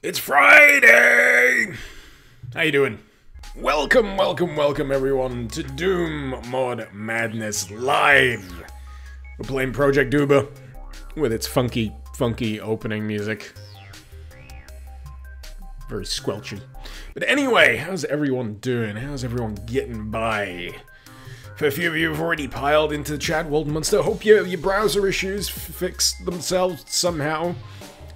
It's Friday! How you doing? Welcome, everyone to Doom Mod Madness Live! We're playing Project Uber with its funky opening music. Very squelchy. But anyway, how's everyone doing? How's everyone getting by? For a few of you who've already piled into the chat, Walden Munster, hope your browser issues fixed themselves somehow.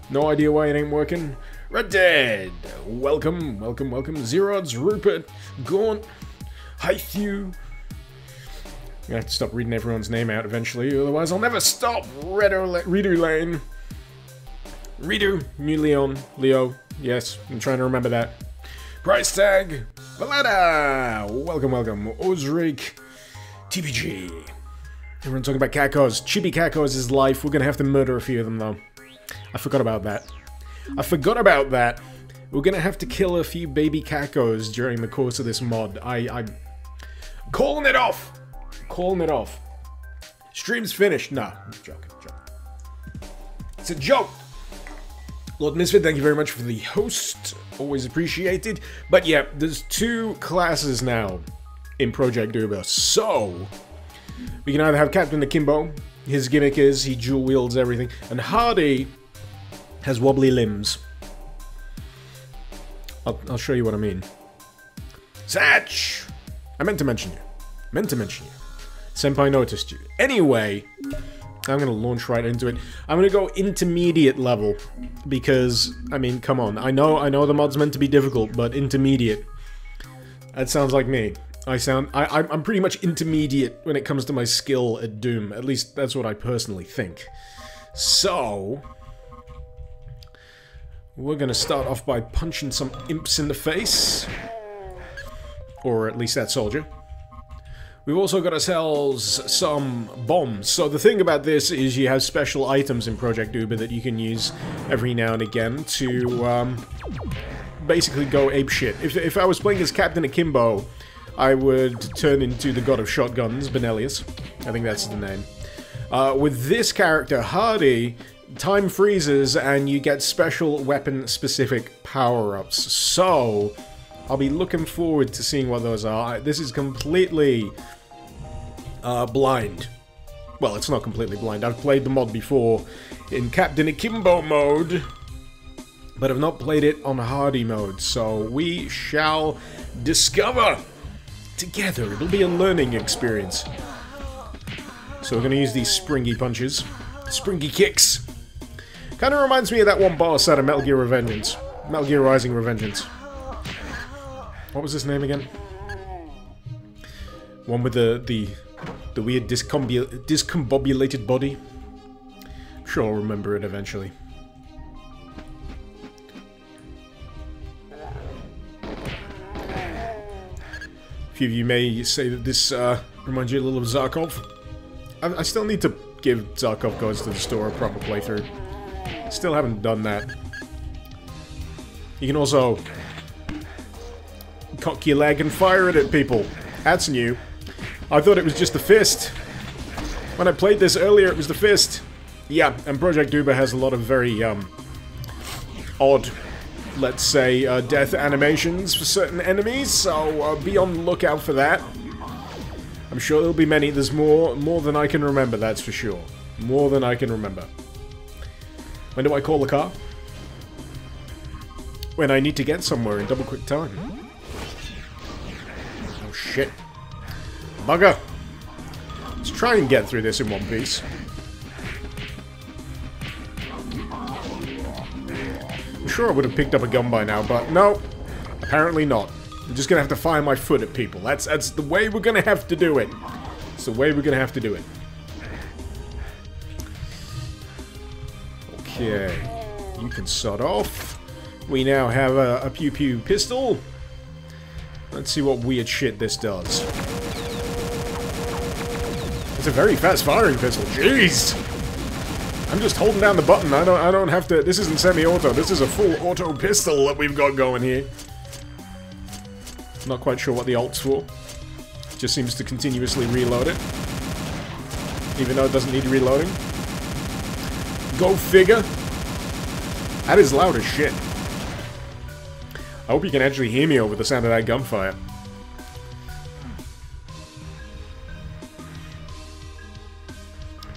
No idea why it ain't working. Red Dead, welcome. Zerods, Rupert, Gaunt, Hythu. I'm gonna have to stop reading everyone's name out eventually, otherwise I'll never stop. Redo Lane. Redo, New Leon, Leo, yes, I'm trying to remember that. Price Tag, Valetta, welcome. Ozrik, TPG. Everyone talking about Kakos. Chibi Kakos is life. We're gonna have to murder a few of them though. I forgot about that. We're gonna have to kill a few baby Kakos during the course of this mod. I'm calling it off. Stream's finished. Nah, I'm joking. It's a joke. Lord Misfit, thank you very much for the host. Always appreciated. But yeah, there's two classes now in Project Uber. So, we can either have Captain Akimbo. His gimmick is he dual wields everything. And Hardy has wobbly limbs. I'll show you what I mean. Satch! I meant to mention you. Senpai noticed you. Anyway, I'm gonna launch right into it. I'm gonna go intermediate level. Because, I mean, come on. I know the mod's meant to be difficult, but intermediate. That sounds like me. I'm pretty much intermediate when it comes to my skill at Doom. At least, that's what I personally think. So, we're gonna start off by punching some imps in the face. Or at least that soldier. We've also got ourselves some bombs. So the thing about this is you have special items in Project Uber that you can use every now and again to basically go apeshit. If I was playing as Captain Akimbo, I would turn into the god of shotguns, Benelius. I think that's the name. With this character, Hardy, time freezes and you get special weapon-specific power-ups. So, I'll be looking forward to seeing what those are. This is completely blind. Well, it's not completely blind. I've played the mod before in Captain Akimbo mode, but I've not played it on Hardy mode. So, we shall discover together. It'll be a learning experience. So we're going to use these springy punches. Springy kicks. Kind of reminds me of that one boss out of Metal Gear Revengeance. Metal Gear Rising Revengeance. What was his name again? One with the weird discombobulated body. I'm sure I'll remember it eventually. A few of you may say that this reminds you a little of Zarkov. I still need to give Zarkov Goes to the Store a proper playthrough. Still haven't done that. You can also cock your leg and fire it at people. That's new. I thought it was just the fist. When I played this earlier, it was the fist. Yeah, and Project Uber has a lot of very odd, let's say, death animations for certain enemies, so be on the lookout for that. I'm sure there'll be many. There's more than I can remember, that's for sure. More than I can remember. When do I call the car? When I need to get somewhere in double quick time. Oh shit. Bugger! Let's try and get through this in one piece. I'm sure I would have picked up a gun by now, but no. Apparently not. I'm just gonna have to fire my foot at people. That's the way we're gonna have to do it. It's the way we're gonna have to do it. Okay. You can sod off. We now have a pew-pew pistol. Let's see what weird shit this does. It's a very fast-firing pistol. Jeez! I'm just holding down the button. I don't have to. This isn't semi-auto. This is a full auto pistol that we've got going here. Not quite sure what the alt's for. Just seems to continuously reload it. Even though it doesn't need reloading. Go figure. That is loud as shit. I hope you can actually hear me over the sound of that gunfire.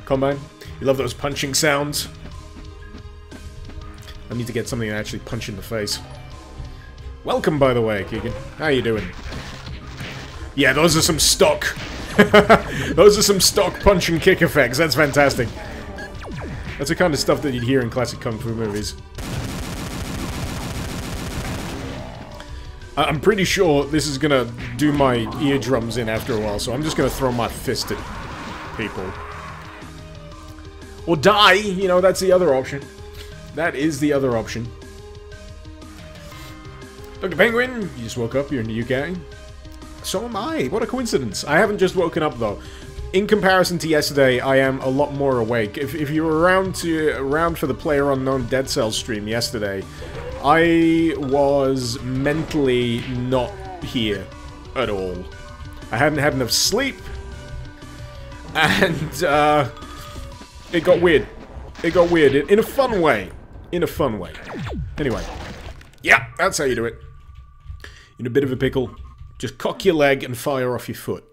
Combine, you love those punching sounds? I need to get something to actually punch in the face. Welcome, by the way, Keegan. How you doing? Yeah, those are some stock. Those are some stock punch and kick effects. That's fantastic. That's the kind of stuff that you'd hear in classic kung fu movies. I'm pretty sure this is gonna do my eardrums in after a while, so I'm just gonna throw my fist at people. Or die, you know, that's the other option. That is the other option. Dr. Penguin, you just woke up, you're in the UK. So am I, what a coincidence. I haven't just woken up though. In comparison to yesterday, I am a lot more awake. If you were around for the PlayerUnknown Dead Cells stream yesterday, I was mentally not here at all. I hadn't had enough sleep, and it got weird. It got weird in a fun way. In a fun way. Anyway, yeah, that's how you do it. In a bit of a pickle, just cock your leg and fire off your foot.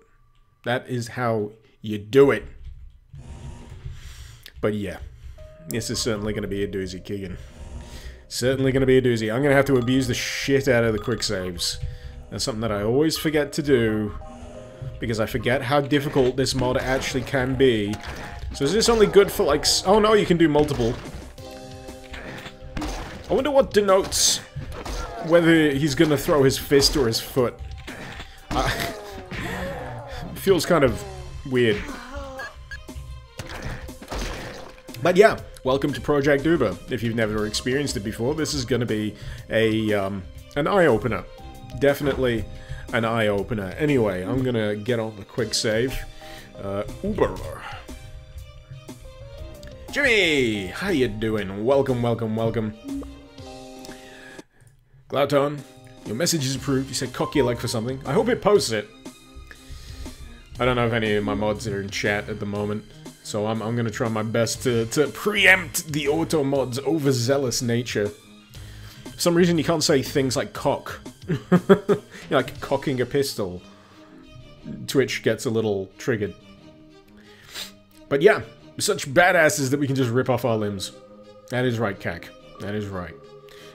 That is how you do it. But yeah, this is certainly going to be a doozy, Keegan. Certainly going to be a doozy. I'm going to have to abuse the shit out of the quick saves. That's something that I always forget to do, because I forget how difficult this mod actually can be. So is this only good for like... Oh no, you can do multiple. I wonder what denotes whether he's going to throw his fist or his foot. Feels kind of weird. But yeah, welcome to Project Uber. If you've never experienced it before, this is going to be a an eye-opener. Definitely an eye-opener. Anyway, I'm going to get on the quick save. Uber. Jimmy! How you doing? Welcome, welcome, welcome. Glauton, your message is approved. You said cock your leg for something. I hope it posts it. I don't know if any of my mods are in chat at the moment, so I'm gonna try my best to preempt the auto mod's overzealous nature. For some reason you can't say things like cock. Like cocking a pistol. Twitch gets a little triggered. But yeah, we're such badasses that we can just rip off our limbs. That is right, Cac. That is right.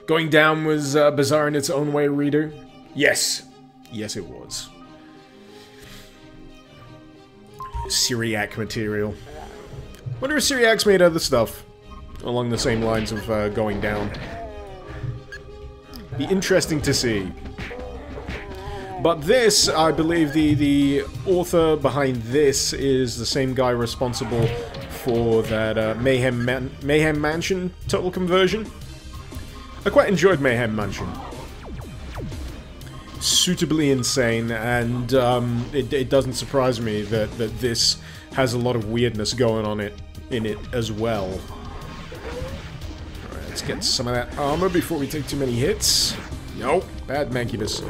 Going down was bizarre in its own way, reader. Yes. Yes, it was. Syriac material. Wonder if Syriac's made other stuff along the same lines of going down. Be interesting to see. But this, I believe the author behind this is the same guy responsible for that Mayhem Mansion total conversion. I quite enjoyed Mayhem Mansion. Suitably insane, and it doesn't surprise me that this has a lot of weirdness going on in it as well. Alright, let's get some of that armor before we take too many hits. Nope, bad Mancubus.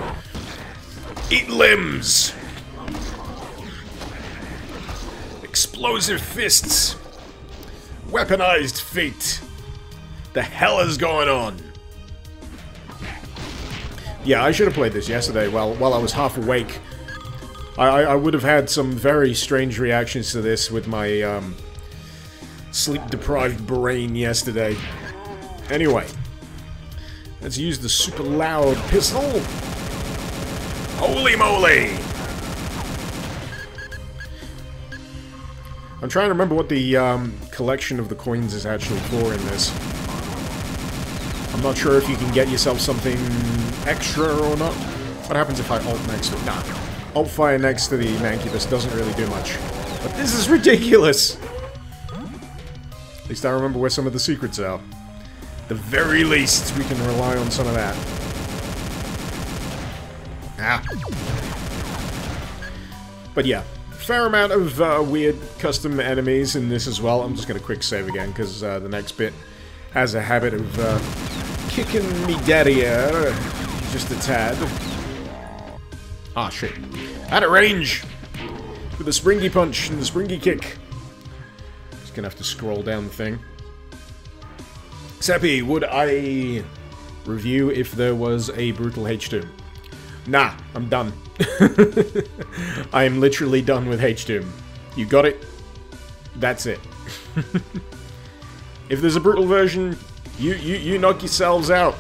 Eat limbs! Explosive fists! Weaponized feet! The hell is going on? Yeah, I should have played this yesterday while I was half awake. I would have had some very strange reactions to this with my sleep-deprived brain yesterday. Anyway, let's use the super loud pistol. Holy moly! I'm trying to remember what the collection of the coins is actually for in this. I'm not sure if you can get yourself something extra or not. What happens if I alt next to it? Nah. Alt fire next to the Mancubus doesn't really do much. But this is ridiculous! At least I remember where some of the secrets are. The very least, we can rely on some of that. Ah. But yeah, fair amount of weird custom enemies in this as well. I'm just gonna quick save again, because the next bit has a habit of kicking me derriere just a tad. Ah, shit. Out of range! With the springy punch and the springy kick. Just gonna have to scroll down the thing. Seppi, would I review if there was a Brutal H-Doom. Nah, I'm done. I am literally done with H-Doom. You got it? That's it. If there's a Brutal version, you knock yourselves out.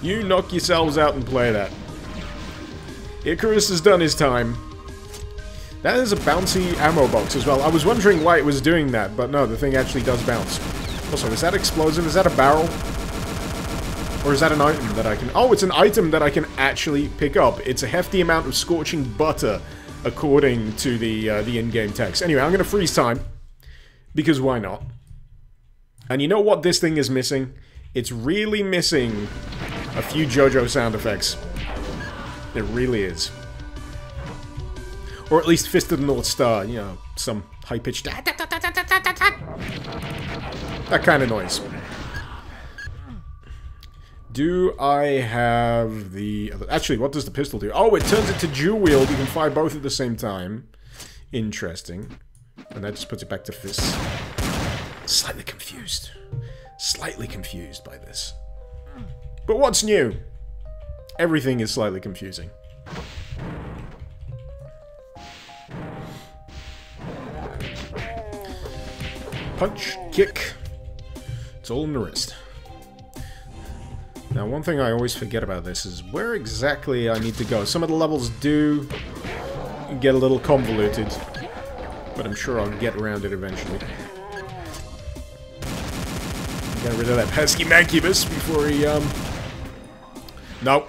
You knock yourselves out and play that. Icarus has done his time. That is a bouncy ammo box as well. I was wondering why it was doing that, but no, the thing actually does bounce. Also, is that explosive? Is that a barrel? Or is that an item that I can... Oh, it's an item that I can actually pick up. It's a hefty amount of scorching butter, according to the in-game text. Anyway, I'm going to freeze time. Because why not? And you know what this thing is missing? It's really missing a few JoJo sound effects. It really is. Or at least Fist of the North Star, you know, some high-pitched... That kind of noise. Do I have the... Actually, what does the pistol do? Oh, it turns it to dual wield. You can fire both at the same time. Interesting. And that just puts it back to fists. Slightly confused. Slightly confused by this. But what's new? Everything is slightly confusing. Punch, kick. It's all in the wrist. Now, one thing I always forget about this is where exactly I need to go. Some of the levels do get a little convoluted, but I'm sure I'll get around it eventually. Get rid of that pesky Mancubus before he, No,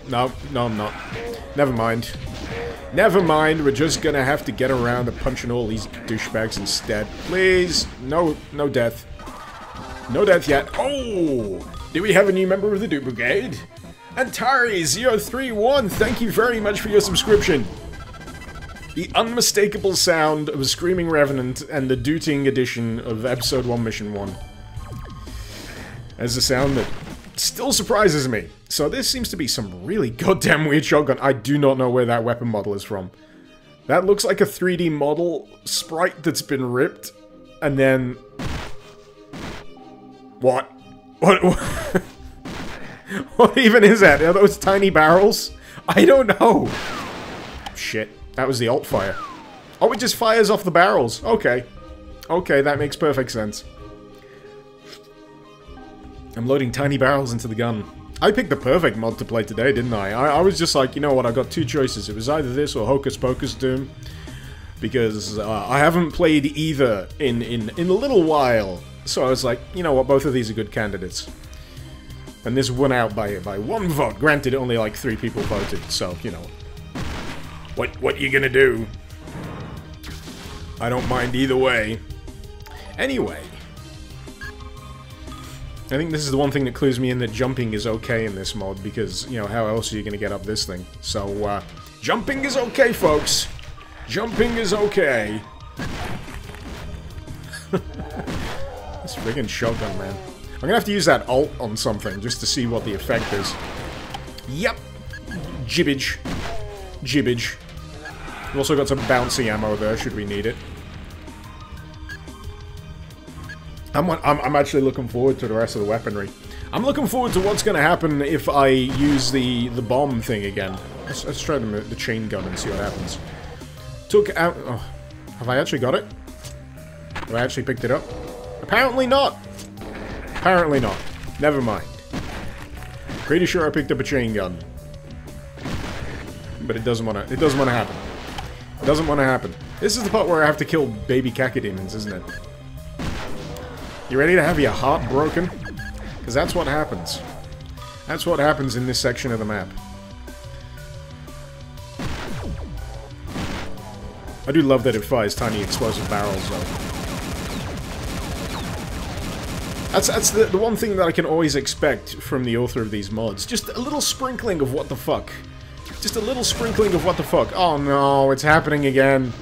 I'm not. Never mind. Never mind, we're just gonna have to get around to punching all these douchebags instead. Please! No death. No death yet. Oh! Do we have a new member of the Dupe Brigade? Antari031, thank you very much for your subscription. The unmistakable sound of a Screaming Revenant and the Dooting edition of Episode 1 Mission 1. As a sound that still surprises me. So this seems to be some really goddamn weird shotgun. I do not know where that weapon model is from. That looks like a 3D model sprite that's been ripped, and then... What? What even is that? Are those tiny barrels? I don't know. Shit, that was the alt fire. Oh, it just fires off the barrels. Okay. Okay, that makes perfect sense. I'm loading tiny barrels into the gun. I picked the perfect mod to play today, didn't I? I was just like, you know what, I got two choices. It was either this or Hocus Pocus Doom. Because I haven't played either in a little while. So I was like, you know what, both of these are good candidates. And this won out by one vote. Granted, only like 3 people voted, so, you know. What you gonna do? I don't mind either way. Anyway. I think this is the one thing that clues me in that jumping is okay in this mod, because, you know, how else are you gonna get up this thing? So, jumping is okay, folks! Jumping is okay! This friggin' shotgun, man. I'm gonna have to use that alt on something, just to see what the effect is. Yep! Gibbage. Gibbage. We've also got some bouncy ammo there, should we need it. I'm actually looking forward to the rest of the weaponry. I'm looking forward to what's going to happen if I use the bomb thing again. Let's try the chain gun and see what happens. Took out... Oh, have I actually got it? Have I actually picked it up? Apparently not! Apparently not. Never mind. Pretty sure I picked up a chain gun. But it doesn't want to happen. It doesn't want to happen. This is the part where I have to kill baby cacodemons, isn't it? You ready to have your heart broken? Because that's what happens. That's what happens in this section of the map. I do love that it fires tiny explosive barrels, though. That's the one thing that I can always expect from the author of these mods. Just a little sprinkling of what the fuck. Just a little sprinkling of what the fuck. Oh no, it's happening again.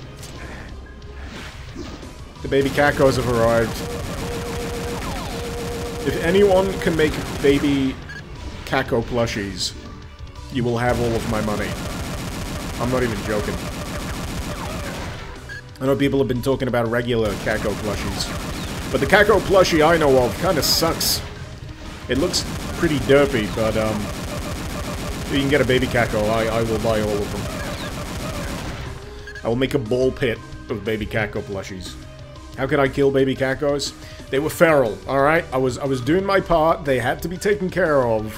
The baby cacos have arrived. If anyone can make baby Caco plushies, you will have all of my money. I'm not even joking. I know people have been talking about regular Caco plushies, but the Caco plushie I know of kind of sucks. It looks pretty derpy, but If you can get a baby Kako, I will buy all of them. I will make a ball pit of baby Kako plushies. How could I kill baby Kakos? They were feral, alright? I was doing my part. They had to be taken care of.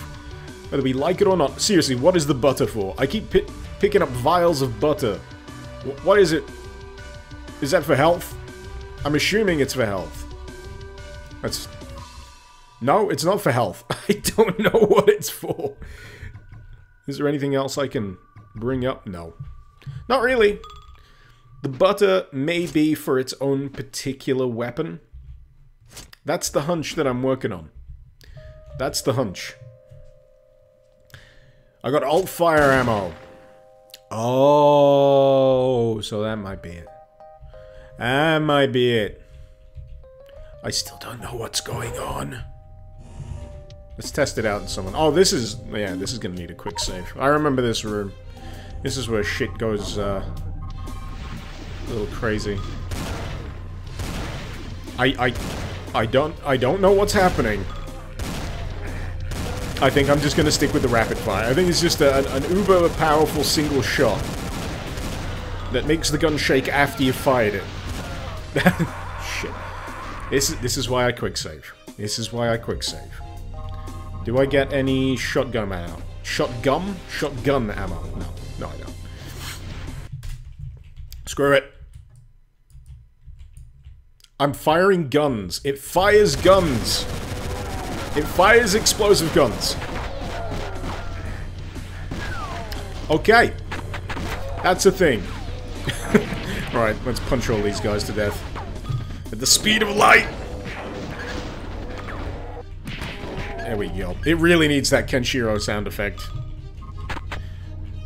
Whether we like it or not. Seriously, what is the butter for? I keep picking up vials of butter. What is it? Is that for health? I'm assuming it's for health. That's... No, it's not for health. I don't know what it's for. Is there anything else I can bring up? No. Not really. The butter may be for its own particular weapon. That's the hunch that I'm working on. That's the hunch. I got alt fire ammo. Oh, so that might be it. That might be it. I still don't know what's going on. Let's test it out in someone. Oh, this is... Yeah, this is gonna need a quick save. I remember this room. This is where shit goes, a little crazy. I don't know what's happening. I think I'm just gonna stick with the rapid fire. I think it's just an uber powerful single shot that makes the gun shake after you fired it. Shit. This is why I quick save. This is why I quick save. Do I get any shotgun ammo? Shotgun? Shotgun ammo. No, I don't. Screw it. I'm firing guns. It fires guns. It fires explosive guns. Okay. That's a thing. Alright, let's punch all these guys to death. At the speed of light! There we go. It really needs that Kenshiro sound effect.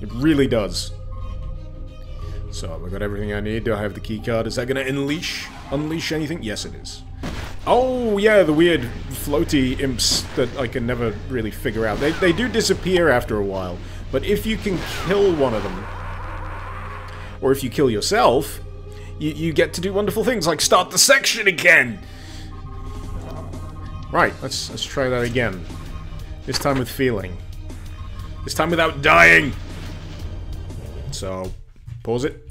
It really does. So, I've got everything I need. Do I have the keycard? Is that gonna unleash anything? Yes, it is. Oh, yeah, the weird floaty imps that I can never really figure out. They do disappear after a while, but if you can kill one of them, or if you kill yourself, you get to do wonderful things like start the section again! Right, let's try that again. This time with feeling. This time without dying! So, pause it.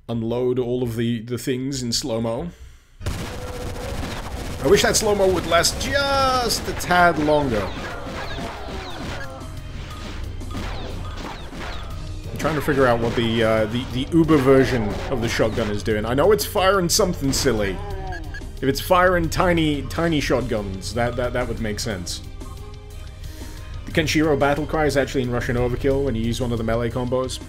Unload all of the things in slow-mo. I wish that slow-mo would last just a tad longer. I'm trying to figure out what the Uber version of the shotgun is doing. I know it's firing something silly. If it's firing tiny shotguns, that would make sense. The Kenshiro battle cry is actually in Russian Overkill when you use one of the melee combos.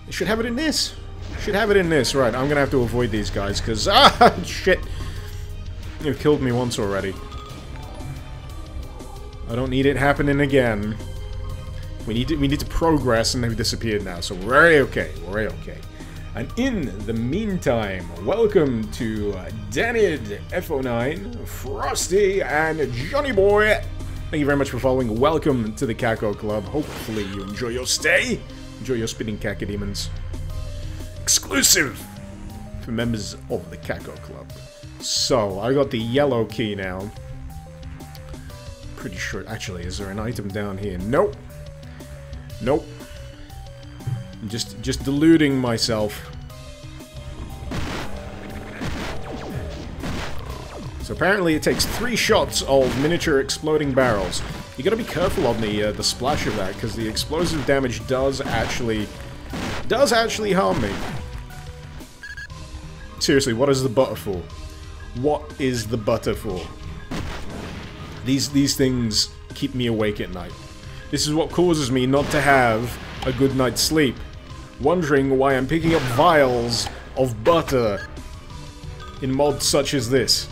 It should have it in this. Should have it in this. Right, I'm gonna have to avoid these guys, because... Ah, shit! You've killed me once already. I don't need it happening again. We need to progress, and they've disappeared now, so we're okay. We're okay. And in the meantime, welcome to Danid, F09, Frosty, and Johnny Boy. Thank you very much for following. Welcome to the Kako Club. Hopefully you enjoy your stay. Enjoy your spinning cacodemons. Exclusive for members of the Kako Club. So, I got the yellow key now. Pretty sure... Actually, is there an item down here? Nope. Nope. I'm just deluding myself. So apparently it takes 3 shots of miniature exploding barrels. You gotta be careful on the splash of that, because the explosive damage does actually harm me. Seriously, what is the butter for? What is the butter for? These things keep me awake at night. This is what causes me not to have a good night's sleep. Wondering why I'm picking up vials of butter in mods such as this.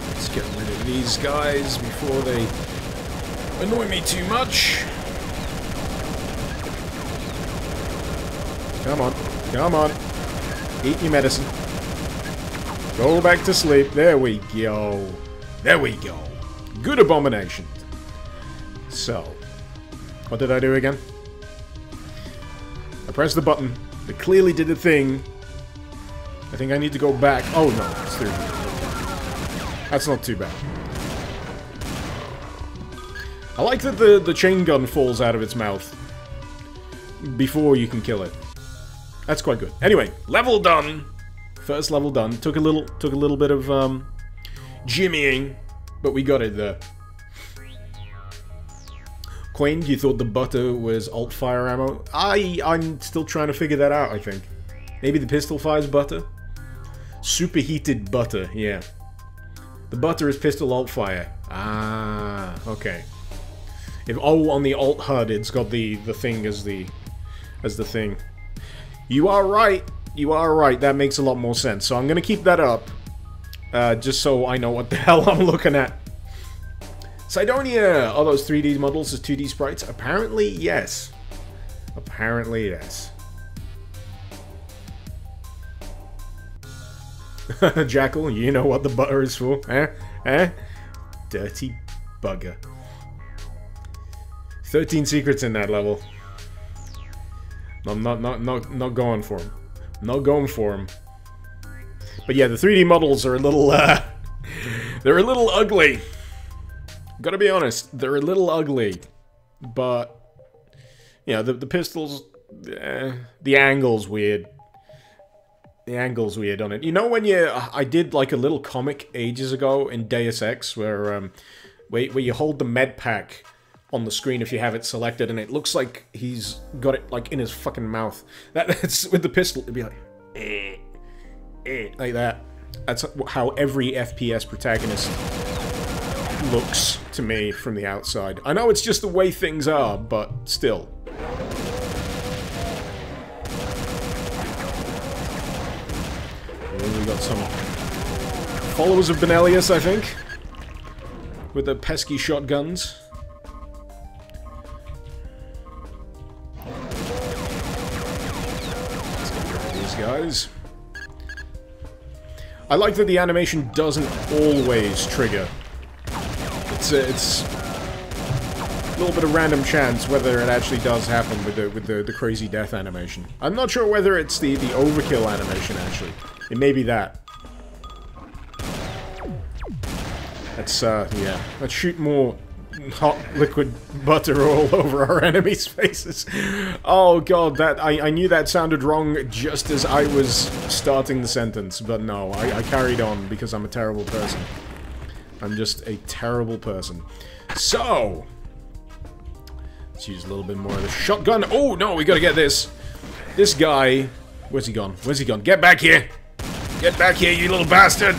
Let's get rid of these guys before they annoy me too much. Come on. Come on. Eat your medicine. Go back to sleep. There we go. There we go. Good abomination. So, what did I do again? I pressed the button. It clearly did a thing. I think I need to go back. Oh no, it's through here. That's not too bad. I like that the chain gun falls out of its mouth before you can kill it. That's quite good. Anyway, level done. First level done. Took a little bit of jimmying, but we got it there. Quain, you thought the butter was alt fire ammo? I'm still trying to figure that out, I think. Maybe the pistol fires butter? Superheated butter, yeah. The butter is pistol alt fire. Ah, okay. If on the alt HUD it's got the thing as the thing. You are right. You are right. That makes a lot more sense. So I'm gonna keep that up. Just so I know what the hell I'm looking at. Cydonia! Are those 3D models as 2D sprites? Apparently, yes. Apparently, yes. Jackal, you know what the butter is for, eh? Eh? Dirty bugger. 13 secrets in that level. I'm not going for him. Not going for him. But yeah, the 3D models are a little, they're a little ugly. Gotta be honest, they're a little ugly. But, you know, the pistols, the angle's weird. The angle's weird on it. You know when I did like a little comic ages ago in Deus Ex where you hold the med pack on the screen if you have it selected and it looks like he's got it like in his fucking mouth. That's with the pistol, it'd be like, like that. That's how every FPS protagonist looks to me from the outside. I know it's just the way things are, but still. We got some followers of Benelius, I think, with the pesky shotguns. Let's get rid of these guys. I like that the animation doesn't always trigger. It's a little bit of random chance whether it actually does happen with the crazy death animation. I'm not sure whether it's the overkill animation actually. It may be that. Yeah. Let's shoot more hot liquid butter all over our enemies' faces. Oh god, I knew that sounded wrong just as I was starting the sentence, but no, I carried on because I'm a terrible person. I'm just a terrible person. So, let's use a little bit more of the shotgun. Oh no, we gotta get this. This guy, where's he gone? Where's he gone? Get back here! Get back here, you little bastard!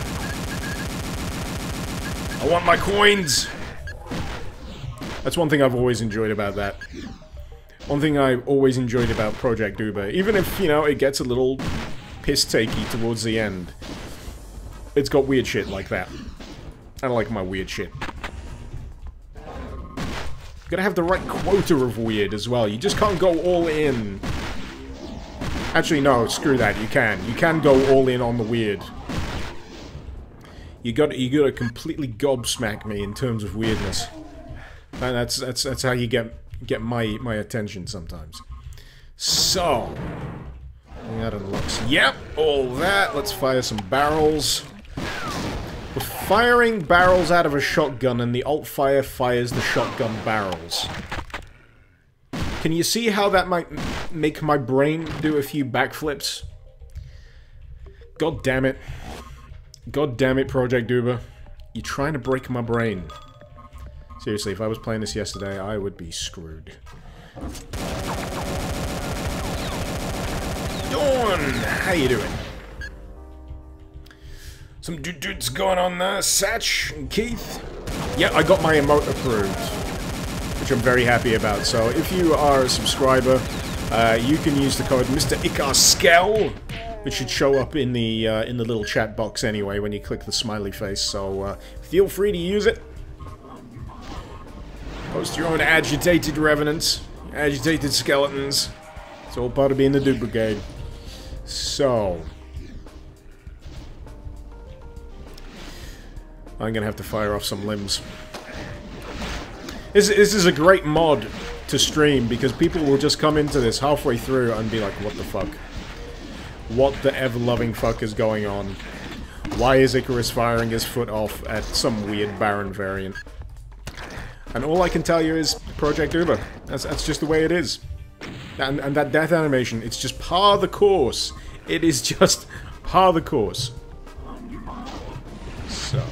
I want my coins! That's one thing I've always enjoyed about that. One thing I've always enjoyed about Project Uber, even if, you know, it gets a little piss-takey towards the end. It's got weird shit like that. I like my weird shit. Gotta have the right quota of weird as well. You just can't go all in. Actually, no, screw that. You can. You can go all in on the weird. You gotta completely gobsmack me in terms of weirdness. And that's how you get my attention sometimes. So, that unlocks. Yep, all that. Let's fire some barrels. We're firing barrels out of a shotgun, and the alt fire fires the shotgun barrels. Can you see how that might make my brain do a few backflips? God damn it. God damn it, Project Uber. You're trying to break my brain. Seriously, if I was playing this yesterday, I would be screwed. Dawn! How you doing? Some dudes going on there. Satch and Keith. Yeah, I got my emote approved, which I'm very happy about. So if you are a subscriber, you can use the code Mr. Ikarskel, which should show up in the little chat box anyway when you click the smiley face. So feel free to use it. Post your own agitated revenants, agitated skeletons. It's all part of being the Dude Brigade. So, I'm gonna have to fire off some limbs. This is a great mod to stream because people will just come into this halfway through and be like, what the fuck? What the ever-loving fuck is going on? Why is Icarus firing his foot off at some weird Baron variant? And all I can tell you is Project Uber. That's just the way it is. And that death animation, it's just par the course. It is just par the course. So...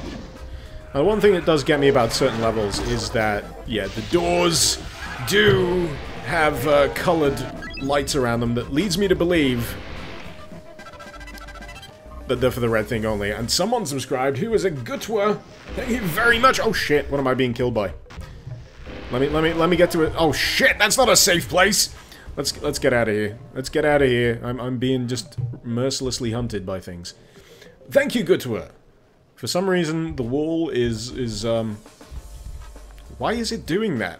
Now, one thing that does get me about certain levels is that, yeah, the doors do have colored lights around them that leads me to believe that they're for the red thing only. And someone subscribed who is a Gutwa. Thank you very much. Oh shit, what am I being killed by? Let me get to it. Oh shit, that's not a safe place. Let's get out of here. Let's get out of here. I'm being just mercilessly hunted by things. Thank you, Gutwa. For some reason, the wall is why is it doing that?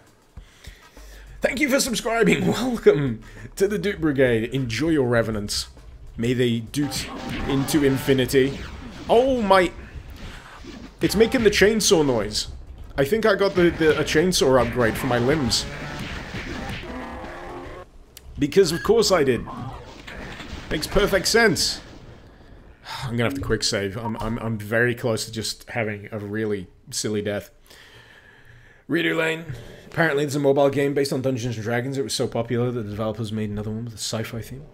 Thank you for subscribing. Welcome to the Dupe Brigade. Enjoy your revenants. May they doot into infinity. Oh my... It's making the chainsaw noise. I think I got a chainsaw upgrade for my limbs. Because of course I did. Makes perfect sense. I'm gonna have to quick save. I'm very close to just having a really silly death. Reader Lane. Apparently it's a mobile game based on Dungeons & Dragons. It was so popular that the developers made another one with a sci-fi theme.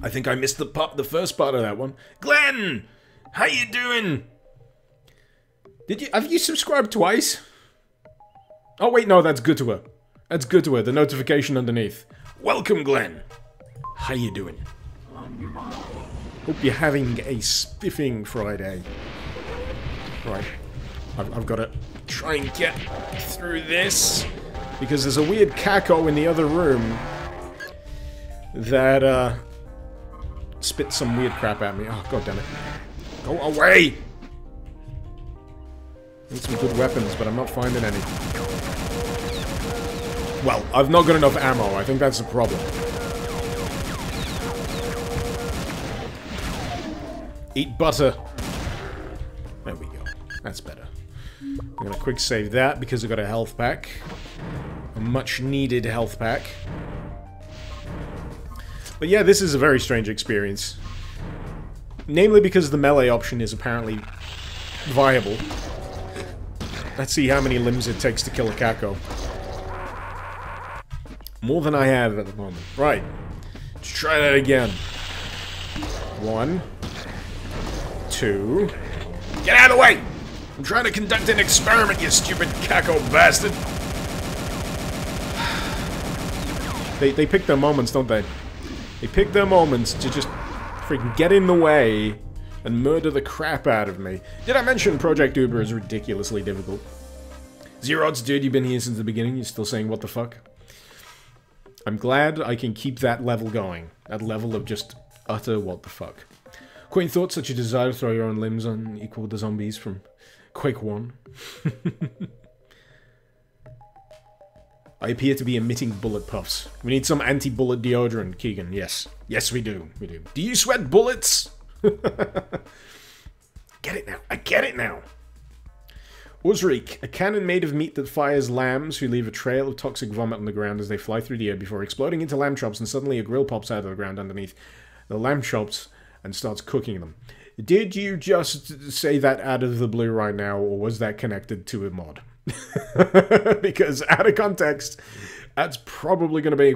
I think I missed the first part of that one. Glenn! How you doing? Have you subscribed twice? Oh wait, no, that's Gutwa. That's Gutwa, the notification underneath. Welcome, Glenn. How you doing? Hope you're having a spiffing Friday. Right. I've got to try and get through this. Because there's a weird caco in the other room that, spit some weird crap at me. Oh, god damn it. Go away! Need some good weapons, but I'm not finding any. Well, I've not got enough ammo. I think that's the problem. Eat butter. There we go. That's better. I'm gonna quick save that because I got a health pack. A much needed health pack. But yeah, this is a very strange experience. Namely because the melee option is apparently viable. Let's see how many limbs it takes to kill a caco. More than I have at the moment. Right. Let's try that again. 1, 2... Get out of the way! I'm trying to conduct an experiment, you stupid caco bastard! They pick their moments, don't they? They pick their moments to just freaking get in the way and murder the crap out of me. Did I mention Project Uber is ridiculously difficult? Zerods, dude, you've been here since the beginning. You're still saying what the fuck? I'm glad I can keep that level going. That level of just utter what the fuck. Quaint thoughts such a desire to throw your own limbs on equal the zombies from Quake 1. I appear to be emitting bullet puffs. We need some anti-bullet deodorant, Keegan. Yes. Yes, we do. We do. Do you sweat bullets? Get it now. I get it now. Uzrik, a cannon made of meat that fires lambs who leave a trail of toxic vomit on the ground as they fly through the air before exploding into lamb chops, and suddenly a grill pops out of the ground underneath the lamb chops and starts cooking them. Did you just say that out of the blue right now, or was that connected to a mod? Because out of context, that's probably going to be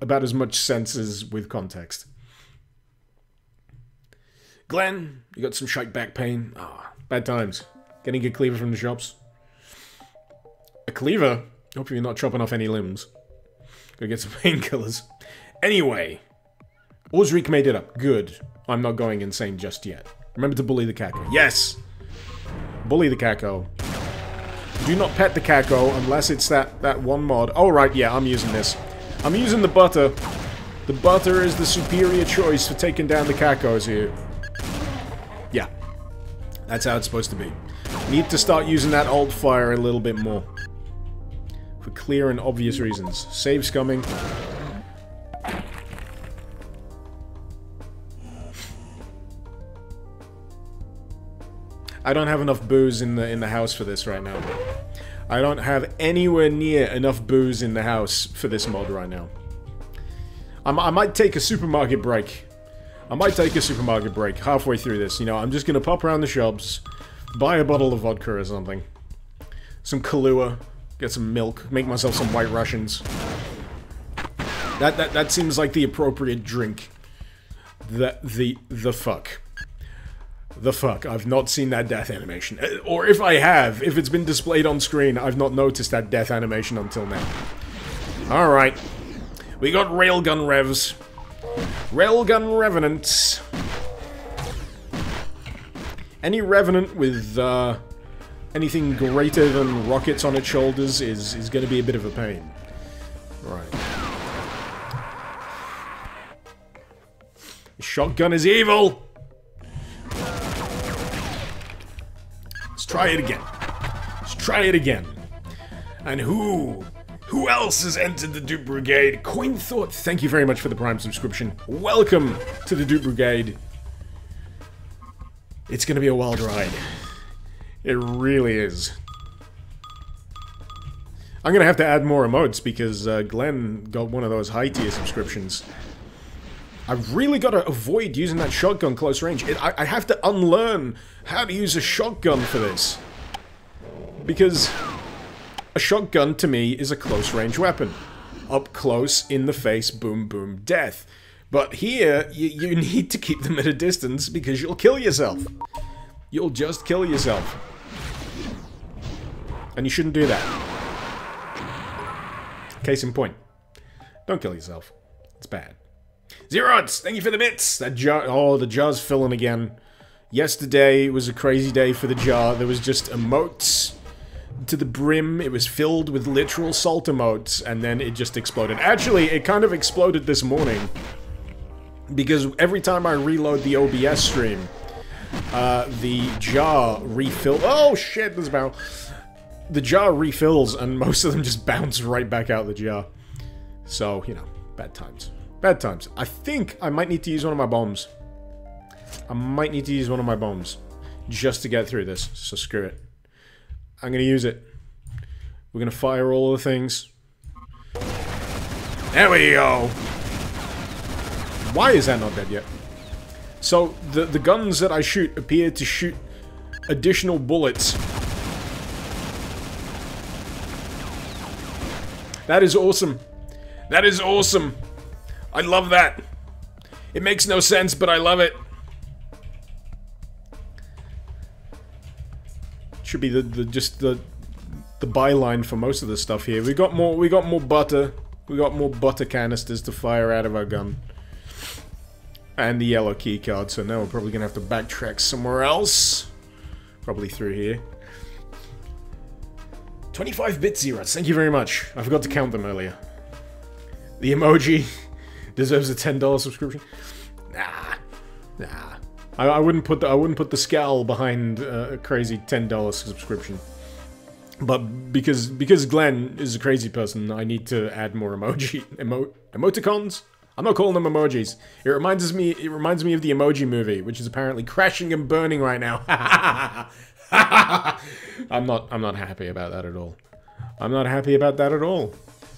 about as much sense as with context. Glenn, you got some shite back pain? Ah, bad times. Getting a cleaver from the shops. A cleaver? Hope you're not chopping off any limbs. Go get some painkillers. Anyway. Uzrik made it up. Good. I'm not going insane just yet. Remember to bully the caco. Yes! Bully the caco. Do not pet the caco unless it's that one mod. Oh, right, yeah, I'm using this. I'm using the butter. The butter is the superior choice for taking down the cacos here. Yeah. That's how it's supposed to be. Need to start using that alt fire a little bit more. For clear and obvious reasons. Save's coming. I don't have enough booze in the house for this right now. I don't have anywhere near enough booze in the house for this mod right now. I might take a supermarket break. I might take a supermarket break halfway through this. You know, I'm just gonna pop around the shops, buy a bottle of vodka or something. Some Kahlua, get some milk, make myself some White Russians. That seems like the appropriate drink. The fuck. The fuck. I've not seen that death animation. Or if I have, if it's been displayed on screen, I've not noticed that death animation until now. Alright. We got railgun revs. Railgun revenants. Any revenant with anything greater than rockets on its shoulders is going to be a bit of a pain. Right. Shotgun is evil! Let's try it again. Let's try it again. And who else has entered the Dupe Brigade? Coin Thought, thank you very much for the Prime subscription. Welcome to the Dupe Brigade. It's gonna be a wild ride. It really is. I'm gonna have to add more emotes because Glenn got one of those high-tier subscriptions. I've really got to avoid using that shotgun close range. I have to unlearn how to use a shotgun for this. Because a shotgun, to me, is a close-range weapon. Up close, in the face, boom, boom, death. But here, you need to keep them at a distance because you'll kill yourself. You'll just kill yourself. And you shouldn't do that. Case in point. Don't kill yourself. It's bad. Zerods, thank you for the bits! That jar— oh, the jar's filling again. Yesterday was a crazy day for the jar. There was just emotes to the brim. It was filled with literal salt emotes, and then it just exploded. Actually, it kind of exploded this morning. Because every time I reload the OBS stream, the jar refills— oh shit, there's a barrel. The jar refills, and most of them just bounce right back out of the jar. So, you know, bad times. Bad times. I think I might need to use one of my bombs. I might need to use one of my bombs. Just to get through this. So screw it. I'm gonna use it. We're gonna fire all of the things. There we go! Why is that not dead yet? So, the guns that I shoot appear to shoot additional bullets. That is awesome. That is awesome. I love that. It makes no sense, but I love it. Should be the byline for most of the stuff here. We got more butter. We got more butter canisters to fire out of our gun. And the yellow key card, so now we're probably gonna have to backtrack somewhere else. Probably through here. 25-bit zeros, thank you very much. I forgot to count them earlier. The emoji deserves a $10 subscription. Nah. I wouldn't put the scowl behind a crazy $10 subscription. But because Glenn is a crazy person, I need to add more emoticons. I'm not calling them emojis. It reminds me of the Emoji Movie, which is apparently crashing and burning right now. I'm not happy about that at all. I'm not happy about that at all.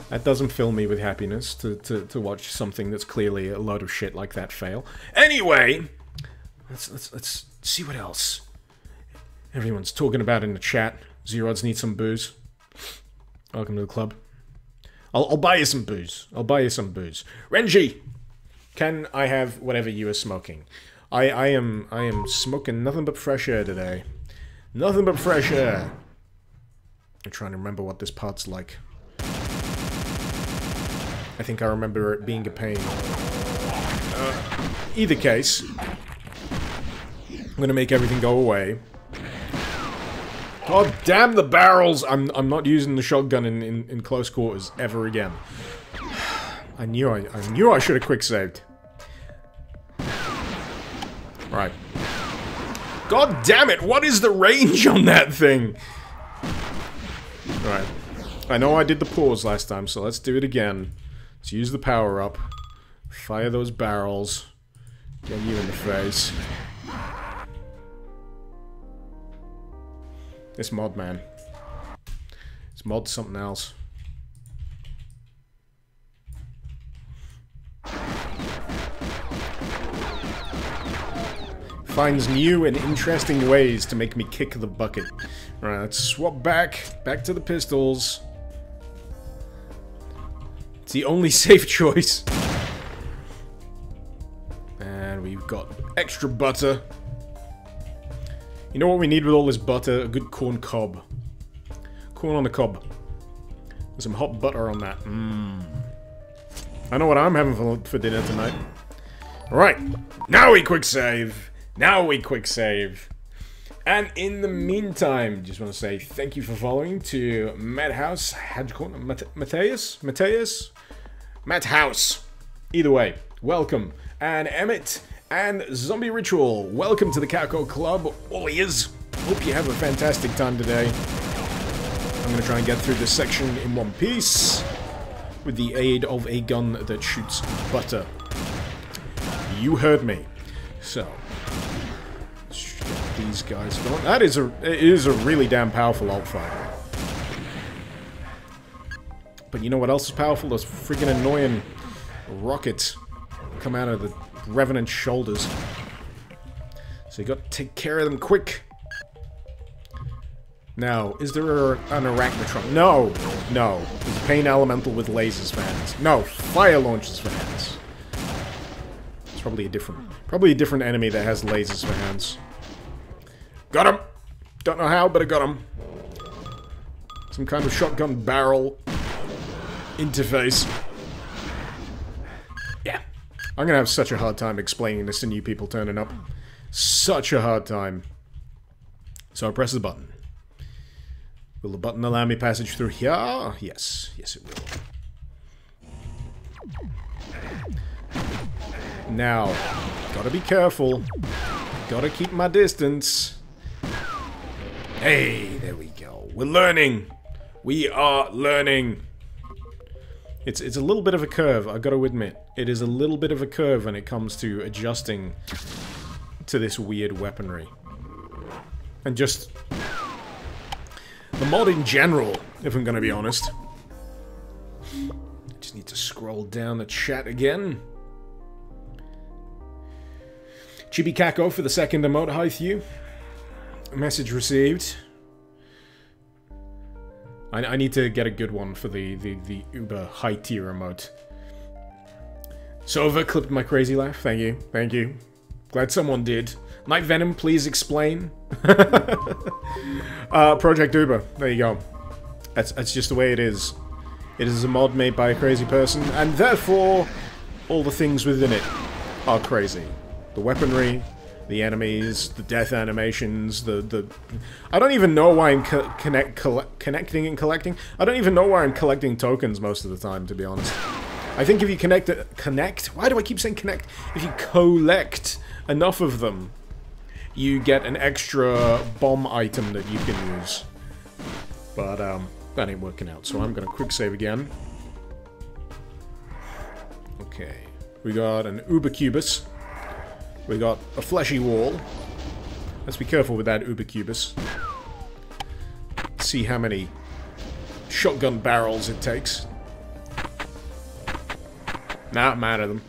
That doesn't fill me with happiness to watch something that's clearly a load of shit like that fail. Anyway, let's see what else everyone's talking about in the chat. Zerods need some booze. Welcome to the club. I'll buy you some booze. I'll buy you some booze. Renji, can I have whatever you are smoking? I am smoking nothing but fresh air today. Nothing but fresh air. I'm trying to remember what this part's like. I think I remember it being a pain. Either case, I'm gonna make everything go away. God damn the barrels! I'm not using the shotgun in close quarters ever again. I knew I should have quick saved. Right. God damn it! What is the range on that thing? Right. I know I did the pause last time, so let's do it again. Let's use the power up. Fire those barrels. Get you in the face. This mod, man. This mod's something else. finds new and interesting ways to make me kick the bucket. Alright, let's swap back to the pistols. It's the only safe choice. And we've got extra butter. You know what we need with all this butter? A good corn cob. Corn on the cob. With some hot butter on that. I know what I'm having for dinner tonight. Alright, now we quick save. Now we quick save. And in the meantime, just want to say thank you for following to Madhouse, Mateus? Matt House. Either way, welcome. And Emmett and Zombie Ritual, welcome to the Kako Club. All ears. Hope you have a fantastic time today. I'm going to try and get through this section in one piece with the aid of a gun that shoots butter. You heard me. So, let's get these guys going. It is a really damn powerful alt fight. But you know what else is powerful? Those freaking annoying rockets come out of the Revenant's shoulders. So you got to take care of them quick. Now, is there an Arachnotron? No! No. There's a Pain Elemental with lasers for hands. No, fire launchers for hands. It's probably a different enemy that has lasers for hands. Got him! Don't know how, but I got him. Some kind of shotgun barrel interface. Yeah. I'm gonna have such a hard time explaining this to new people turning up. Such a hard time. So I press the button. Will the button allow me passage through here? Yes. Yes, it will. Now, gotta be careful. Gotta keep my distance. Hey, there we go. We're learning. We are learning. It's a little bit of a curve, I gotta admit. It is a little bit of a curve when it comes to adjusting to this weird weaponry. And just the mod in general, if I'm gonna be honest. Just need to scroll down the chat again. Chibi Kako for the second emote, hi Thew. Message received. I need to get a good one for the uber high tier emote. Sova clipped my crazy laugh. Thank you. Thank you. Glad someone did. Night Venom, please explain. Project Uber. There you go. That's just the way it is. It is a mod made by a crazy person, and therefore, all the things within it are crazy. The weaponry, the enemies, the death animations, the... I don't even know why I'm connecting and collecting. I don't even know why I'm collecting tokens most of the time, to be honest. I think if you connect? Why do I keep saying connect? If you collect enough of them, you get an extra bomb item that you can use. But, that ain't working out, so I'm gonna quick save again. Okay. We got an Ubercubus. We got a fleshy wall. Let's be careful with that Ubercubus. See how many shotgun barrels it takes. Nah, I'm out of them.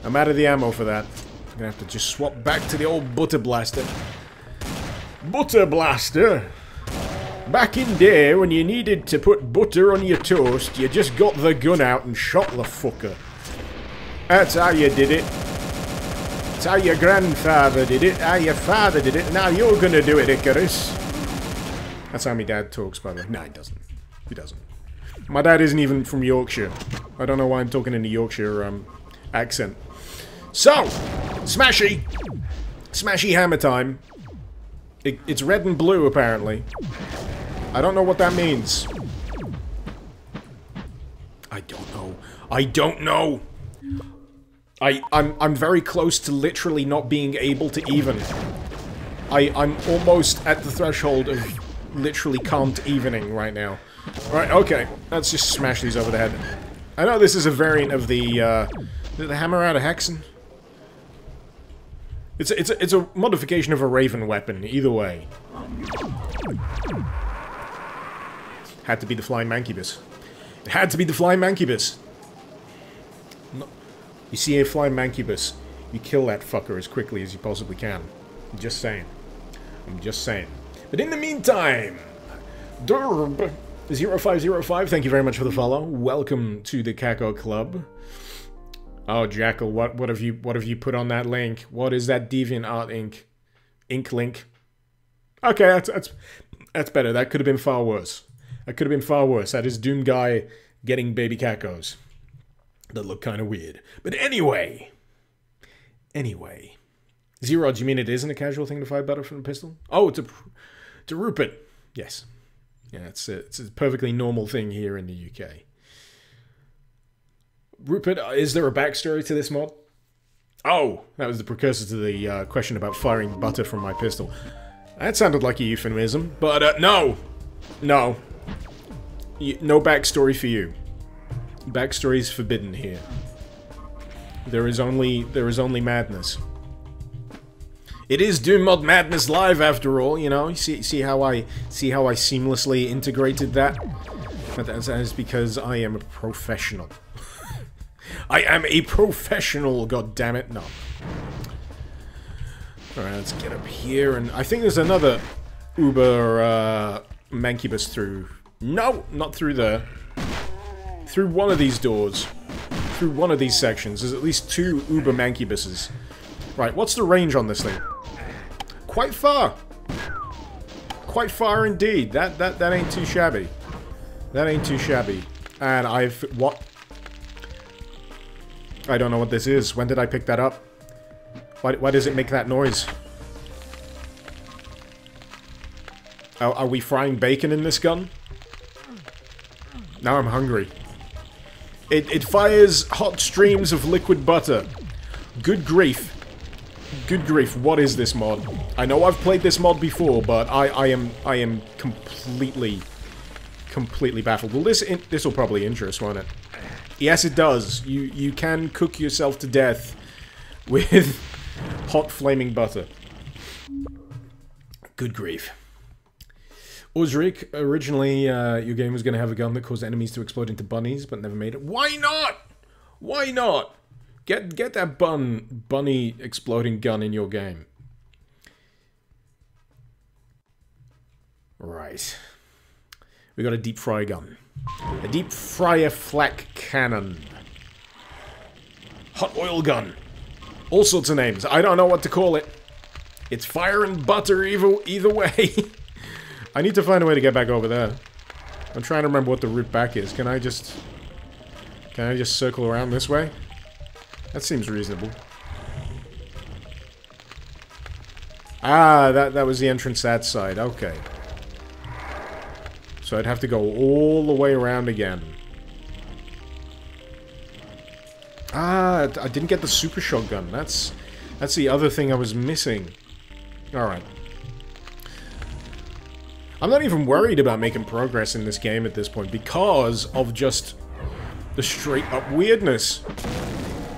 I'm out of the ammo for that. I'm gonna have to just swap back to the old Butter Blaster. Butter Blaster! Back in day, when you needed to put butter on your toast, you just got the gun out and shot the fucker. That's how you did it. That's how your grandfather did it, how your father did it, now you're gonna do it, Icarus. That's how my dad talks, by the way. No, he doesn't. He doesn't. My dad isn't even from Yorkshire. I don't know why I'm talking in a Yorkshire, accent. So, Smashy! Smashy hammer time. It's red and blue, apparently. I don't know what that means. I don't know. I don't know! I'm very close to literally not being able to even. I'm almost at the threshold of literally can't evening right now. Right, okay. Let's just smash these over the head. I know this is a variant of the hammer out of Hexen. It's a modification of a Raven weapon, either way. Had to be the Flying Mancubus. It had to be the Flying Mancubus. No. You see a Flying Mancubus, you kill that fucker as quickly as you possibly can. I'm just saying. I'm just saying. But in the meantime, Durb0505, thank you very much for the follow. Welcome to the Kako Club. Oh, Jackal, what have you put on that link? What is that DeviantArt ink link? Okay, that's better. That could have been far worse. That could have been far worse. That is Doom Guy getting baby Kakos that look kind of weird. But anyway. Zero, do you mean it isn't a casual thing to fire butter from a pistol? Oh, to Rupert. Yes. Yeah, it's a perfectly normal thing here in the UK. Rupert, is there a backstory to this mod? Oh, that was the precursor to the question about firing butter from my pistol. That sounded like a euphemism, but no. No. No backstory for you. Backstory is forbidden here. There is only madness. It is Doom Mod Madness Live after all, you know. See how I seamlessly integrated that? But that is because I am a professional. I am a professional, goddammit. No. Alright, let's get up here, and I think there's another Uber Mancubus through. No, not through there. Through one of these doors. Through one of these sections. There's at least 2 Uber Mancubuses. Right, what's the range on this thing? Quite far. Quite far indeed. That ain't too shabby. That ain't too shabby. And what? I don't know what this is. When did I pick that up? Why does it make that noise? Are we frying bacon in this gun? Now I'm hungry. It fires hot streams of liquid butter. Good grief. Good grief, what is this mod? I know I've played this mod before, but I am completely baffled. Well, this will probably interest, won't it? Yes, it does. You can cook yourself to death with hot flaming butter. Good grief. Uzrik, originally your game was going to have a gun that caused enemies to explode into bunnies, but never made it. Why not? Why not? Get that bunny exploding gun in your game. Right. We got a deep fry gun. A deep fryer flak cannon. Hot oil gun. All sorts of names. I don't know what to call it. It's fire and butter either way. I need to find a way to get back over there. I'm trying to remember what the route back is. Can I just circle around this way? That seems reasonable. Ah, that was the entrance that side. Okay. So I'd have to go all the way around again. Ah, I didn't get the super shotgun. That's the other thing I was missing. Alright. I'm not even worried about making progress in this game at this point because of just the straight-up weirdness.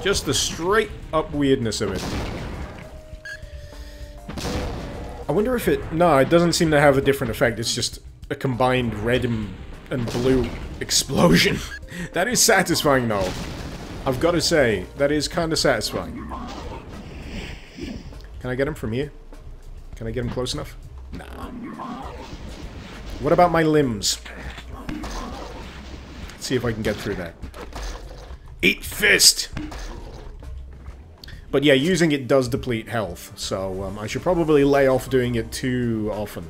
Just the straight-up weirdness of it. I wonder if it... No, it doesn't seem to have a different effect. It's just a combined red and blue explosion. That is satisfying, though. I've got to say, that is kind of satisfying. Can I get him from here? Can I get him close enough? Nah. What about my limbs? Let's see if I can get through that. Eat fist! But yeah, using it does deplete health, so I should probably lay off doing it too often.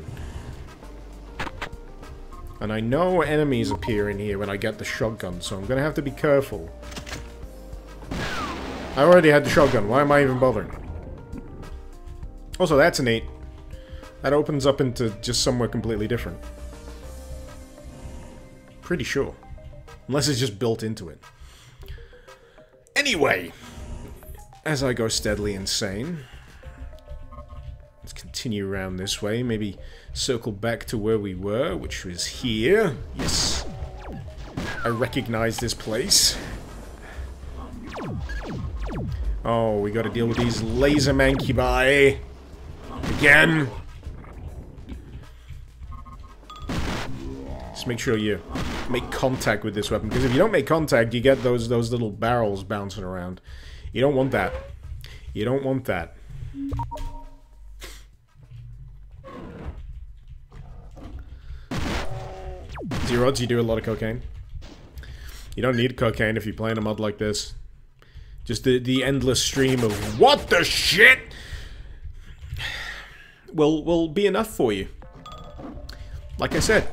And I know enemies appear in here when I get the shotgun, so I'm gonna have to be careful. I already had the shotgun, why am I even bothering? Also, that's neat. That opens up into just somewhere completely different. Pretty sure. Unless it's just built into it. Anyway, as I go steadily insane, let's continue around this way, maybe circle back to where we were, which was here. Yes. I recognize this place. Oh, we gotta deal with these laser mancubi. Again. Just make sure you make contact with this weapon, because if you don't make contact, you get those little barrels bouncing around. You don't want that. You don't want that. D-Rods, you do a lot of cocaine. You don't need cocaine if you're playing a mod like this. Just the endless stream of what the shit will be enough for you. Like I said,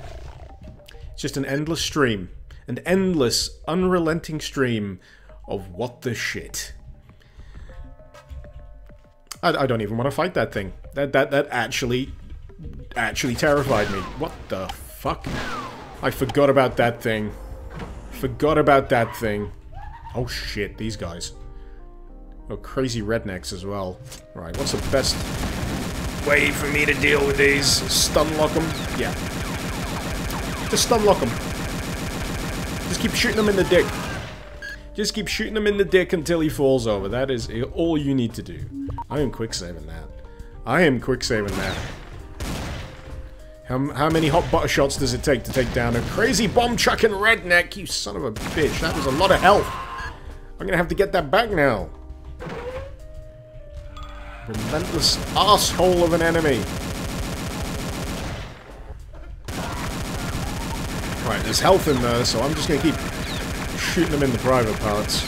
it's just an endless stream. An endless, unrelenting stream of what the shit. I don't even want to fight that thing. That actually terrified me. What the fuck? I forgot about that thing. Forgot about that thing. Oh shit, these guys. Oh, crazy rednecks as well. Right, what's the best way for me to deal with these? Stun lock them? Yeah. Just stun lock them. Just keep shooting them in the dick. Just keep shooting him in the dick until he falls over. That is all you need to do. I am quick saving that. I am quick saving that. How many hot butter shots does it take to take down a crazy bomb chucking redneck? You son of a bitch. That was a lot of health. I'm gonna have to get that back now. Relentless asshole of an enemy. Right, there's health in there, so I'm just gonna keep shooting them in the private parts.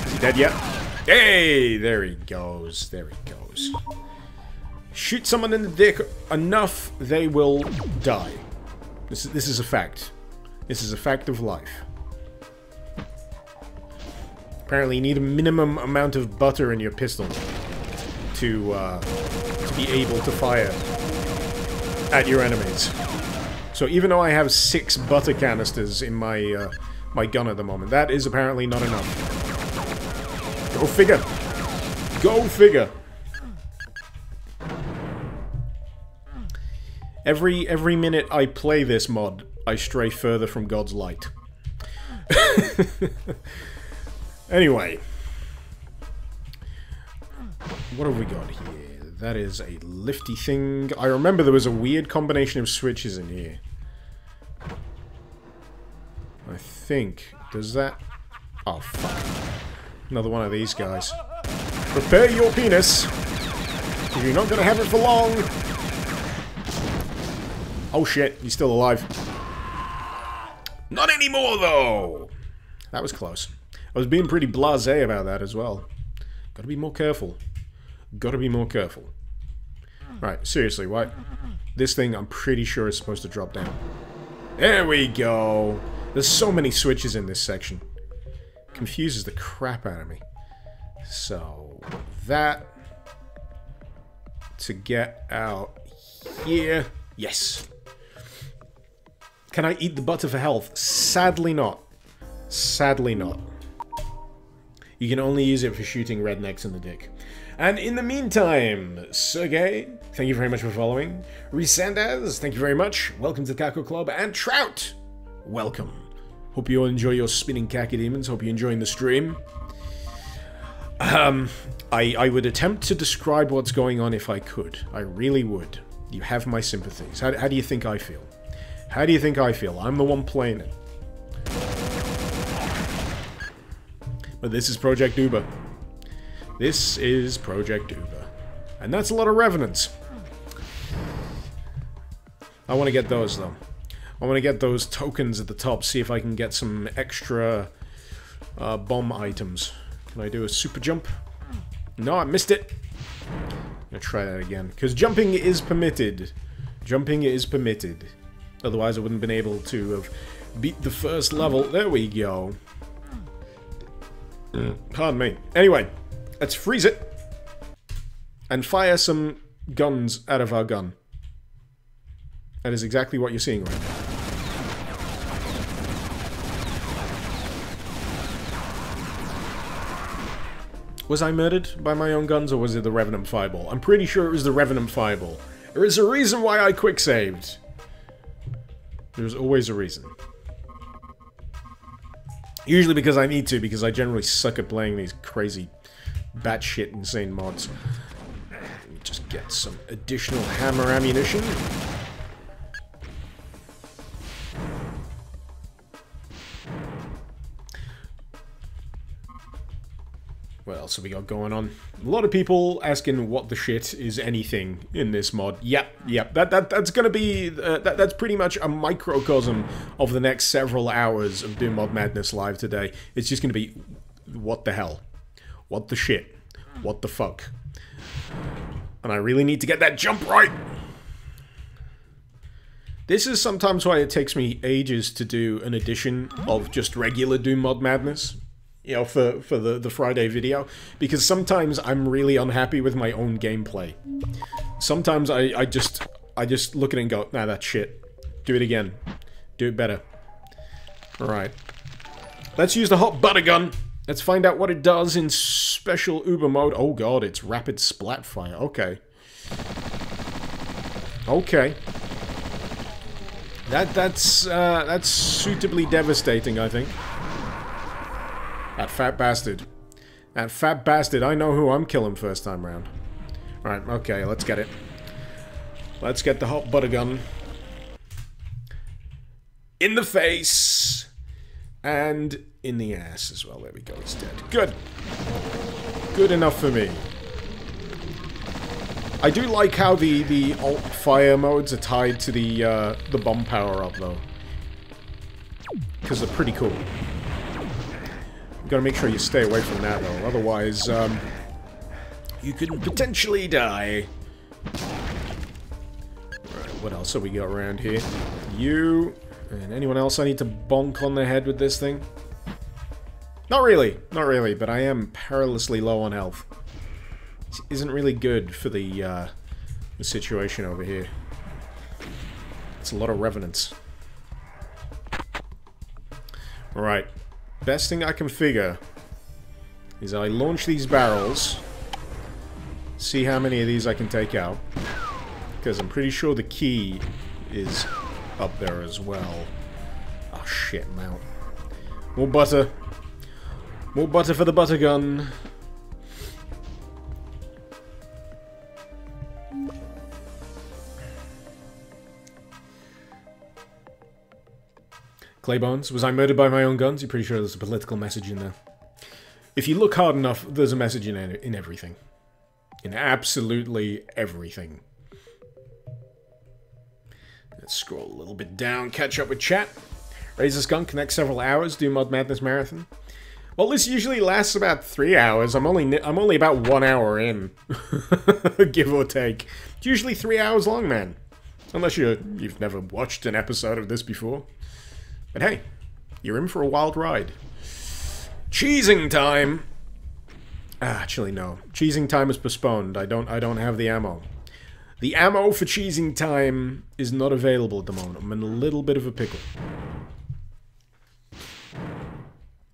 Is he dead yet? Hey, there he goes. There he goes. Shoot someone in the dick enough, they will die. This is a fact. This is a fact of life. Apparently, you need a minimum amount of butter in your pistol to be able to fire at your enemies. So even though I have 6 butter canisters in my my gun at the moment, that is apparently not enough. Go figure. Go figure. Every minute I play this mod, I stray further from God's light. Anyway. What have we got here? That is a lifty thing. I remember there was a weird combination of switches in here. I think. Does that... Oh, fuck. Another one of these guys. Prepare your penis. You're not gonna have it for long. Oh shit, he's still alive. Not anymore, though! That was close. I was being pretty blasé about that as well. Gotta be more careful. Gotta be more careful. Right, seriously, what? This thing, I'm pretty sure is supposed to drop down. There we go! There's so many switches in this section. Confuses the crap out of me. So, that... to get out here... Yes! Can I eat the butter for health? Sadly not. Sadly not. You can only use it for shooting rednecks in the dick. And in the meantime, Sergey, thank you very much for following. Resandaz, thank you very much. Welcome to the Kako Club. And Trout, welcome. Hope you all enjoy your spinning cacodemons. Hope you're enjoying the stream. I would attempt to describe what's going on if I could. I really would. You have my sympathies. How do you think I feel? How do you think I feel? I'm the one playing it. But this is Project Uber. This is Project Uber. And that's a lot of revenants. I want to get those, though. I want to get those tokens at the top, see if I can get some extra bomb items. Can I do a super jump? No, I missed it. I'm gonna try that again. Because jumping is permitted. Jumping is permitted. Otherwise I wouldn't have been able to have beat the first level. There we go. Pardon me. Anyway, let's freeze it. And fire some guns out of our gun. That is exactly what you're seeing right now. Was I murdered by my own guns, or was it the Revenant Fireball? I'm pretty sure it was the Revenant Fireball. There is a reason why I quick-saved. There's always a reason. Usually because I need to, because I generally suck at playing these crazy, batshit insane mods. Let me just get some additional hammer ammunition. What else have we got going on? A lot of people asking what the shit is anything in this mod. Yep. That's gonna be that's pretty much a microcosm of the next several hours of Doom Mod Madness live today. It's just gonna be what the hell, what the shit, what the fuck. And I really need to get that jump right. This is sometimes why it takes me ages to do an edition of just regular Doom Mod Madness. You know, for the Friday video, because sometimes I'm really unhappy with my own gameplay. Sometimes I just look at it and go, nah, that's shit. Do it again. Do it better. Alright. Let's use the hot butter gun. Let's find out what it does in special Uber mode. Oh god, it's rapid splat fire. Okay. Okay. That's suitably devastating, I think. That fat bastard. That fat bastard, I know who I'm killing first time round. Alright, okay, let's get it. Let's get the hot butter gun. In the face. And in the ass as well. There we go, he's dead. Good. Good enough for me. I do like how the alt fire modes are tied to the bomb power up though. Because they're pretty cool. Gotta make sure you stay away from that though, otherwise, you could potentially die. Right, what else have we got around here? You, and anyone else I need to bonk on the head with this thing? Not really, but I am perilously low on health. This isn't really good for the situation over here. It's a lot of revenants. Alright. Best thing I can figure is I launch these barrels, see how many of these I can take out, because I'm pretty sure the key is up there as well. Oh shit, mount. More butter. More butter for the butter gun. Claybones, was I murdered by my own guns? You're pretty sure there's a political message in there. If you look hard enough, there's a message in everything. In absolutely everything. Let's scroll a little bit down, catch up with chat. Razor Skunk, next several hours, Doom Mod Madness Marathon. Well, this usually lasts about 3 hours. I'm only about 1 hour in. Give or take. It's usually 3 hours long, man. Unless you've never watched an episode of this before. But hey, you're in for a wild ride. Cheesing time! Actually, no. Cheesing time is postponed. I don't have the ammo. The ammo for cheesing time is not available at the moment. I'm in a little bit of a pickle.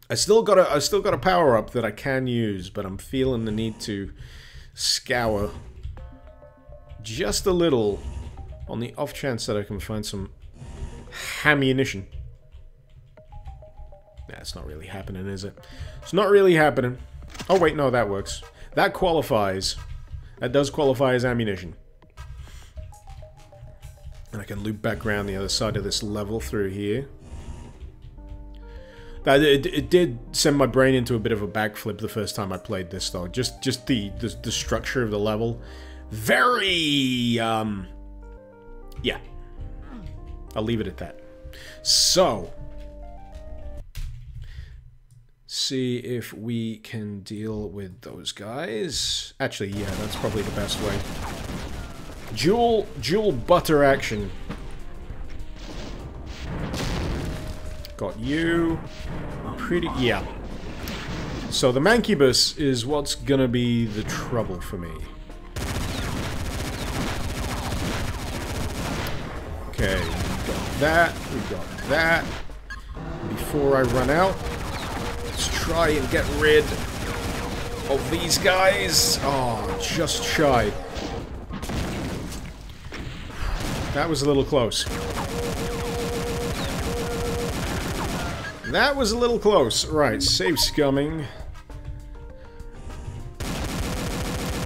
I still got a power up that I can use, but I'm feeling the need to scour just a little on the off chance that I can find some ammunition. Nah, it's not really happening, is it? It's not really happening. Oh, wait, no, that works. That qualifies. That does qualify as ammunition. And I can loop back around the other side of this level through here. It did send my brain into a bit of a backflip the first time I played this, though. Just the structure of the level. Very, yeah. I'll leave it at that. So... see if we can deal with those guys. Actually, yeah, that's probably the best way. Dual butter action. Got you. Pretty, yeah. So the Mancubus is what's gonna be the trouble for me. Okay, we got that, we got that. Before I run out, let's try and get rid of these guys. Oh, just shy. That was a little close. That was a little close. Right, save scumming.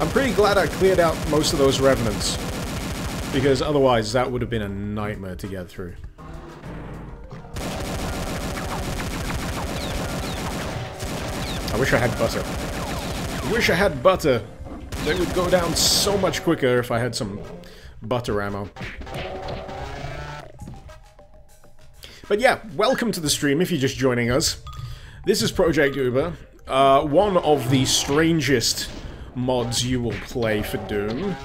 I'm pretty glad I cleared out most of those revenants, because otherwise that would have been a nightmare to get through. I wish I had butter. Wish I had butter. They would go down so much quicker if I had some butter ammo. But yeah, welcome to the stream if you're just joining us. This is Project Uber, one of the strangest mods you will play for Doom,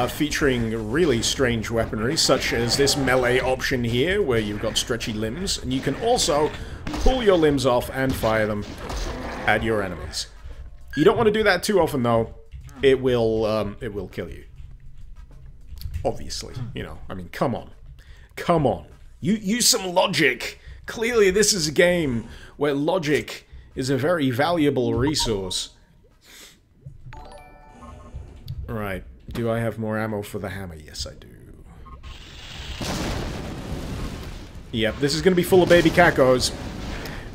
featuring really strange weaponry, such as this melee option here, where you've got stretchy limbs, and you can also pull your limbs off and fire them at your enemies. You don't want to do that too often, though. It will kill you. Obviously, you know, I mean, come on. Come on. Use some logic. Clearly, this is a game where logic is a very valuable resource. Right. Do I have more ammo for the hammer? Yes, I do. Yep, this is going to be full of baby cacos.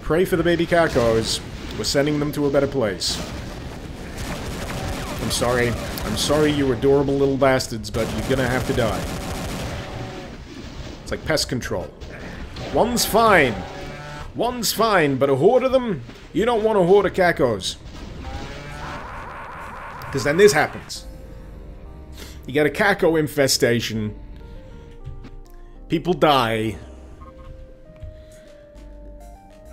Pray for the baby cacos. We're sending them to a better place. I'm sorry. I'm sorry, you adorable little bastards, but you're gonna have to die. It's like pest control. One's fine. One's fine, but a horde of them? You don't want a horde of cacos. Because then this happens. You get a caco infestation. People die.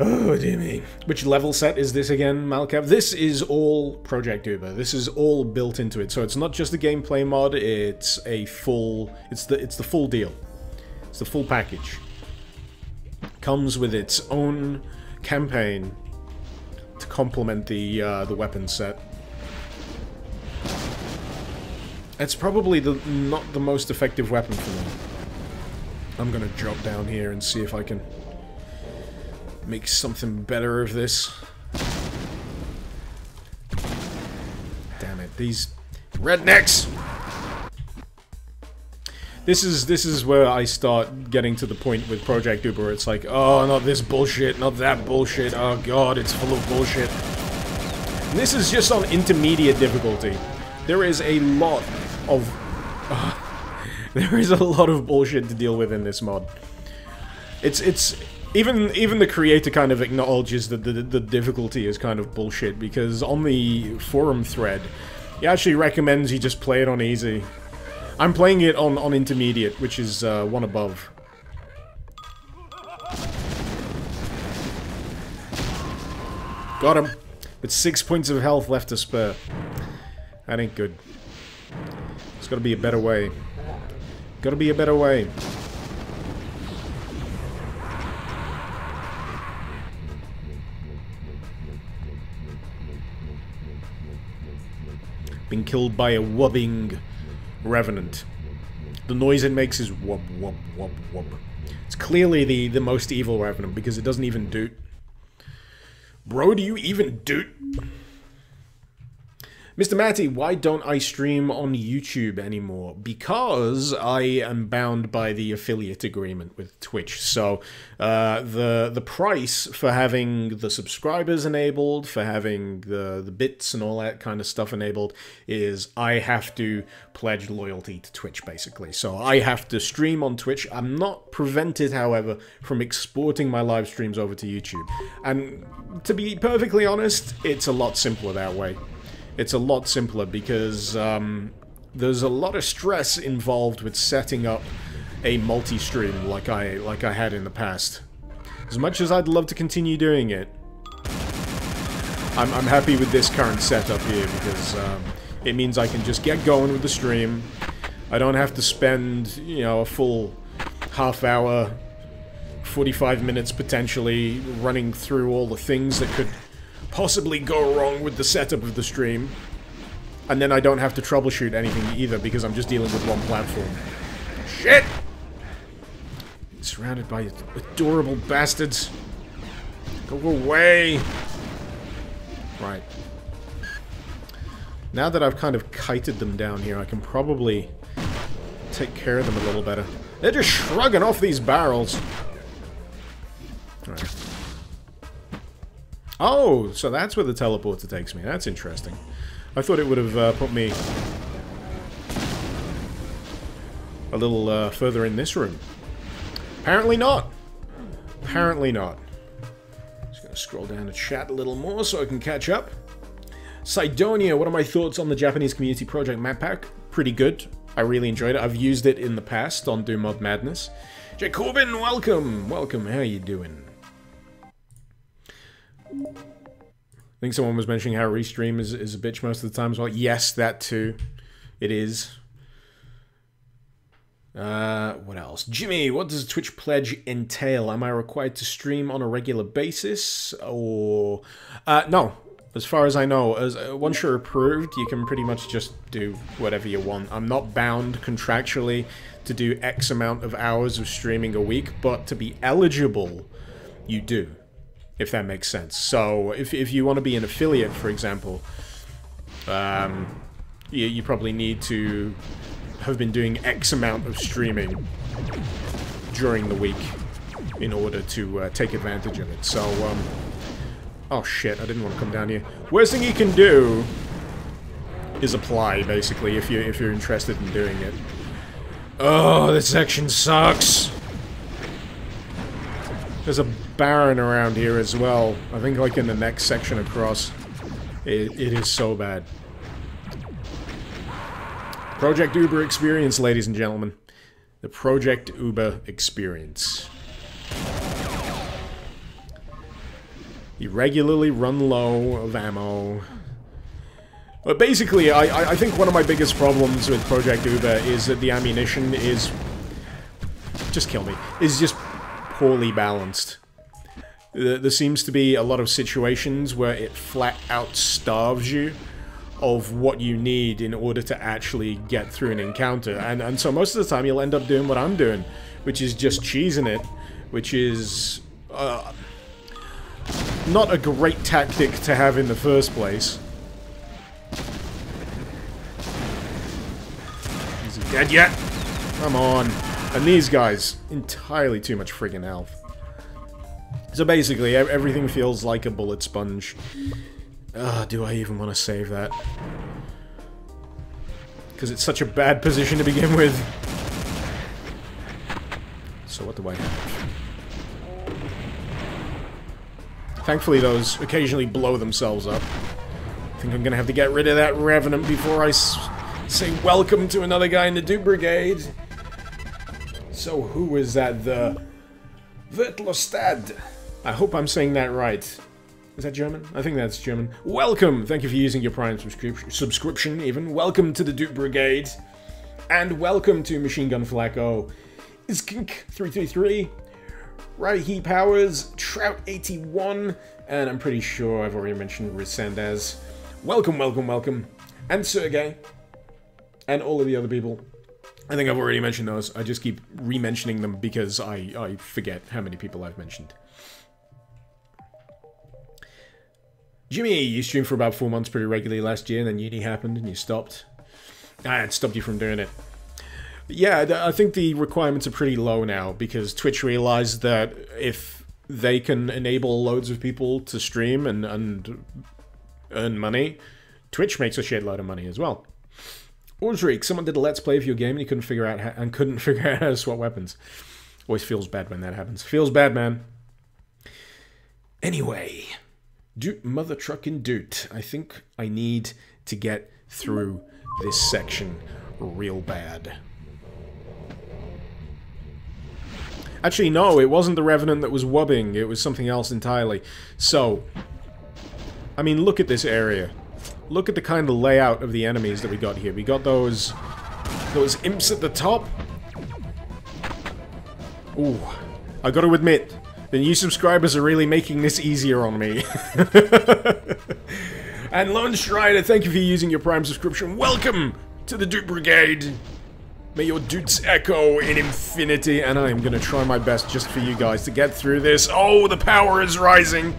Oh, dear me. Which level set is this again, Malkav? This is all Project Uber. This is all built into it. So it's not just a gameplay mod, it's a full... It's the full deal. It's the full package. Comes with its own campaign to complement the weapon set. It's probably not the most effective weapon for me. I'm gonna drop down here and see if I can make something better of this. Damn it, these rednecks! This is where I start getting to the point with Project Uber. It's like, oh, not this bullshit, not that bullshit. Oh god, it's full of bullshit. And this is just on intermediate difficulty. There is a lot of there is a lot of bullshit to deal with in this mod. It's even the creator kind of acknowledges that the difficulty is kind of bullshit, because on the forum thread, he actually recommends you just play it on easy. I'm playing it on intermediate, which is one above. Got him. With 6 points of health left to spare. That ain't good. There's gotta be a better way. Gotta be a better way. Been killed by a wubbing revenant. The noise it makes is wub wub wub wub. It's clearly the most evil revenant because it doesn't even doot. Bro, do you even doot? Mr. Matty, why don't I stream on YouTube anymore? Because I am bound by the affiliate agreement with Twitch. So, the price for having the subscribers enabled, for having the bits and all that kind of stuff enabled, is I have to pledge loyalty to Twitch, basically. So I have to stream on Twitch. I'm not prevented, however, from exporting my live streams over to YouTube. And to be perfectly honest, it's a lot simpler that way. It's a lot simpler because there's a lot of stress involved with setting up a multi-stream like I had in the past. As much as I'd love to continue doing it, I'm happy with this current setup here because it means I can just get going with the stream. I don't have to spend, you know, a full half hour, 45 minutes potentially running through all the things that could possibly go wrong with the setup of the stream. And then I don't have to troubleshoot anything either because I'm just dealing with one platform. Shit! Surrounded by adorable bastards. Go away! Right. Now that I've kind of kited them down here, I can probably take care of them a little better. They're just shrugging off these barrels. Alright. Oh, so that's where the teleporter takes me. That's interesting. I thought it would have put me a little further in this room. Apparently not. Apparently not. Just gonna scroll down the chat a little more so I can catch up. Sidonia, what are my thoughts on the Japanese community project map pack? Pretty good. I really enjoyed it. I've used it in the past on Doom Mod Madness. Jacobin, welcome! Welcome, how you doing? I think someone was mentioning how Restream is a bitch most of the time as well. Yes, that too. It is. What else? Jimmy, what does Twitch Pledge entail? Am I required to stream on a regular basis? Or... no. As far as I know, once you're approved, you can pretty much just do whatever you want. I'm not bound contractually to do X amount of hours of streaming a week, but to be eligible, you do. If that makes sense. So, if you want to be an affiliate, for example, you probably need to have been doing X amount of streaming during the week in order to take advantage of it. So, oh shit, I didn't want to come down here. Worst thing you can do is apply, basically, if you're interested in doing it. Oh, this section sucks! There's a Baron around here as well. I think like in the next section across. It is so bad. Project Uber experience, ladies and gentlemen. The Project Uber experience. You regularly run low of ammo. But basically, I think one of my biggest problems with Project Uber is that the ammunition is... just kill me. Is just poorly balanced. There seems to be a lot of situations where it flat out starves you of what you need in order to actually get through an encounter. And so most of the time you'll end up doing what I'm doing, which is just cheesing it, which is not a great tactic to have in the first place. Is he dead yet? Come on. And these guys, entirely too much friggin' health. So basically, everything feels like a bullet sponge. Do I even want to save that? Because it's such a bad position to begin with. So what do I have? Thankfully, those occasionally blow themselves up. I think I'm going to have to get rid of that Revenant before I say welcome to another guy in the Dupe Brigade. So who is that? The Vertlostad. I hope I'm saying that right. Is that German? I think that's German. Welcome! Thank you for using your Prime subscription, even. Welcome to the Dupe Brigade. And welcome to Machine Gun Flacco. Iskink333. Raihi Powers. Trout81. And I'm pretty sure I've already mentioned Risandaz. Welcome, welcome, welcome. And Sergey. And all of the other people. I think I've already mentioned those. I just keep re-mentioning them because I forget how many people I've mentioned. Jimmy, you streamed for about 4 months pretty regularly last year, and then uni happened and you stopped. It stopped you from doing it. Yeah, I think the requirements are pretty low now, because Twitch realized that if they can enable loads of people to stream and earn money, Twitch makes a shitload of money as well. Orzreek, someone did a let's play of your game and you couldn't figure out how to swap weapons. Always feels bad when that happens. Feels bad, man. Anyway, mother trucking Doot. I think I need to get through this section real bad. Actually, no, it wasn't the Revenant that was wubbing. It was something else entirely. So, I mean, look at this area. Look at the kind of layout of the enemies that we got here. We got those imps at the top. Ooh, I gotta admit, the new subscribers are really making this easier on me. And Lone Strider, thank you for using your Prime subscription. Welcome to the Dupe Brigade. May your Dutes echo in infinity, and I am gonna try my best just for you guys to get through this. Oh, the power is rising.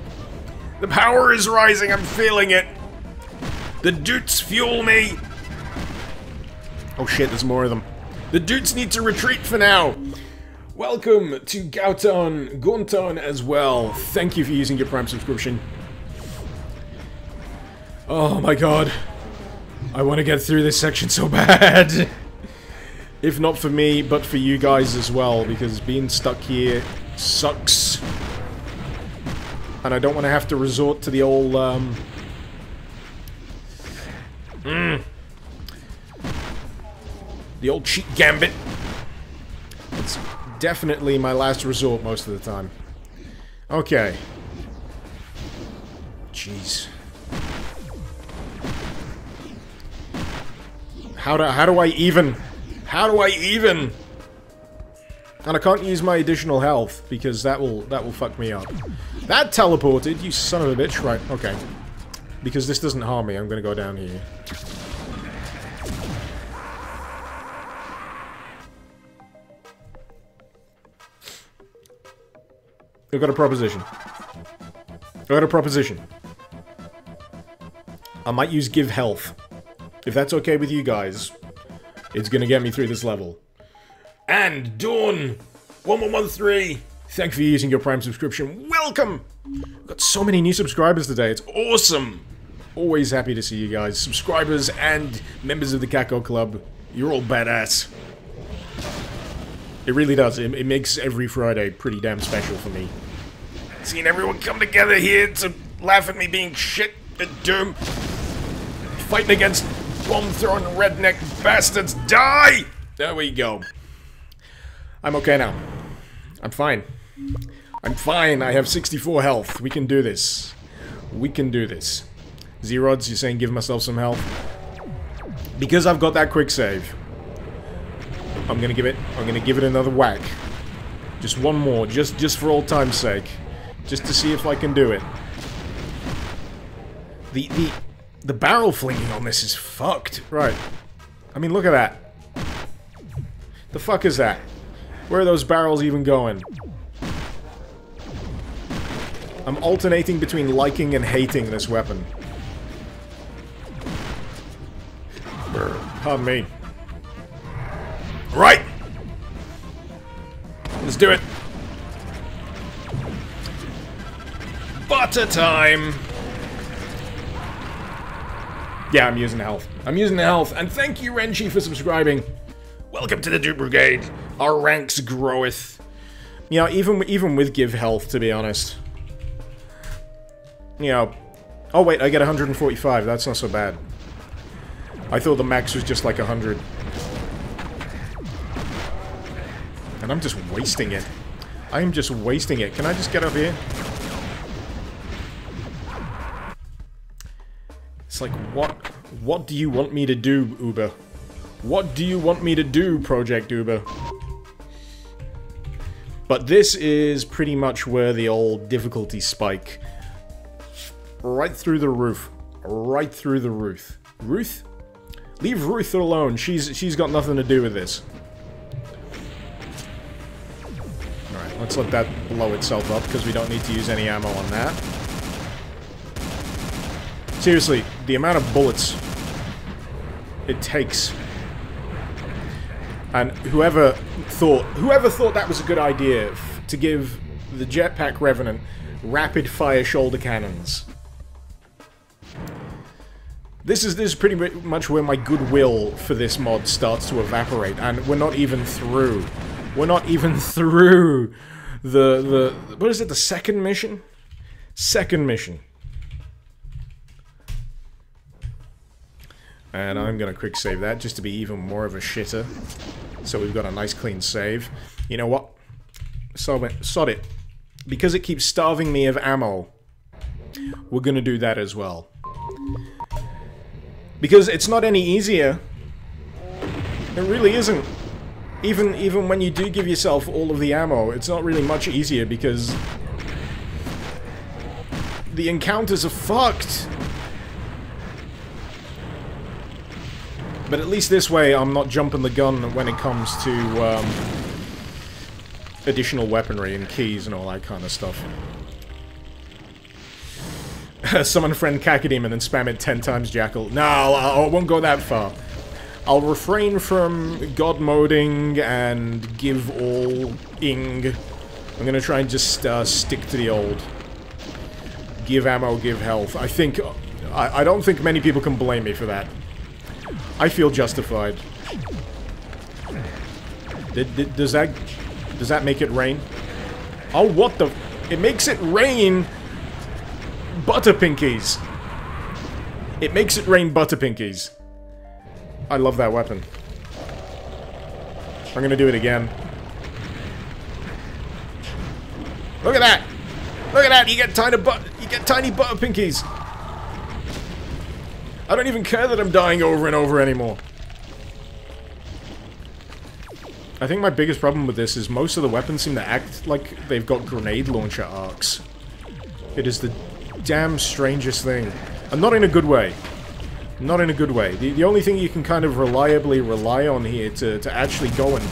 The power is rising, I'm feeling it. The Dutes fuel me! Oh shit, there's more of them. The Dutes need to retreat for now! Welcome to Gaunton as well. Thank you for using your Prime subscription. Oh my god. I want to get through this section so bad. If not for me, but for you guys as well, because being stuck here sucks. And I don't want to have to resort to the old, The old cheat gambit. It's definitely my last resort most of the time. Okay. Jeez. How do I even? How do I even? And I can't use my additional health because that will fuck me up. That teleported, you son of a bitch. Right, okay. Because this doesn't harm me, I'm gonna go down here. I've got a proposition. I might use give health. If that's okay with you guys, it's gonna get me through this level. And Dawn 1113, thank you for using your Prime subscription. Welcome! We've got so many new subscribers today, it's awesome! Always happy to see you guys. Subscribers and members of the Kako Club, you're all badass. It really does. It makes every Friday pretty damn special for me. Seeing everyone come together here to laugh at me being shit and Doom. Fighting against bomb-throwing redneck bastards. Die! There we go. I'm okay now. I'm fine. I'm fine. I have 64 health. We can do this. We can do this. Zerods, you're saying give myself some health? Because I've got that quick save. I'm gonna give it another whack. Just one more, just for old time's sake. Just to see if I can do it. The barrel flinging on this is fucked. Right. I mean, look at that. The fuck is that? Where are those barrels even going? I'm alternating between liking and hating this weapon. Pardon me. Right! Let's do it! Butter time! Yeah, I'm using health. I'm using the health, and thank you, Renchi, for subscribing. Welcome to the Dupe Brigade. Our ranks groweth. You know, even with give health, to be honest. You know... Oh wait, I get 145, that's not so bad. I thought the max was just like 100. And I'm just wasting it. I am just wasting it. Can I just get up here? It's like, what do you want me to do, Uber? What do you want me to do, Project Uber? But this is pretty much where the old difficulty spike. Right through the roof. Right through the roof. Ruth? Leave Ruth alone. She's got nothing to do with this. Alright, let's let that blow itself up, because we don't need to use any ammo on that. Seriously, the amount of bullets it takes. And whoever thought that was a good idea to give the Jetpack Revenant rapid-fire shoulder cannons. This is pretty much where my goodwill for this mod starts to evaporate, and we're not even through. We're not even through the what is it, the second mission? Second mission. And I'm gonna quick save that just to be even more of a shitter. So we've got a nice clean save. You know what? Sod it. Because it keeps starving me of ammo, we're gonna do that as well. Because it's not any easier. It really isn't. Even when you do give yourself all of the ammo, it's not really much easier because the encounters are fucked. But at least this way, I'm not jumping the gun when it comes to additional weaponry and keys and all that kind of stuff. Summon friend Kakadim and then spam it 10 times, Jackal. No, I won't go that far. I'll refrain from god moding and give all ing. I'm gonna try and just stick to the old. Give ammo, give health. I don't think many people can blame me for that. I feel justified. Does that make it rain? Oh, what the... It makes it rain... Butter pinkies. It makes it rain butter pinkies. I love that weapon. I'm gonna do it again. Look at that! Look at that! You get tiny butter pinkies. I don't even care that I'm dying over and over anymore. I think my biggest problem with this is most of the weapons seem to act like they've got grenade launcher arcs. It is the damn strangest thing. And not in a good way. Not in a good way. The only thing you can kind of reliably rely on here to actually go and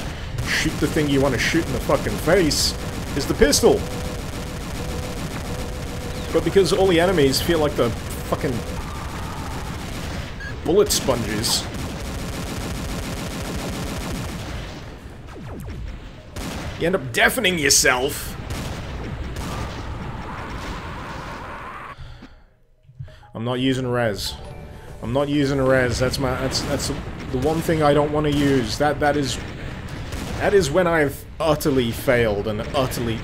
shoot the thing you want to shoot in the fucking face is the pistol. But because all the enemies feel like the fucking bullet sponges, you end up deafening yourself. I'm not using res. I'm not using res. That's the one thing I don't want to use. That is when I've utterly failed and utterly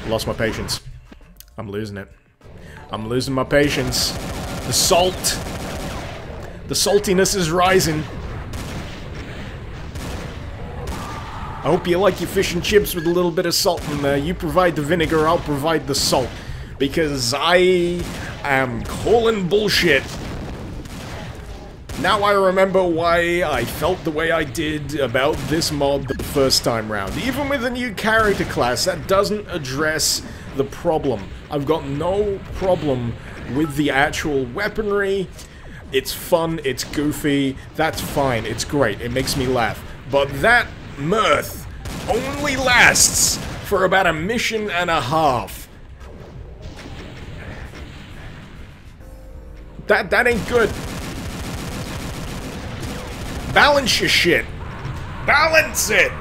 lost my patience. I'm losing it. I'm losing my patience. The salt. The saltiness is rising. I hope you like your fish and chips with a little bit of salt in there. You provide the vinegar, I'll provide the salt. Because I am calling bullshit. Now I remember why I felt the way I did about this mod the first time round. Even with a new character class, that doesn't address the problem. I've got no problem with the actual weaponry. It's fun, it's goofy, that's fine, it's great, it makes me laugh. But that mirth only lasts for about a mission and a half. That ain't good. Balance your shit. Balance it!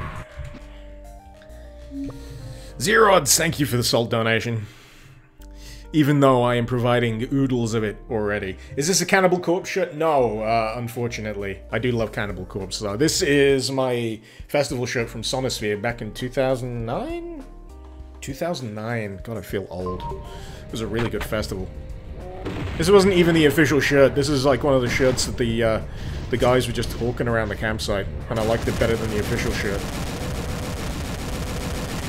Zerods, thank you for the salt donation. Even though I am providing oodles of it already. Is this a Cannibal Corpse shirt? No, unfortunately. I do love Cannibal Corpse, though. This is my festival shirt from Sonosphere back in 2009? 2009. God, I feel old. It was a really good festival. This wasn't even the official shirt. This is like one of the shirts that the guys were just hawking around the campsite, and I liked it better than the official shirt.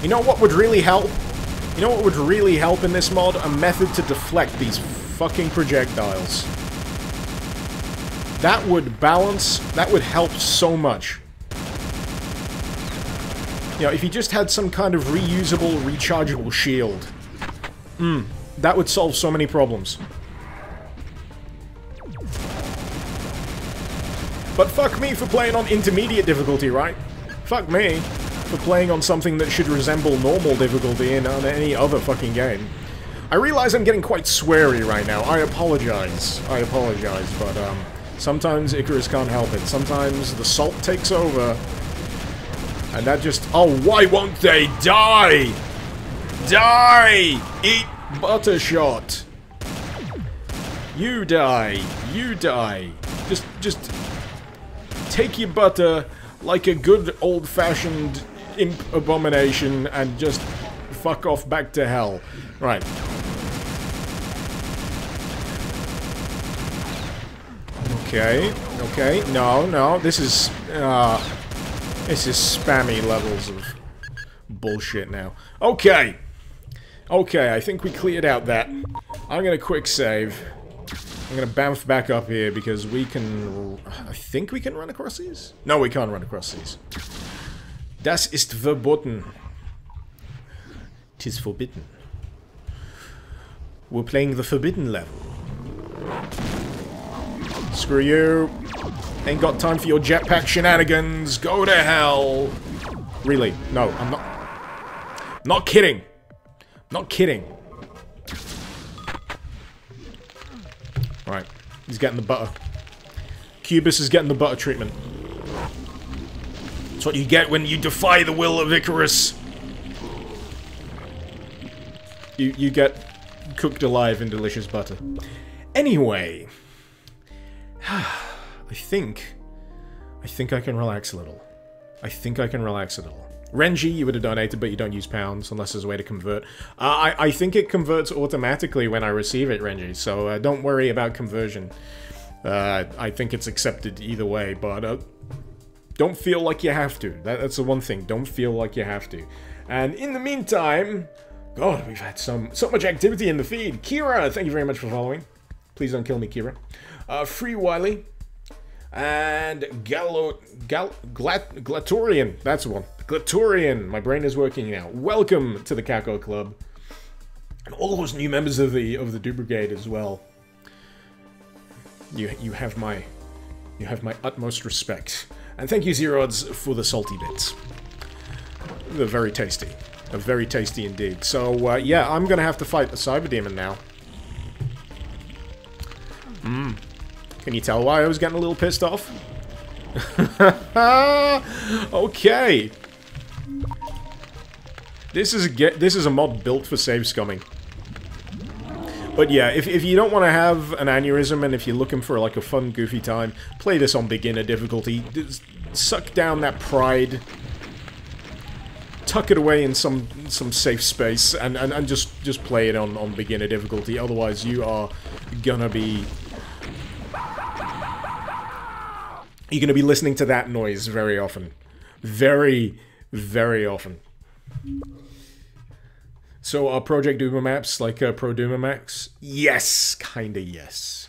You know what would really help? You know what would really help in this mod? A method to deflect these fucking projectiles. That would balance, that would help so much. You know, if you just had some kind of reusable, rechargeable shield. That would solve so many problems. But fuck me for playing on intermediate difficulty, right? Fuck me for playing on something that should resemble normal difficulty in any other fucking game. I realize I'm getting quite sweary right now. I apologize. I apologize, but sometimes Icarus can't help it. Sometimes the salt takes over. And that just... Oh, why won't they die? Die! Eat Buttershot. You die. You die. Just take your butter like a good old-fashioned imp abomination and just fuck off back to hell. Right. Okay. Okay. No. This is spammy levels of bullshit now. Okay. Okay, I think we cleared out that. I'm gonna quick save. I'm gonna bounce back up here because we can... I think we can run across these? No, we can't run across these. Das ist verboten. 'Tis forbidden. We're playing the forbidden level. Screw you. Ain't got time for your jetpack shenanigans. Go to hell. Really? No, I'm not... Not kidding. Not kidding. Right. He's getting the butter. Cubus is getting the butter treatment. That's what you get when you defy the will of Icarus. You get cooked alive in delicious butter. Anyway. I think I can relax a little. I think I can relax a little. Renji, you would have donated, but you don't use pounds unless there's a way to convert. I think it converts automatically when I receive it, Renji, so don't worry about conversion. I think it's accepted either way, but don't feel like you have to. That's the one thing. Don't feel like you have to. And in the meantime, God, we've had so much activity in the feed. Kira, thank you very much for following. Please don't kill me, Kira. Free Wiley. And Glatorian. That's the one. Glatorian. My brain is working now. Welcome to the Kako Club. And all those new members of the Do Brigade as well. You have my utmost respect. And thank you, Zerods, for the salty bits. They're very tasty. They're very tasty indeed. So, yeah, I'm gonna have to fight the Cyber Demon now. Can you tell why I was getting a little pissed off? Okay. This is a mod built for save scumming. But yeah, if you don't want to have an aneurysm and if you're looking for like a fun, goofy time, play this on beginner difficulty. Just suck down that pride. Tuck it away in some safe space and just play it on beginner difficulty. Otherwise, you are gonna be... You're gonna be listening to that noise very often. Very, very often. So are Project Duma maps like Pro Duma Max? Yes, kinda yes.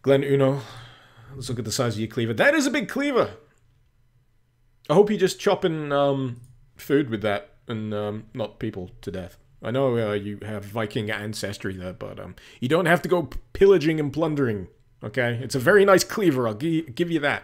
Glen Uno, let's look at the size of your cleaver. That is a big cleaver! I hope you're just chopping food with that and not people to death. I know you have Viking ancestry there, but you don't have to go pillaging and plundering, okay? It's a very nice cleaver, I'll give you that.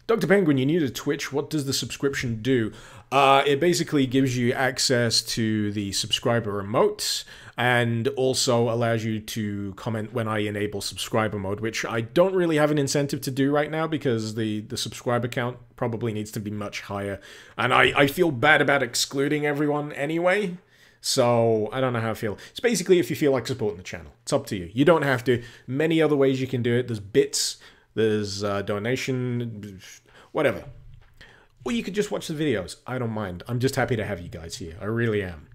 Dr. Penguin, you're new to Twitch. What does the subscription do? It basically gives you access to the subscriber emotes and also allows you to comment when I enable subscriber mode, which I don't really have an incentive to do right now because the subscriber count probably needs to be much higher. And I feel bad about excluding everyone anyway, so I don't know how I feel. It's basically if you feel like supporting the channel. It's up to you. You don't have to. Many other ways you can do it. There's bits. There's donation, whatever. Or you could just watch the videos. I don't mind. I'm just happy to have you guys here. I really am.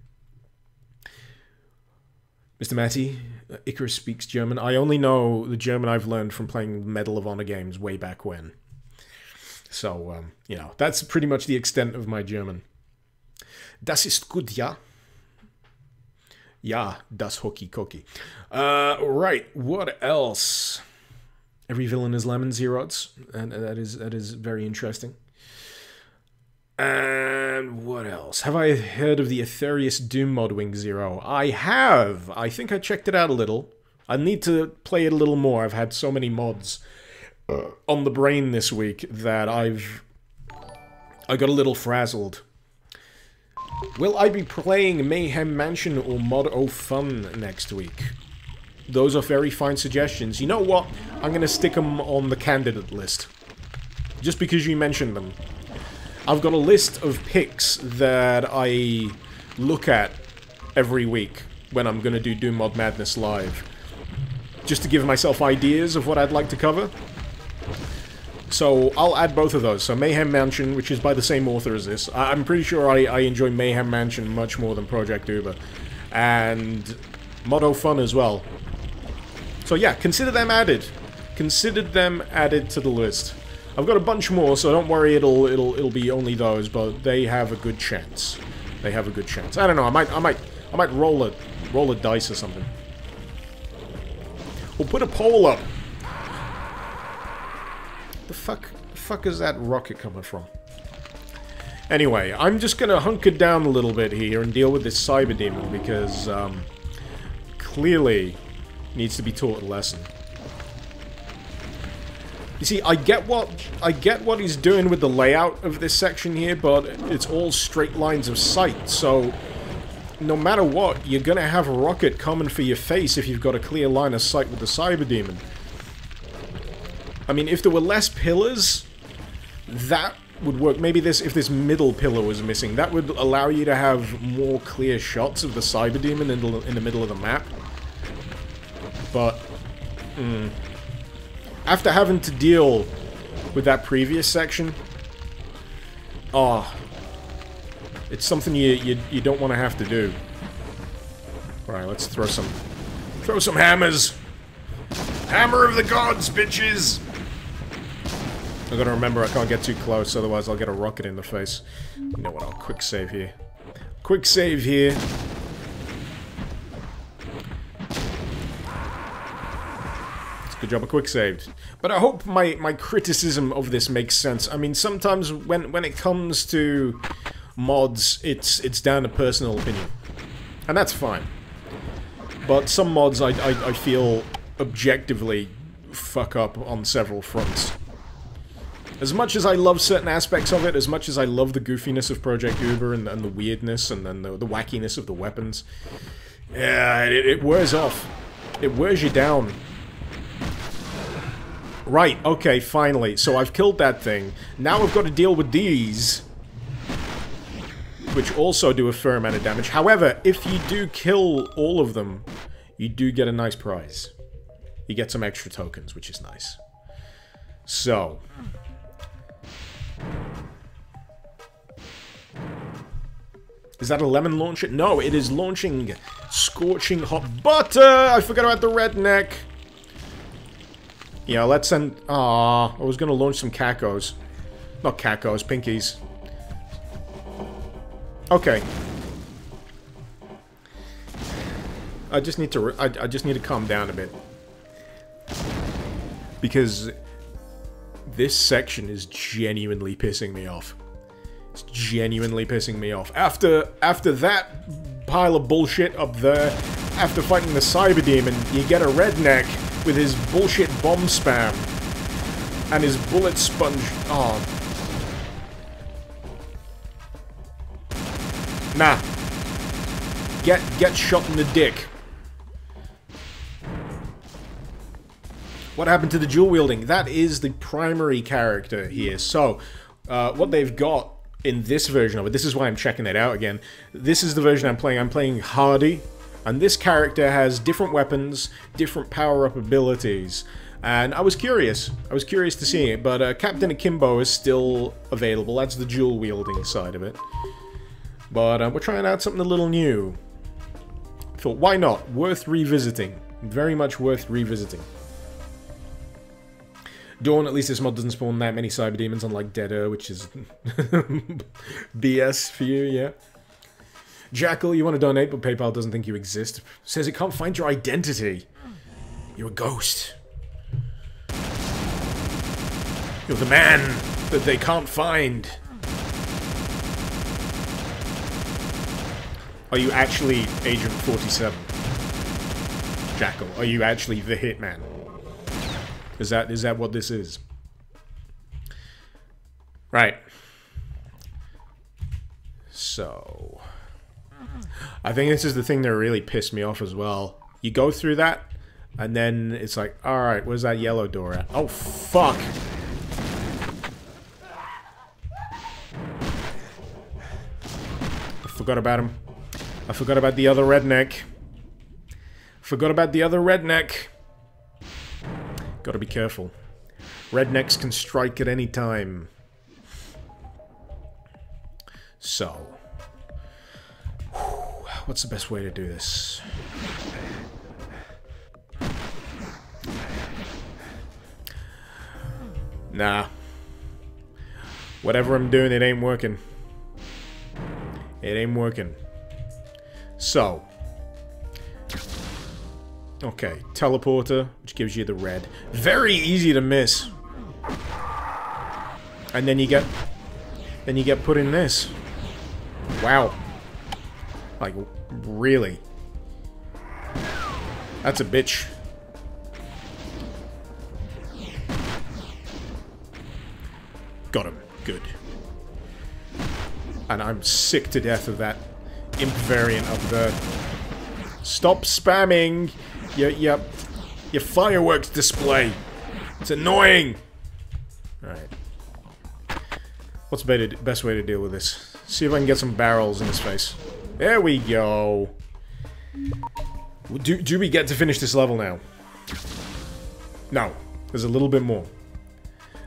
Mr. Matty, Icarus speaks German. I only know the German I've learned from playing Medal of Honor games way back when. So, you know, that's pretty much the extent of my German. Das ist gut, ja? Ja, das Hockey Cookie. Right, what else? Every villain is lemon, Zerods, and that is very interesting. And what else? Have I heard of the Aetherius Doom mod, Wing Zero? I have! I think I checked it out a little. I need to play it a little more. I've had so many mods on the brain this week that I got a little frazzled. Will I be playing Mayhem Mansion or Mod O Fun next week? Those are very fine suggestions. You know what? I'm going to stick them on the candidate list. Just because you mentioned them. I've got a list of picks that I look at every week when I'm going to do Doom Mod Madness live. Just to give myself ideas of what I'd like to cover. So I'll add both of those. So Mayhem Mansion, which is by the same author as this. I'm pretty sure I enjoy Mayhem Mansion much more than Project Uber. And Mod O Fun as well. So yeah, consider them added. Consider them added to the list. I've got a bunch more, so don't worry. It'll be only those, but they have a good chance. They have a good chance. I don't know. I might roll a dice or something. We'll put a poll up. The fuck is that rocket coming from? Anyway, I'm just gonna hunker down a little bit here and deal with this Cyber Demon because clearly needs to be taught a lesson. You see, I get what he's doing with the layout of this section here, but it's all straight lines of sight, so no matter what, you're gonna have a rocket coming for your face if you've got a clear line of sight with the Cyber Demon. I mean, if there were less pillars, that would work. Maybe if this middle pillar was missing, that would allow you to have more clear shots of the Cyber Demon in the middle of the map. But, after having to deal with that previous section, Oh. It's something you don't want to have to do. Alright, let's throw some hammers. Hammer of the gods, bitches! I gotta remember I can't get too close, otherwise I'll get a rocket in the face. You know what, I'll quick save here. Quick save here. It's a good job I quick saved. But I hope my criticism of this makes sense. I mean, sometimes when it comes to mods, it's down to personal opinion. And that's fine. But some mods I feel objectively fuck up on several fronts. As much as I love certain aspects of it, as much as I love the goofiness of Project Uber and the weirdness and then the wackiness of the weapons, yeah, it wears off. It wears you down. Right, okay, finally. So I've killed that thing. Now I've got to deal with these, which also do a fair amount of damage. However, if you do kill all of them, you do get a nice prize. You get some extra tokens, which is nice. So... is that a lemon launcher? No, it is launching scorching hot butter! I forgot about the redneck! Yeah, let's send... I was gonna launch some cacos. Not cacos, pinkies. Okay. I just need to... I just need to calm down a bit. Because... this section is genuinely pissing me off. It's genuinely pissing me off. After that pile of bullshit up there, after fighting the Cyber Demon, you get a redneck with his bullshit bomb spam and his bullet sponge. Oh. Nah. Get shot in the dick. What happened to the dual wielding? That is the primary character here. So, what they've got in this version of it, this is why I'm checking it out again. This is the version I'm playing. I'm playing Hardy, and this character has different weapons, different power-up abilities. And I was curious. I was curious to see it, but Captain Akimbo is still available. That's the dual wielding side of it. But we're trying out something a little new. Thought, why not? Worth revisiting. Very much worth revisiting. Dawn, at least this mod doesn't spawn that many cyber demons, unlike Deader, which is BS for you, yeah. Jackal, you want to donate, but PayPal doesn't think you exist. Says it can't find your identity. You're a ghost. You're the man that they can't find. Are you actually Agent 47? Jackal, are you actually the Hitman? Is that what this is? Right. So... I think this is the thing that really pissed me off as well. You go through that, and then it's like, alright, where's that yellow door at? Oh, fuck! I forgot about him. I forgot about the other redneck. Forgot about the other redneck. Gotta be careful. Rednecks can strike at any time. So. What's the best way to do this? Nah. Whatever I'm doing, it ain't working. It ain't working. So. Okay, teleporter, which gives you the red. Very easy to miss. And then you get put in this. Wow. Like, really? That's a bitch. Got him. Good. And I'm sick to death of that imp variant up there. Stop spamming your fireworks display. It's annoying. Alright. What's the best way to deal with this? See if I can get some barrels in his face. There we go. Do we get to finish this level now? No. There's a little bit more.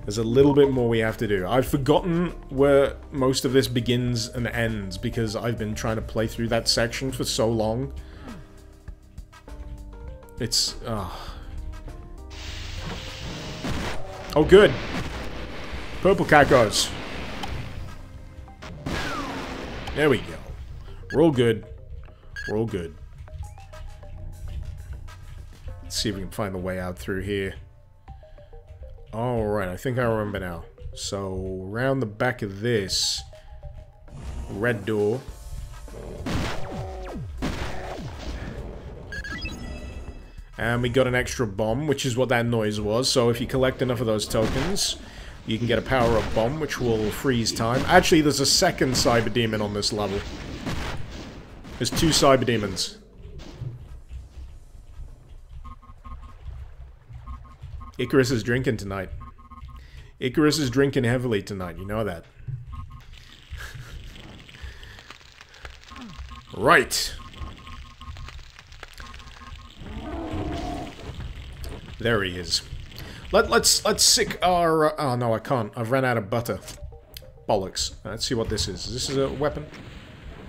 There's a little bit more we have to do. I've forgotten where most of this begins and ends because I've been trying to play through that section for so long. It's... Oh, good. Purple cacos. There we go. We're all good. We're all good. Let's see if we can find the way out through here. Alright, I think I remember now. So, around the back of this... red door. And we got an extra bomb, which is what that noise was. So if you collect enough of those tokens, you can get a power-up bomb, which will freeze time. Actually, there's a second cyber demon on this level. There's 2 cyber demons. Icarus is drinking tonight. Icarus is drinking heavily tonight, you know that. Right. There he is. Let's sick our... oh no, I can't. I've ran out of butter. Bollocks. Let's see what this is. Is this a weapon?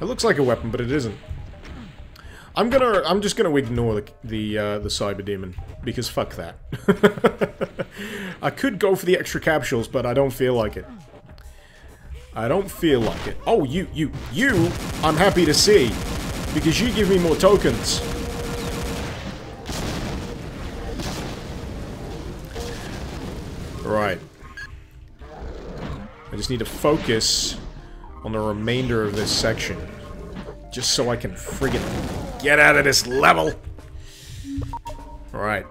It looks like a weapon, but it isn't. I'm just gonna ignore the cyber demon because fuck that. I could go for the extra capsules, but I don't feel like it. I don't feel like it. Oh, you! I'm happy to see because you give me more tokens. Right. I just need to focus on the remainder of this section. Just so I can friggin' get out of this level! Alright.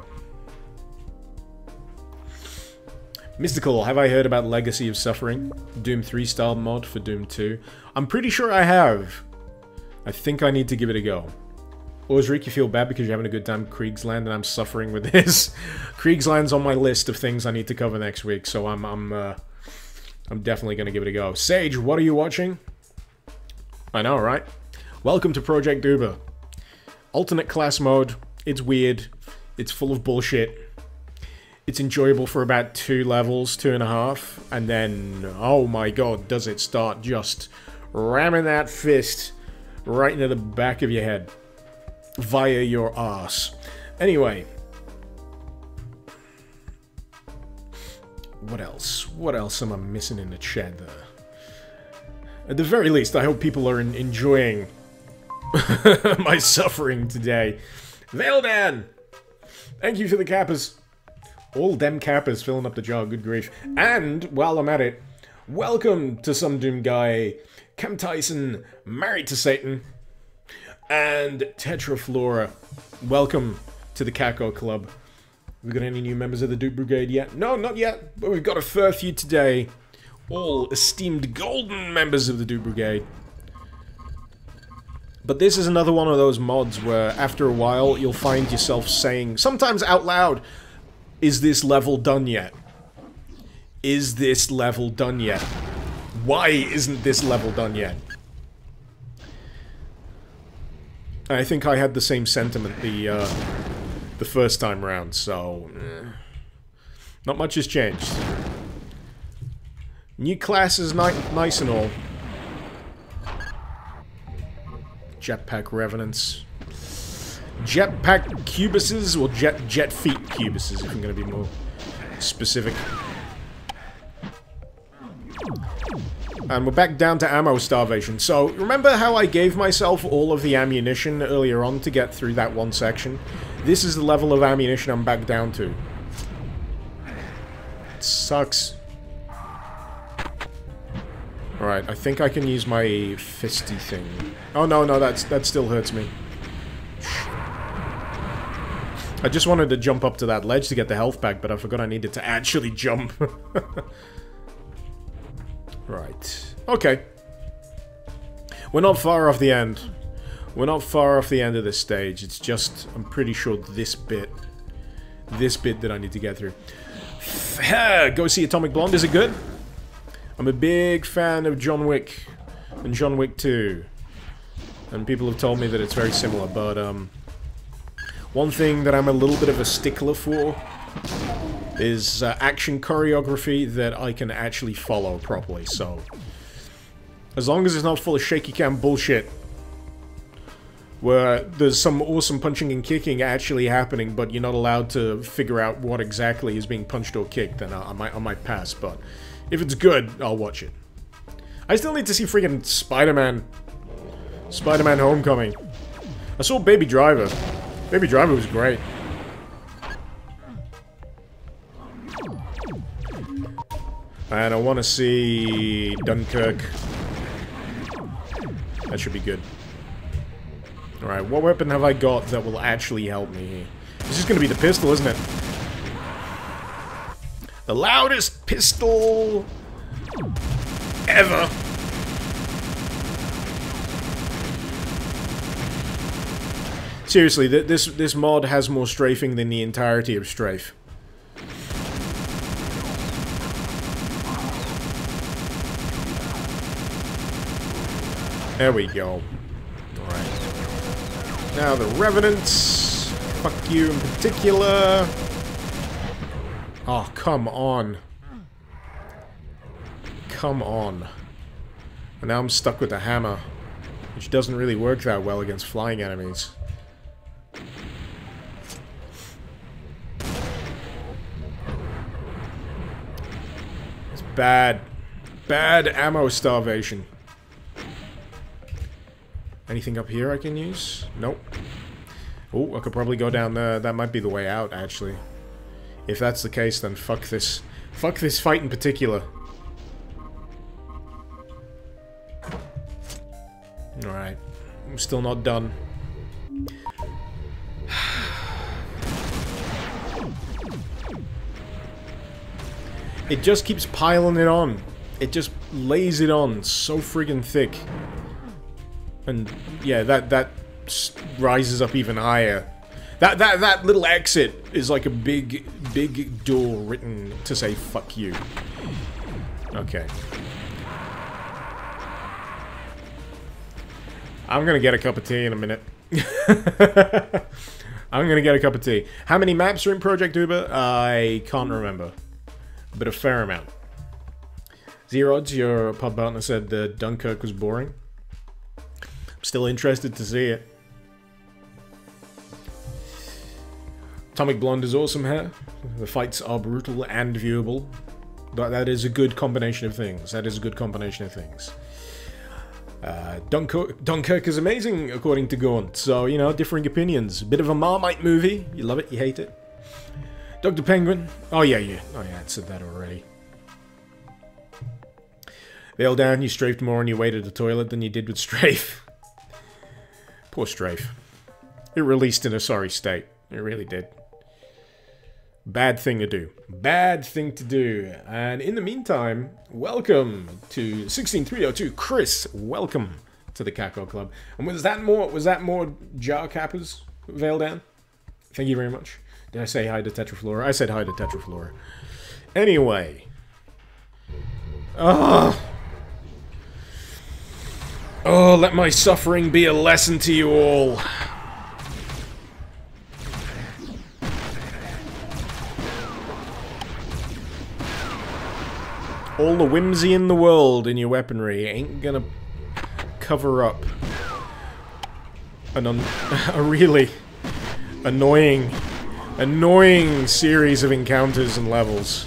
Mystical, have I heard about Legacy of Suffering? Doom 3 style mod for Doom 2? I'm pretty sure I have. I think I need to give it a go. Ozrik, you feel bad because you're having a good time Kriegsland and I'm suffering with this. Kriegsland's on my list of things I need to cover next week, so I'm definitely gonna give it a go. Sage, what are you watching? I know, right? Welcome to Project Uber. Alternate class mode. It's weird. It's full of bullshit. It's enjoyable for about 2 levels, 2.5, and then, oh my god, does it start just ramming that fist right into the back of your head. Via your ass. Anyway. What else? What else am I missing in the chat there? At the very least, I hope people are enjoying my suffering today. Veldan! Thank you for the cappers. All them cappers filling up the jar, good grief. And, while I'm at it, welcome to Some Doom Guy, Cam Tyson, Married to Satan, and Tetraflora. Welcome to the Caco Club. We got any new members of the Dupe Brigade yet? No, not yet, but we've got a fair few today. All esteemed golden members of the Dupe Brigade. But this is another one of those mods where, after a while, you'll find yourself saying, sometimes out loud, is this level done yet? Is this level done yet? Why isn't this level done yet? I think I had the same sentiment the first time round, so... not much has changed. New class is nice and all. Jetpack Revenants. Jetpack Cubuses, or jet feet Cubuses, if I'm going to be more specific. And we're back down to ammo starvation. So, remember how I gave myself all of the ammunition earlier on to get through that one section? This is the level of ammunition I'm back down to. It sucks. Alright, I think I can use my fisty thing. Oh no, that still hurts me. I just wanted to jump up to that ledge to get the health back, but I forgot I needed to actually jump. Right. Okay. We're not far off the end. We're not far off the end of this stage. It's just, I'm pretty sure this bit that I need to get through. Go see Atomic Blonde. Is it good? I'm a big fan of John Wick and John Wick 2. And people have told me that it's very similar, but one thing that I'm a little bit of a stickler for is action choreography that I can actually follow properly, so... As long as it's not full of shaky cam bullshit, where there's some awesome punching and kicking actually happening, but you're not allowed to figure out what exactly is being punched or kicked, then I might pass, but if it's good, I'll watch it. I still need to see freaking Spider-Man. Spider-Man Homecoming. I saw Baby Driver. Baby Driver was great. And I want to see Dunkirk. That should be good. Alright, what weapon have I got that will actually help me here? This is going to be the pistol, isn't it? The loudest pistol ever. Seriously, this mod has more strafing than the entirety of Strafe. There we go. Alright. Now the Revenants. Fuck you in particular. Oh, come on. Come on. And now I'm stuck with the hammer, which doesn't really work that well against flying enemies. It's bad. Bad ammo starvation. Anything up here I can use? Nope. Oh, I could probably go down there. That might be the way out, actually. If that's the case, then fuck this. Fuck this fight in particular. Alright. I'm still not done. It just keeps piling it on. It just lays it on so friggin' thick. And yeah, that rises up even higher. That little exit is like a big door written to say fuck you. Okay. I'm gonna get a cup of tea in a minute. I'm gonna get a cup of tea. How many maps are in Project Uber? I can't remember. But a fair amount. Zero odds, your pub partner said Dunkirk was boring. Still interested to see it. Atomic Blonde is awesome here. The fights are brutal and viewable. But that is a good combination of things. That is a good combination of things. Dunkirk is amazing, according to Gaunt. So, you know, differing opinions. Bit of a Marmite movie. You love it, you hate it. Dr. Penguin. Oh, yeah. Oh, yeah, I said that already. Veil down, you strafed more on your way to the toilet than you did with Strafe. Poor Strafe. It released in a sorry state. It really did. Bad thing to do. Bad thing to do. And in the meantime, welcome to 16302. Chris, welcome to the Kako Club. And was that more Jar Kappas? Veil down? Thank you very much. Did I say hi to Tetraflora? I said hi to Tetraflora. Anyway. Oh, let my suffering be a lesson to you all. All the whimsy in the world in your weaponry ain't gonna cover up a really annoying series of encounters and levels.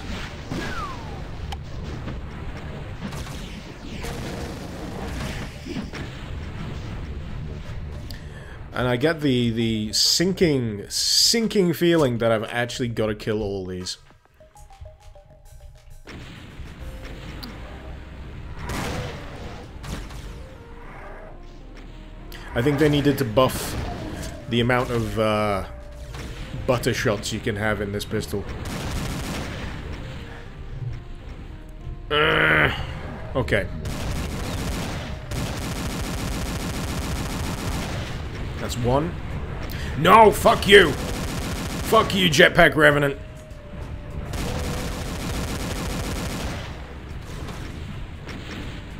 And I get the sinking feeling that I've actually got to kill all these. I think they needed to buff the amount of butter shots you can have in this pistol. Okay. That's one. No, fuck you! Fuck you, Jetpack Revenant.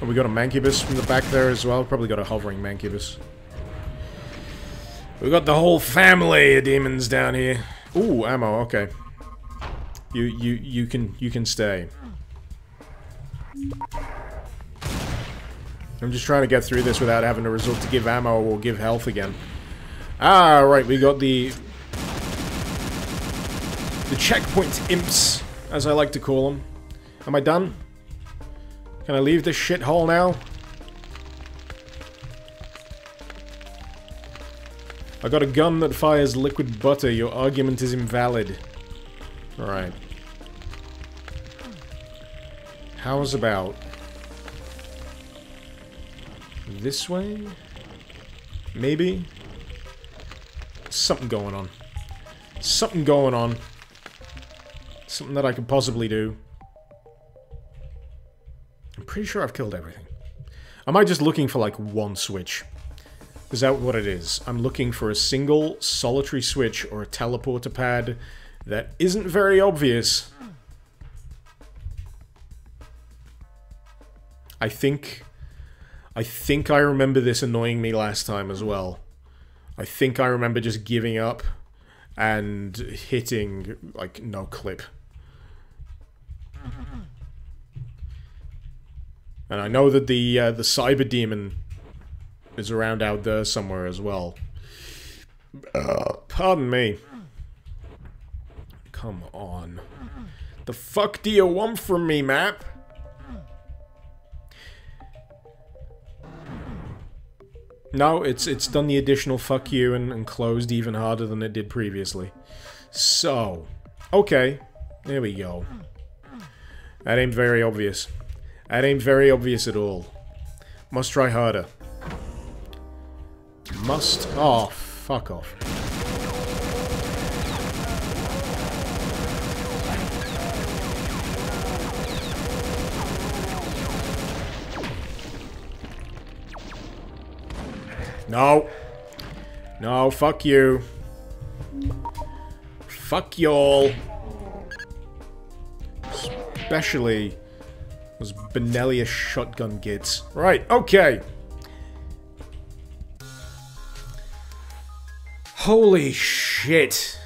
Oh, we got a Mancubus from the back there as well. Probably got a hovering Mancubus. We got the whole family of demons down here. Ooh, ammo, okay. You can stay. I'm just trying to get through this without having to resort to give ammo or give health again. Ah, right, we got the checkpoint imps, as I like to call them. Am I done? Can I leave this shithole now? I got a gun that fires liquid butter. Your argument is invalid. Alright. How's about this way? Maybe? Something going on. Something going on. Something that I could possibly do. I'm pretty sure I've killed everything. Am I just looking for, like, one switch? Is that what it is? I'm looking for a single solitary switch or a teleporter pad that isn't very obvious. I think I remember this annoying me last time as well. I think I remember just giving up and hitting, like, no clip. And I know that the cyber demon is around out there somewhere as well. Pardon me. Come on. The fuck do you want from me, map? No, it's done the additional fuck you and closed even harder than it did previously. So, okay. There we go. That ain't very obvious. That ain't very obvious at all. Must try harder. Must... Oh, fuck off. No. No, fuck you. Fuck y'all. Especially those Benellia shotgun gits. Right, okay. Holy shit.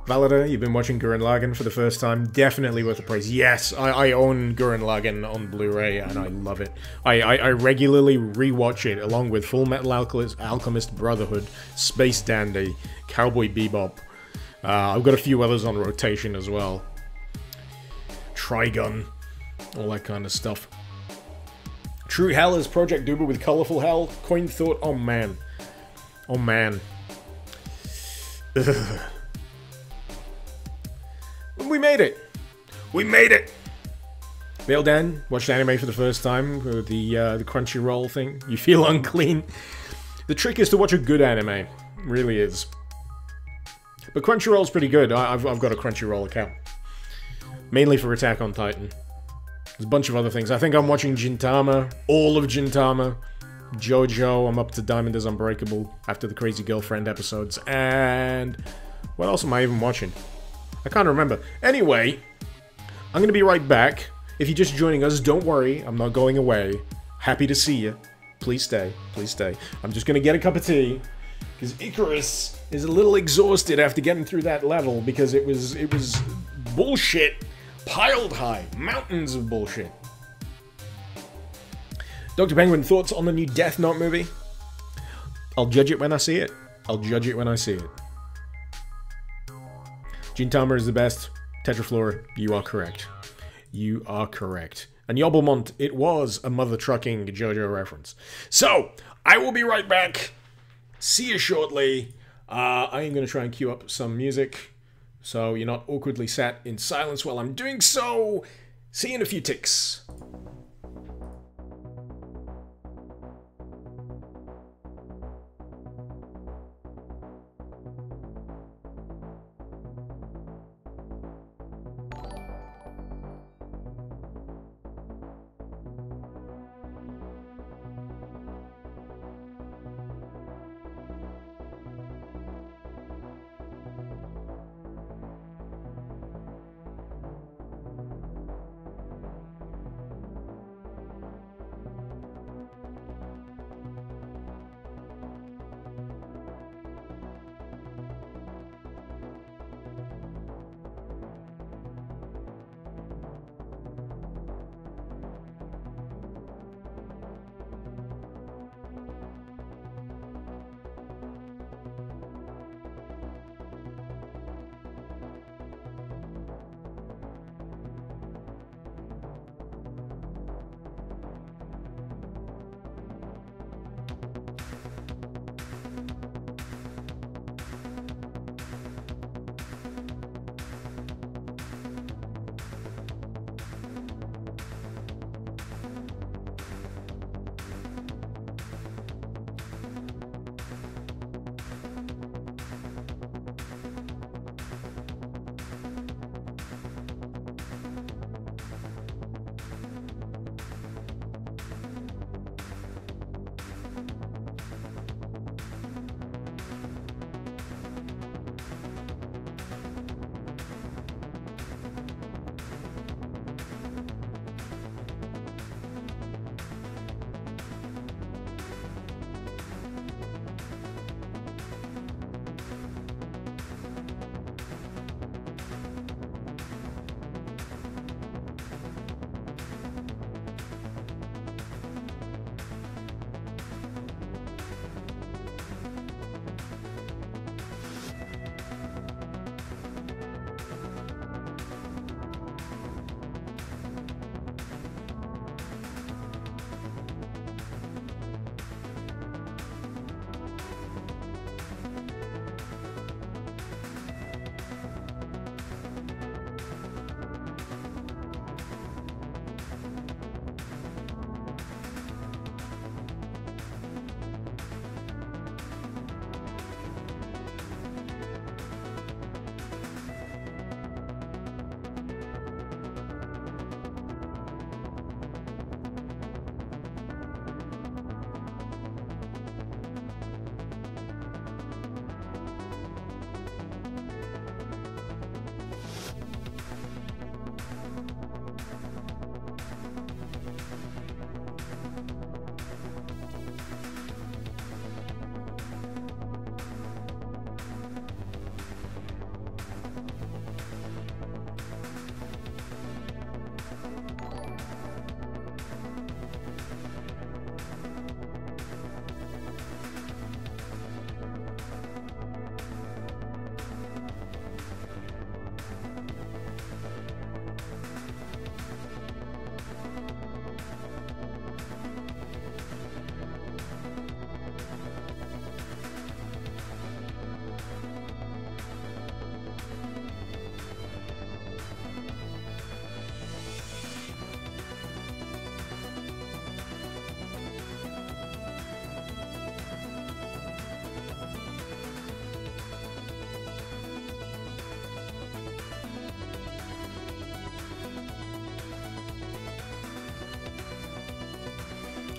Valida, you've been watching Gurren Lagann for the first time. Definitely worth the praise. Yes, I own Gurren Lagann on Blu-ray and I love it. I regularly rewatch it along with Full Metal Alchemist Brotherhood, Space Dandy, Cowboy Bebop. I've got a few others on rotation as well. Trigun. All that kind of stuff. True Hell is Project Duber with Colorful Hell. Coin Thought. Oh man. Oh man. Ugh. We made it! We made it! Bill Dan watched anime for the first time with the Crunchyroll thing. You feel unclean? The trick is to watch a good anime. It really is. But Crunchyroll's pretty good. I've got a Crunchyroll account. Mainly for Attack on Titan. There's a bunch of other things. I think I'm watching Gintama. All of Gintama. JoJo. I'm up to Diamond is Unbreakable after the Crazy Girlfriend episodes. And... what else am I even watching? I can't remember. Anyway, I'm gonna be right back. If you're just joining us, don't worry. I'm not going away. Happy to see you. Please stay. Please stay. I'm just gonna get a cup of tea. Because Icarus is a little exhausted after getting through that level. Because it was bullshit piled high. Mountains of bullshit. Dr. Penguin, thoughts on the new Death Note movie? I'll judge it when I see it. I'll judge it when I see it. Gintama is the best. Tetraflora, you are correct. You are correct. And Yobblemont, it was a mother trucking JoJo reference. So, I will be right back. See you shortly. I am going to try and queue up some music, so you're not awkwardly sat in silence while I'm doing so. See you in a few ticks.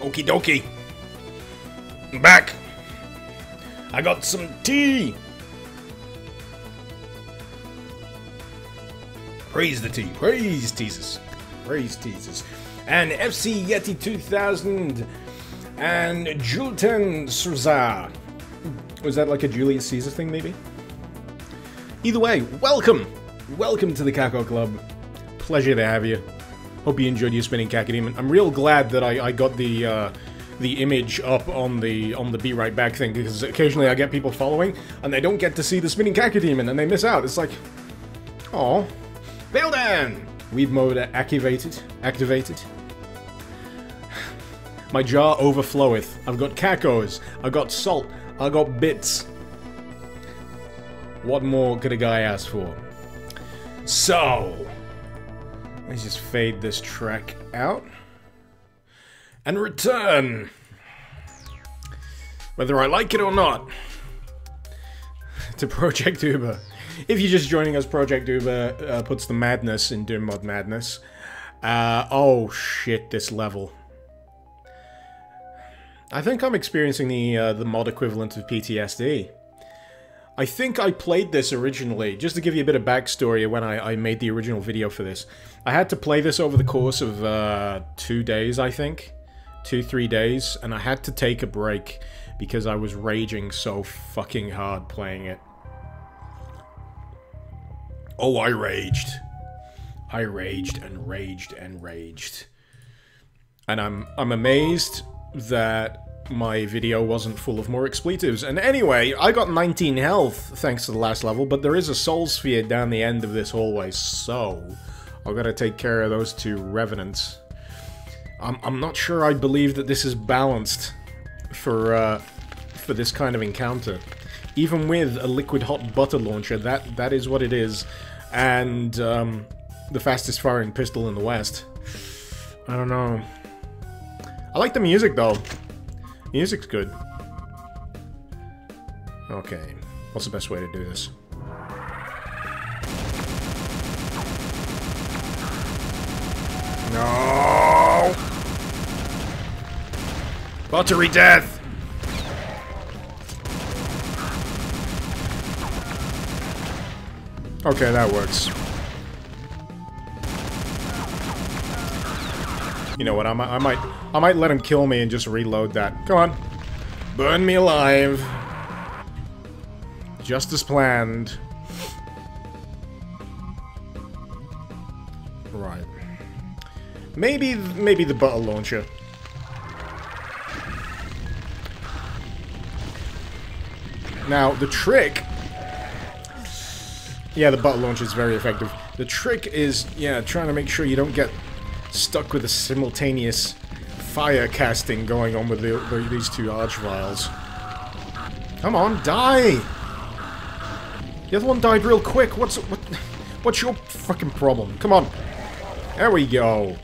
Okie dokie. I'm back. I got some tea. Praise the tea. Praise Jesus. Praise Jesus. And FC Yeti 2000 and Julten Souza. Was that like a Julius Caesar thing, maybe? Either way, welcome. Welcome to the Kako Club. Pleasure to have you. Hope you enjoyed your spinning Cacodemon. I'm real glad that I got the image up on the Be Right Back thing, because occasionally I get people following and they don't get to see the spinning Cacodemon and they miss out. It's like, oh, Baildan! Weave mode activated. My jar overfloweth. I've got cacos. I got salt. I got bits. What more could a guy ask for? So, let's just fade this track out and return. Whether I like it or not, to Project Uber. If you're just joining us, Project Uber puts the madness in Doom Mod Madness. Oh shit, this level. I think I'm experiencing the mod equivalent of PTSD. I think I played this originally, just to give you a bit of backstory when I made the original video for this. I had to play this over the course of 2 days, I think. 2-3 days, and I had to take a break because I was raging so fucking hard playing it. Oh, I raged. I raged and raged and raged. And I'm amazed that my video wasn't full of more expletives. And anyway, I got 19 health thanks to the last level, but there is a soul sphere down the end of this hallway, so I've got to take care of those two revenants. I'm not sure I believe that this is balanced. for this kind of encounter. Even with a liquid hot butter launcher, that is what it is. And the fastest firing pistol in the West. I don't know. I like the music though. Music's good. Okay, what's the best way to do this? No! Buttery death! Okay, that works. You know what? I might let him kill me and just reload that. Come on, burn me alive. Just as planned. Right. Maybe the butter launcher. Now the trick. Yeah, the butter launcher is very effective. The trick is, yeah, trying to make sure you don't get stuck with a simultaneous fire casting going on with these two archviles. Come on, die! The other one died real quick. What's your fucking problem? Come on. There we go.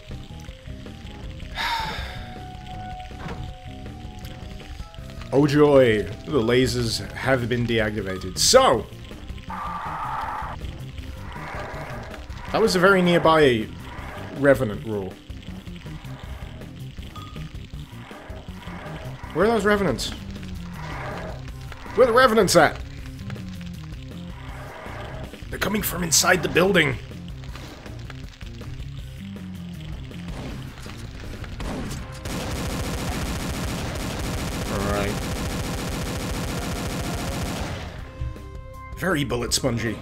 Oh joy, the lasers have been deactivated. So, that was a very nearby Revenant rule. Where are those Revenants? Where are the Revenants at? They're coming from inside the building. Alright. Very bullet spongy.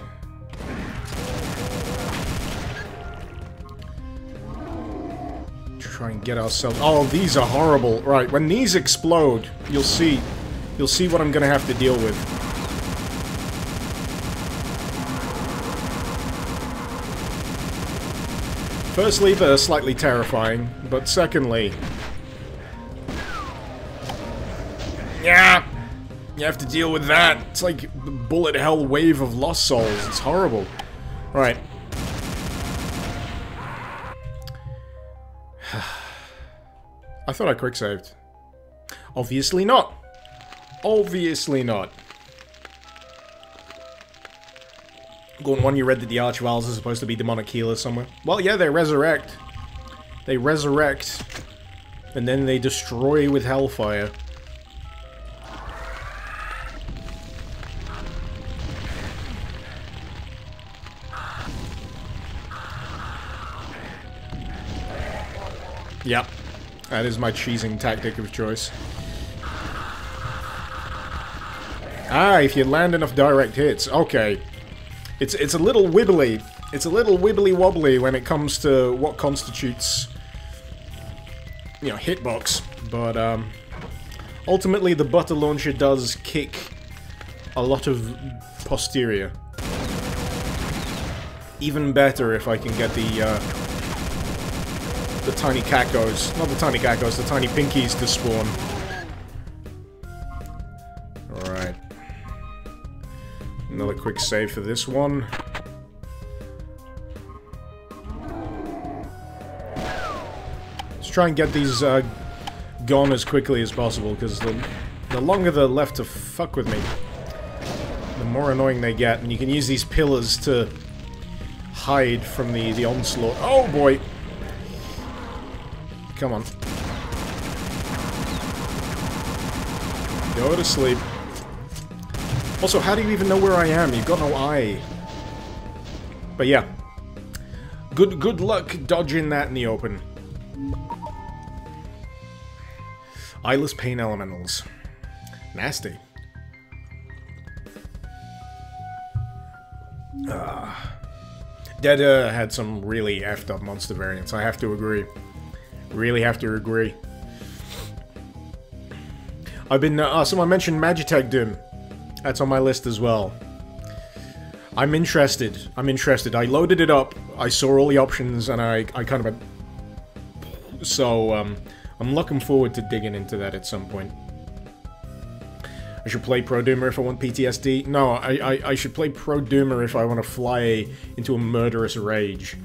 Try and get ourselves... Oh, these are horrible. Right, when these explode, you'll see what I'm gonna have to deal with. Firstly, they're slightly terrifying, but secondly... Yeah! You have to deal with that. It's like the bullet hell wave of Lost Souls. It's horrible. Right. I thought I quick-saved. Obviously not. Obviously not. Go on, one, you read that the Archviles are supposed to be demonic healers somewhere. Well, yeah, they resurrect. They resurrect. And then they destroy with Hellfire. Yep. That is my cheesing tactic of choice. Ah, if you land enough direct hits. Okay. It's a little wibbly. It's a little wibbly-wobbly when it comes to what constitutes, you know, hitbox. But, ultimately the butter launcher does kick a lot of posterior. Even better if I can get the tiny cacos. Not the tiny cacos, the tiny pinkies to spawn. Alright. Another quick save for this one. Let's try and get these gone as quickly as possible, because the longer they're left to fuck with me, the more annoying they get. And you can use these pillars to hide from the onslaught. Oh boy! Come on. Go to sleep. Also, how do you even know where I am? You've got no eye. But yeah. Good luck dodging that in the open. Eyeless Pain Elementals. Nasty. Dead had some really effed up monster variants, I have to agree. Really have to agree. I've been, someone mentioned Magitech Doom. That's on my list as well. I'm interested. I'm interested. I loaded it up, I saw all the options, and I kind of went... So, I'm looking forward to digging into that at some point. I should play Pro Doomer if I want PTSD. No, I should play Pro Doomer if I want to fly into a murderous rage.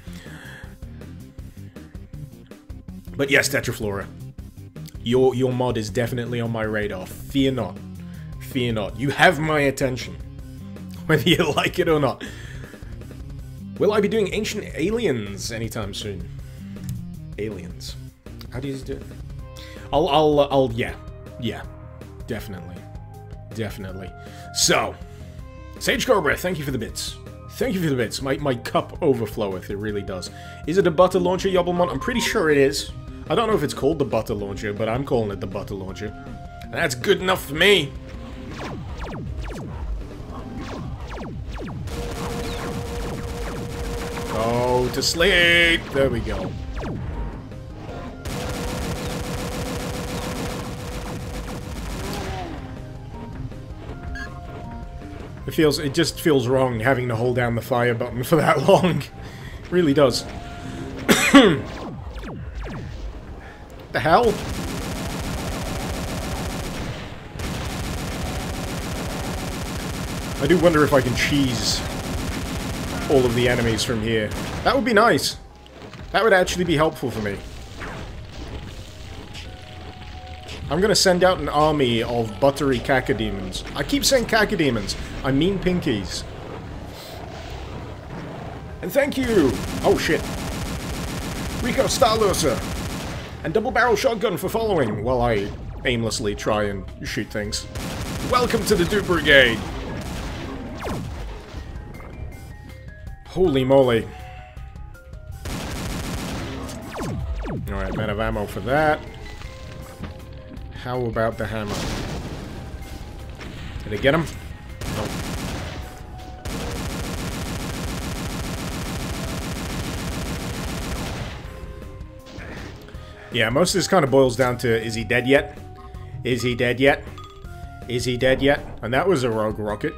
But yes, Tetraflora. Your mod is definitely on my radar. Fear not. Fear not. You have my attention. Whether you like it or not. Will I be doing Ancient Aliens anytime soon? Aliens. How do you do it? Yeah. Definitely. Definitely. So, Sage Cobra, thank you for the bits. Thank you for the bits. My cup overfloweth, it really does. Is it a butter launcher, Yobblemon? I'm pretty sure it is. I don't know if it's called the butter launcher, but I'm calling it the butter launcher. And that's good enough for me. Go to sleep. There we go. It just feels wrong having to hold down the fire button for that long. It really does. The hell? I do wonder if I can cheese all of the enemies from here. That would be nice. That would actually be helpful for me. I'm gonna send out an army of buttery cacodemons. I keep saying cacodemons. I mean pinkies. And thank you! Oh shit. Rico Starloser. And Double Barrel Shotgun for following while I aimlessly try and shoot things. Welcome to the Dupe Brigade! Holy moly. Alright, I'm out of ammo for that. How about the hammer? Did I get him? No. Yeah, most of this kind of boils down to, is he dead yet? Is he dead yet? Is he dead yet? And that was a rogue rocket.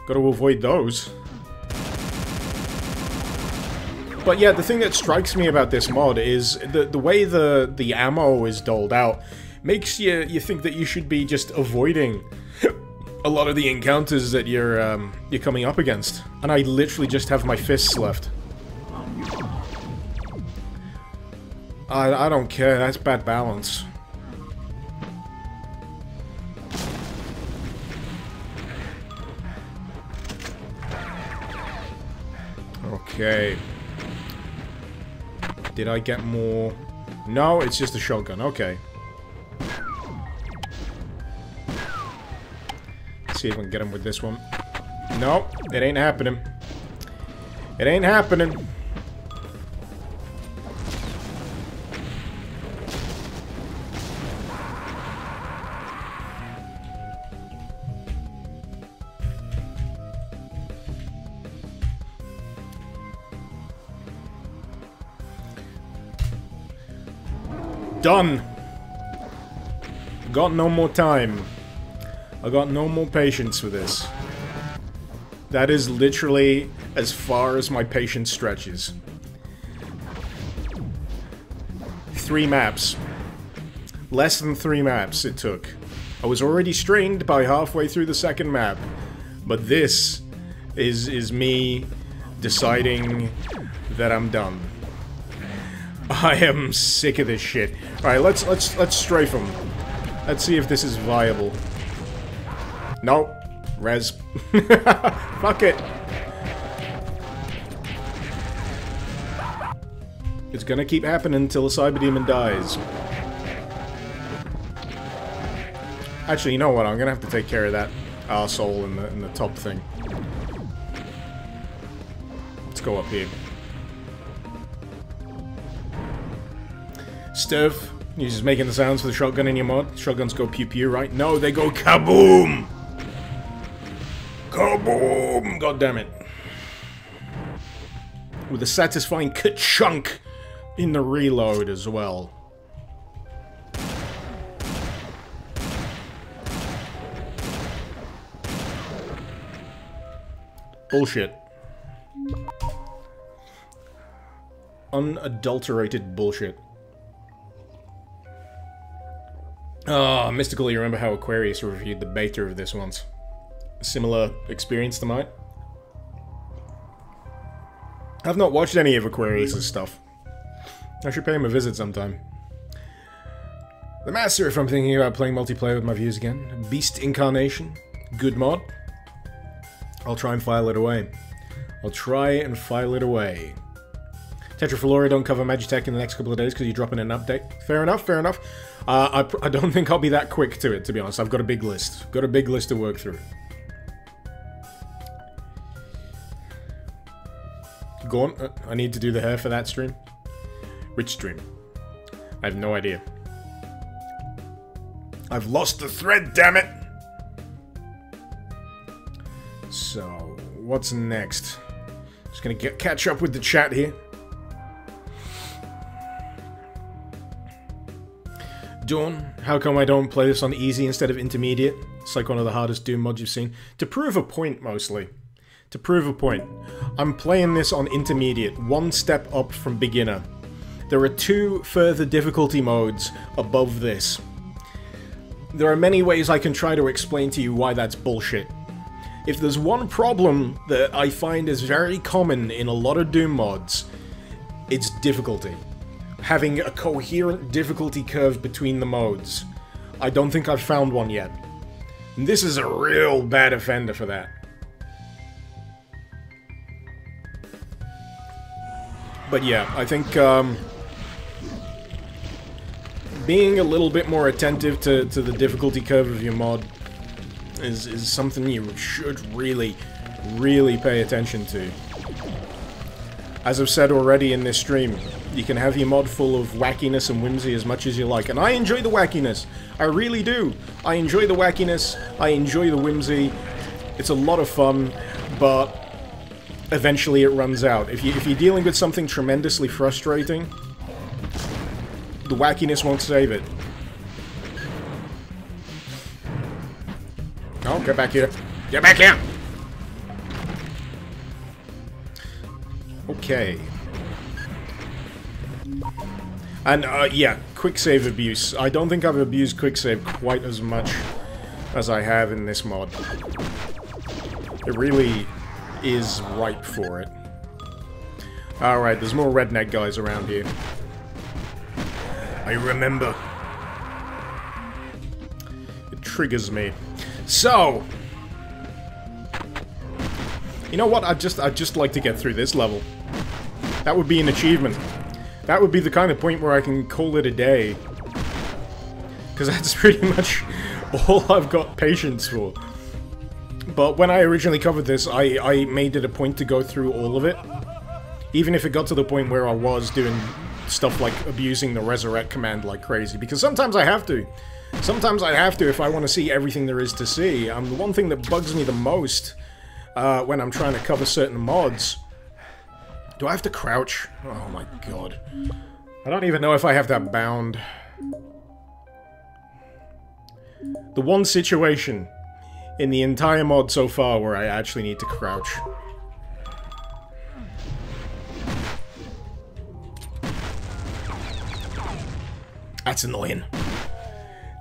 Gotta avoid those. But yeah, the thing that strikes me about this mod is the way the ammo is doled out makes you think that you should be just avoiding a lot of the encounters that you're coming up against. And I literally just have my fists left. I don't care, that's bad balance. Okay. Did I get more? No, it's just a shotgun. Okay. Let's see if we can get him with this one. No, it ain't happening. It ain't happening. Done. Got no more time. I got no more patience for this. That is literally as far as my patience stretches. 3 maps. Less than 3 maps it took. I was already strained by halfway through the second map. But this is me deciding that I'm done. I am sick of this shit. Alright, let's strafe him. Let's see if this is viable. Nope. Res. Fuck it. It's gonna keep happening until the Cyber Demon dies. Actually, you know what? I'm gonna have to take care of that arsehole in the top thing. Let's go up here. Stove, you're just making the sounds for the shotgun in your mod. Shotguns go pew pew, right? No, they go kaboom! Kaboom! God damn it. With a satisfying ka-chunk in the reload as well. Bullshit. Unadulterated bullshit. Oh, Mystical, you remember how Aquarius reviewed the beta of this once? Similar experience to mine? I've not watched any of Aquarius' stuff. I should pay him a visit sometime. The Master, if I'm thinking about playing multiplayer with my views again. Beast Incarnation. Good mod. I'll try and file it away. Tetraflora don't cover Magitech in the next couple of days because you're dropping an update. Fair enough, fair enough. I don't think I'll be that quick to it, to be honest. I've got a big list. Got a big list to work through. Go on. I need to do the hair for that stream. Which stream? I have no idea. I've lost the thread, damn it! So, what's next? Just gonna catch up with the chat here. Dawn, how come I don't play this on easy instead of intermediate? It's like one of the hardest Doom mods you've seen. To prove a point, mostly. To prove a point. I'm playing this on intermediate, one step up from beginner. There are 2 further difficulty modes above this. There are many ways I can try to explain to you why that's bullshit. If there's one problem that I find is very common in a lot of Doom mods, it's difficulty. Having a coherent difficulty curve between the modes. I don't think I've found one yet. And this is a real bad offender for that. But yeah, I think being a little bit more attentive to the difficulty curve of your mod is something you should really, really pay attention to. As I've said already in this stream, you can have your mod full of wackiness and whimsy as much as you like, and I enjoy the wackiness. I really do. I enjoy the wackiness, I enjoy the whimsy. It's a lot of fun, but eventually it runs out. If you're dealing with something tremendously frustrating, the wackiness won't save it. Oh, get back here. Get back here! Okay. And, yeah, quick save abuse. I don't think I've abused quick save quite as much as I have in this mod. It really is ripe for it. Alright, there's more redneck guys around here. I remember. It triggers me. So, you know what? I'd just like to get through this level. That would be an achievement. That would be the kind of point where I can call it a day. Because that's pretty much all I've got patience for. But when I originally covered this, I made it a point to go through all of it. Even if it got to the point where I was doing stuff like abusing the resurrect command like crazy. Because sometimes I have to. Sometimes I have to if I want to see everything there is to see. The one thing that bugs me the most when I'm trying to cover certain mods... Do I have to crouch? Oh my god. I don't even know if I have that bound. The one situation in the entire mod so far where I actually need to crouch. That's annoying.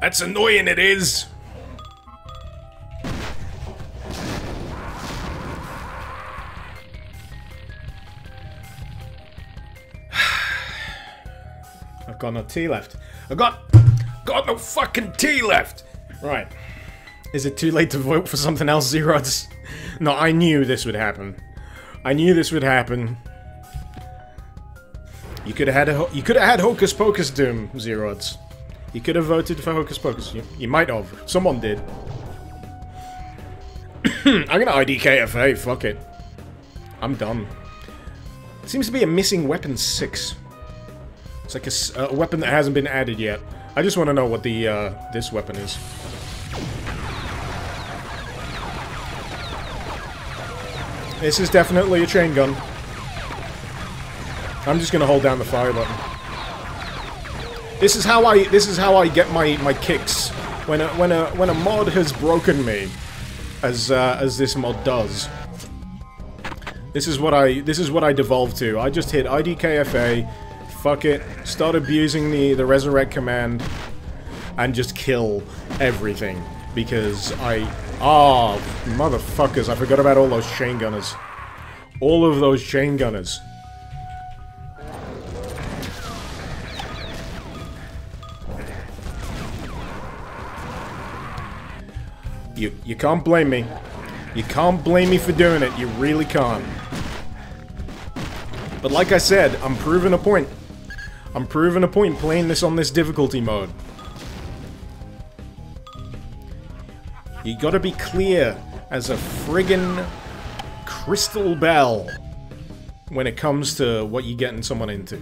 That's annoying, it is! I've got no tea left. I've got no fucking tea left! Right. Is it too late to vote for something else, Zerods? No, I knew this would happen. I knew this would happen. You could have had Hocus Pocus Doom, Zerods. You could have voted for Hocus Pocus. You might have. Someone did. I'm gonna IDKFA, fuck it. I'm done. It seems to be a missing weapon 6. It's like a weapon that hasn't been added yet. I just want to know what the this weapon is. This is definitely a chain gun. I'm just gonna hold down the fire button. This is how I get my kicks when a mod has broken me, as this mod does. This is what I devolve to. I just hit IDKFA. Fuck it. Start abusing the resurrect command. and just kill everything. Because oh, motherfuckers, I forgot about all those chain gunners. All of those chain gunners. You can't blame me. You can't blame me for doing it. You really can't. But like I said, I'm proving a point. I'm proving a point playing this on this difficulty mode. You gotta be clear as a friggin' crystal bell when it comes to what you're getting someone into.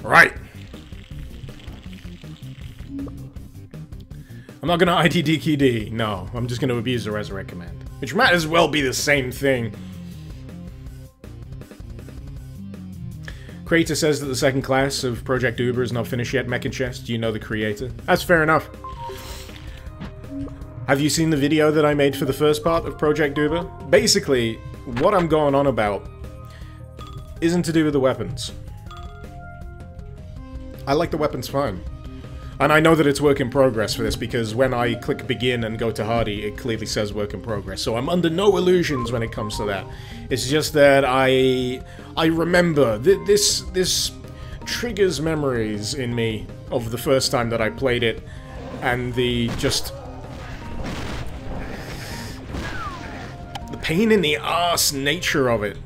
Right. I'm not gonna ITDQD, no. I'm just gonna abuse the resurrect command. Which might as well be the same thing. Creator says that the second class of Project Uber is not finished yet. Mech and Chest, do you know the creator? That's fair enough. Have you seen the video that I made for the first part of Project Uber? Basically, what I'm going on about isn't to do with the weapons. I like the weapons fine. And I know that it's work in progress for this, because when I click begin and go to Hardy, it clearly says work in progress. So I'm under no illusions when it comes to that. It's just that I remember, this triggers memories in me of the first time that I played it, and the pain in the ass nature of it.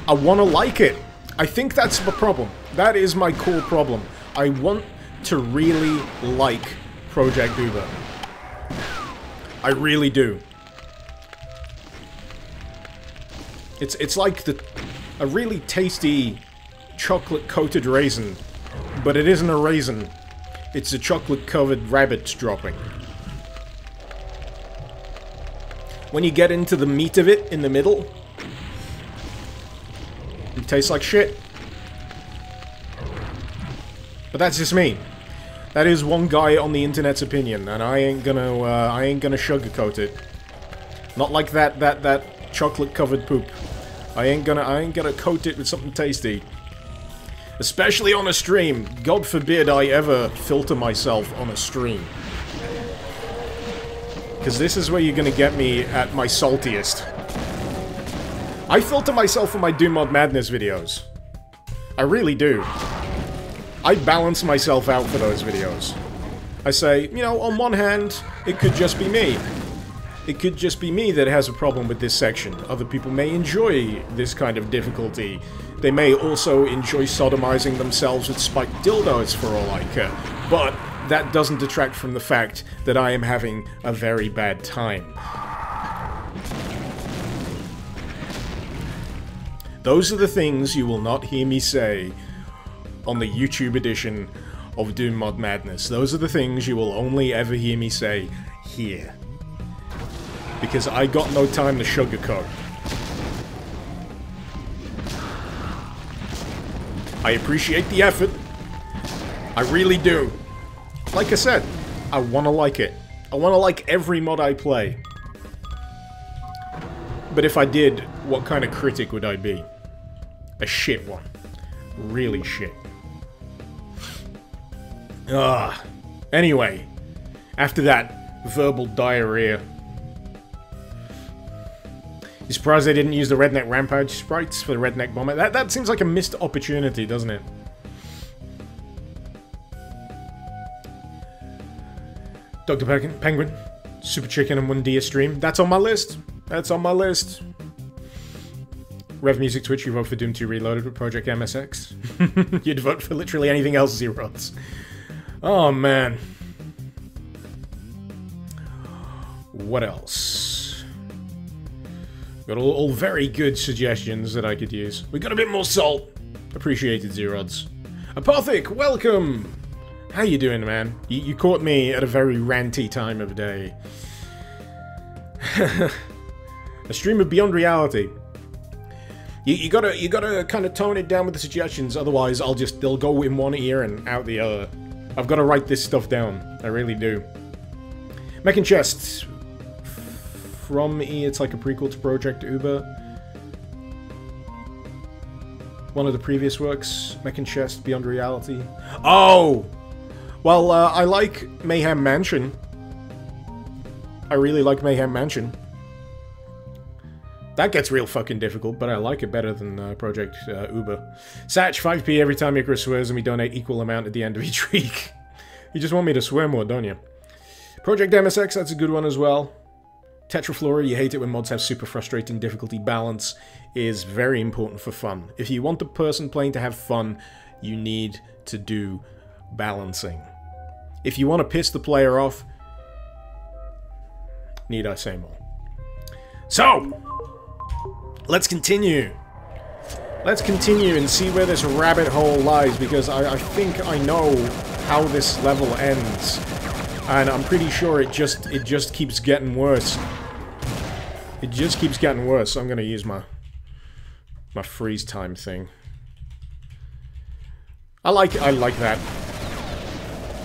I want to like it. I think that's the problem. That is my core problem. I want to really like Project Uber. I really do. It's like a really tasty chocolate-coated raisin, but it isn't a raisin. It's a chocolate-covered rabbit dropping. When you get into the meat of it in the middle, it tastes like shit. But that's just me. That is one guy on the internet's opinion, and I ain't gonna sugarcoat it. Not like that chocolate-covered poop. I ain't gonna coat it with something tasty. Especially on a stream. God forbid I ever filter myself on a stream. Because this is where you're gonna get me at my saltiest. I filter myself for my Doom Mod Madness videos. I really do. I balance myself out for those videos. I say, you know, on one hand, it could just be me. It could just be me that has a problem with this section. Other people may enjoy this kind of difficulty. They may also enjoy sodomizing themselves with spiked dildos for all I care. But that doesn't detract from the fact that I am having a very bad time. Those are the things you will not hear me say on the YouTube edition of Doom Mod Madness. Those are the things you will only ever hear me say here. Because I got no time to sugarcoat. I appreciate the effort. I really do. Like I said, I want to like it. I want to like every mod I play. But if I did, what kind of critic would I be? A shit one. Really shit. Anyway, after that verbal diarrhea, you surprised they didn't use the Redneck Rampage sprites for the Redneck Bomber? That seems like a missed opportunity, doesn't it? Dr. Penguin, Super Chicken and 1D stream. That's on my list. That's on my list. Rev Music Twitch, you vote for Doom 2 Reloaded with Project MSX. You'd vote for literally anything else, Zerods. Oh, man. What else? Got all very good suggestions that I could use. We got a bit more salt. Appreciated, Zerods. Apothic, welcome! How you doing, man? You caught me at a very ranty time of day. A stream of Beyond Reality. You gotta kind of tone it down with the suggestions, otherwise they'll go in one ear and out the other. I've got to write this stuff down. I really do. Mech and Chest. From E, it's like a prequel to Project Uber. one of the previous works, Mech and Chest, Beyond Reality. Oh! Well, I like Mayhem Mansion. I really like Mayhem Mansion. That gets real fucking difficult, but I like it better than Project Uber. Satch, 5p every time Icarus swears, and we donate equal amount at the end of each week. You just want me to swear more, don't you? Project MSX, that's a good one as well. Tetraflora, you hate it when mods have super frustrating difficulty. Balance is very important for fun. If you want the person playing to have fun, you need to do balancing. If you want to piss the player off, need I say more? So, let's continue. Let's continue and see where this rabbit hole lies, because I think I know how this level ends. And I'm pretty sure it just keeps getting worse. It just keeps getting worse. So I'm gonna use my freeze time thing. I like that.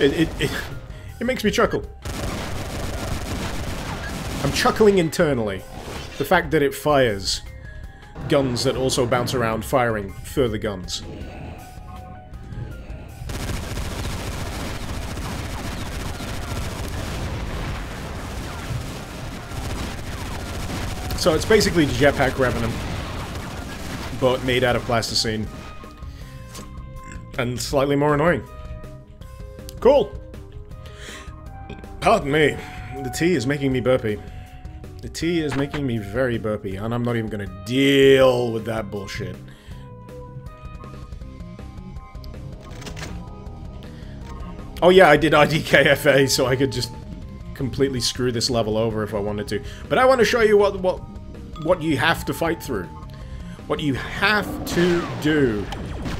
It makes me chuckle. I'm chuckling internally. The fact that it fires guns that also bounce around, firing further guns. So it's basically Jetpack Revenant, but made out of plasticine. And slightly more annoying. Cool! Pardon me. The tea is making me burpy. The tea is making me very burpy, and I'm not even gonna deal with that bullshit. Oh yeah, I did IDKFA, so I could just completely screw this level over if I wanted to. But I want to show you what you have to fight through. What you have to do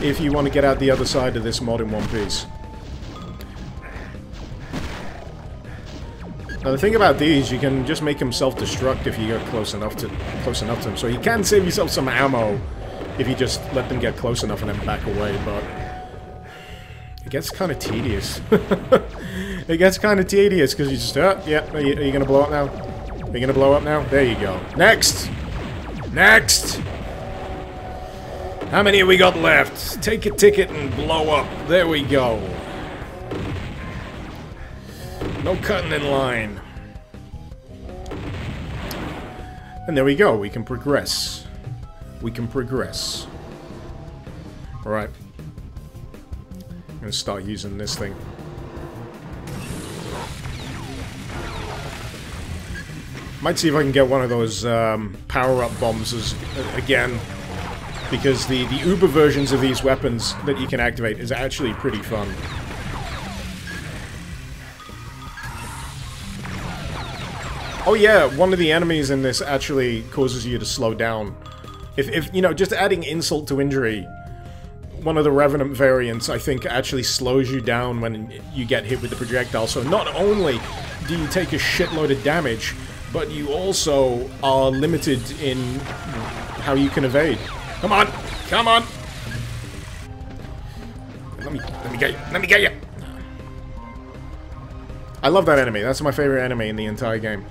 if you want to get out the other side of this mod in one piece. Now the thing about these, you can just make them self-destruct if you get close enough to them. So you can save yourself some ammo if you just let them get close enough and then back away, but it gets kind of tedious. It gets kind of tedious because you just, yeah, are you gonna blow up now? Are you gonna blow up now? There you go. Next! Next! How many have we got left? Take a ticket and blow up. There we go. No cutting in line. And there we go. We can progress. We can progress. Alright. I'm gonna start using this thing. Might see if I can get one of those power-up bombs again. Because the Uber versions of these weapons that you can activate is actually pretty fun. Oh yeah, one of the enemies in this actually causes you to slow down. If you know, just adding insult to injury, one of the Revenant variants, I think, actually slows you down when you get hit with the projectile. So not only do you take a shitload of damage, but you also are limited in how you can evade. Come on! Come on! Let me get you! Let me get you! I love that enemy. That's my favorite enemy in the entire game.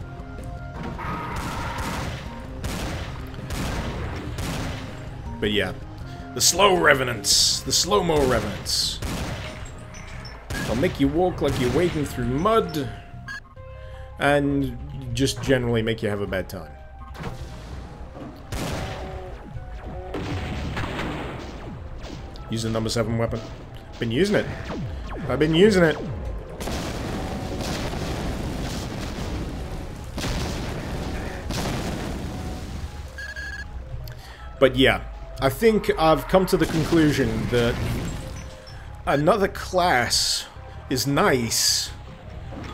But yeah. The slow Revenants. The slow-mo Revenants. They'll make you walk like you're wading through mud. And just generally make you have a bad time. Use the number 7 weapon. Been using it. I've been using it. But yeah, I think I've come to the conclusion that another class is nice.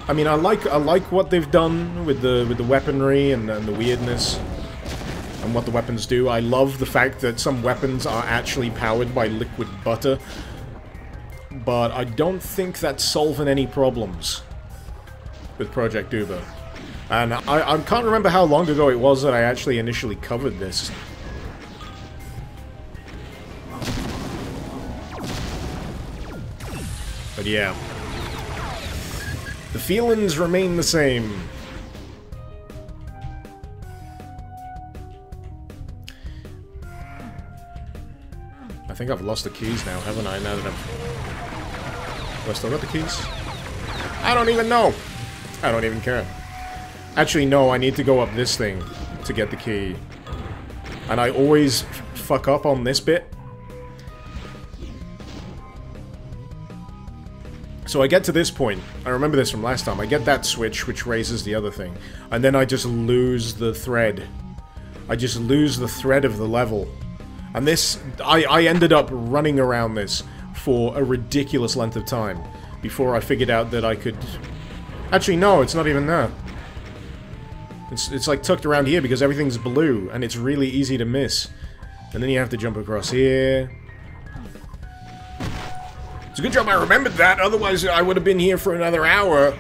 I mean, I like what they've done with the weaponry and the weirdness and what the weapons do. I love the fact that some weapons are actually powered by liquid butter, but I don't think that's solving any problems with Project Uber. And I can't remember how long ago it was that I actually initially covered this. But yeah. The feelings remain the same. I think I've lost the keys now, haven't I? Now that Have I still got the keys? I don't even know! I don't even care. Actually, no, I need to go up this thing to get the key. And I always fuck up on this bit. So I get to this point, I remember this from last time, I get that switch which raises the other thing, and then I just lose the thread. I just lose the thread of the level. And this, I ended up running around this for a ridiculous length of time before I figured out that I could... Actually, no, it's not even there. It's like tucked around here because everything's blue, and it's really easy to miss. And then you have to jump across here. It's a good job I remembered that, otherwise I would have been here for another hour,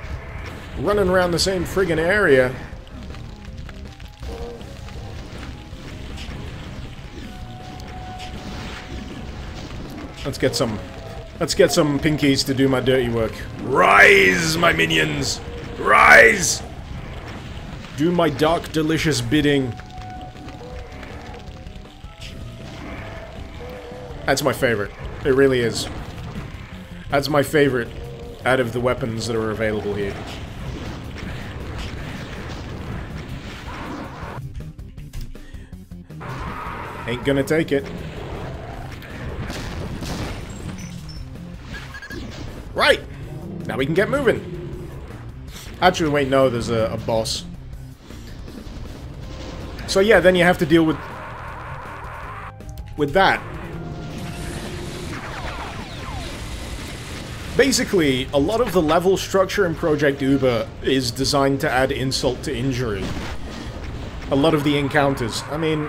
running around the same friggin' area. Let's get some pinkies to do my dirty work. Rise, my minions! Rise! Do my dark, delicious bidding. That's my favorite. It really is. That's my favorite out of the weapons that are available here. Ain't gonna take it. Right! Now we can get moving. Actually, wait, no, there's a boss. So yeah, then you have to deal with that. Basically, a lot of the level structure in Project Uber is designed to add insult to injury. A lot of the encounters. I mean,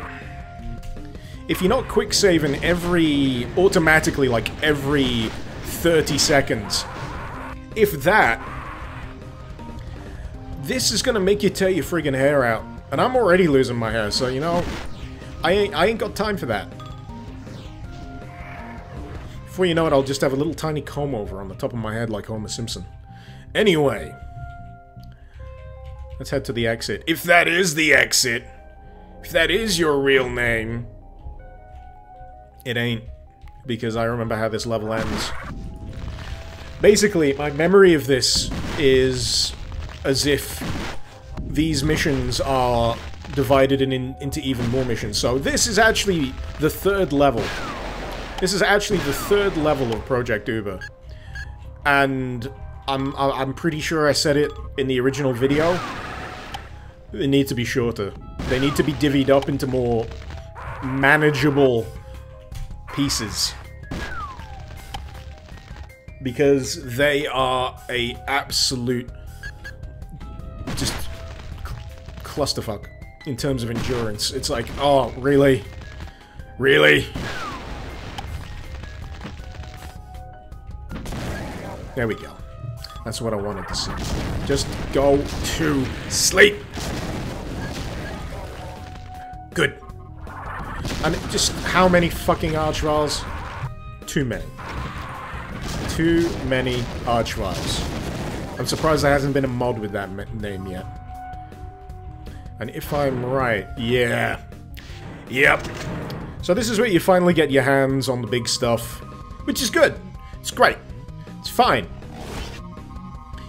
if you're not quick saving automatically, like every 30 seconds, if that, this is gonna make you tear your friggin' hair out. And I'm already losing my hair, so you know, I ain't got time for that. Before you know it, I'll just have a little tiny comb over on the top of my head like Homer Simpson. Anyway, let's head to the exit. If that is the exit, if that is your real name, it ain't, because I remember how this level ends. Basically, my memory of this is as if these missions are divided into even more missions. So this is actually the third level. This is actually the third level of Project Uber. And I'm pretty sure I said it in the original video. They need to be shorter. They need to be divvied up into more manageable pieces. Because they are a absolute just clusterfuck in terms of endurance. It's like, oh, really? Really? There we go. That's what I wanted to see. Just go to sleep! Good. And just how many fucking archviles? Too many. Too many archviles. I'm surprised there hasn't been a mod with that name yet. And if I'm right, yeah. Yep. So this is where you finally get your hands on the big stuff, which is good. It's great. It's fine.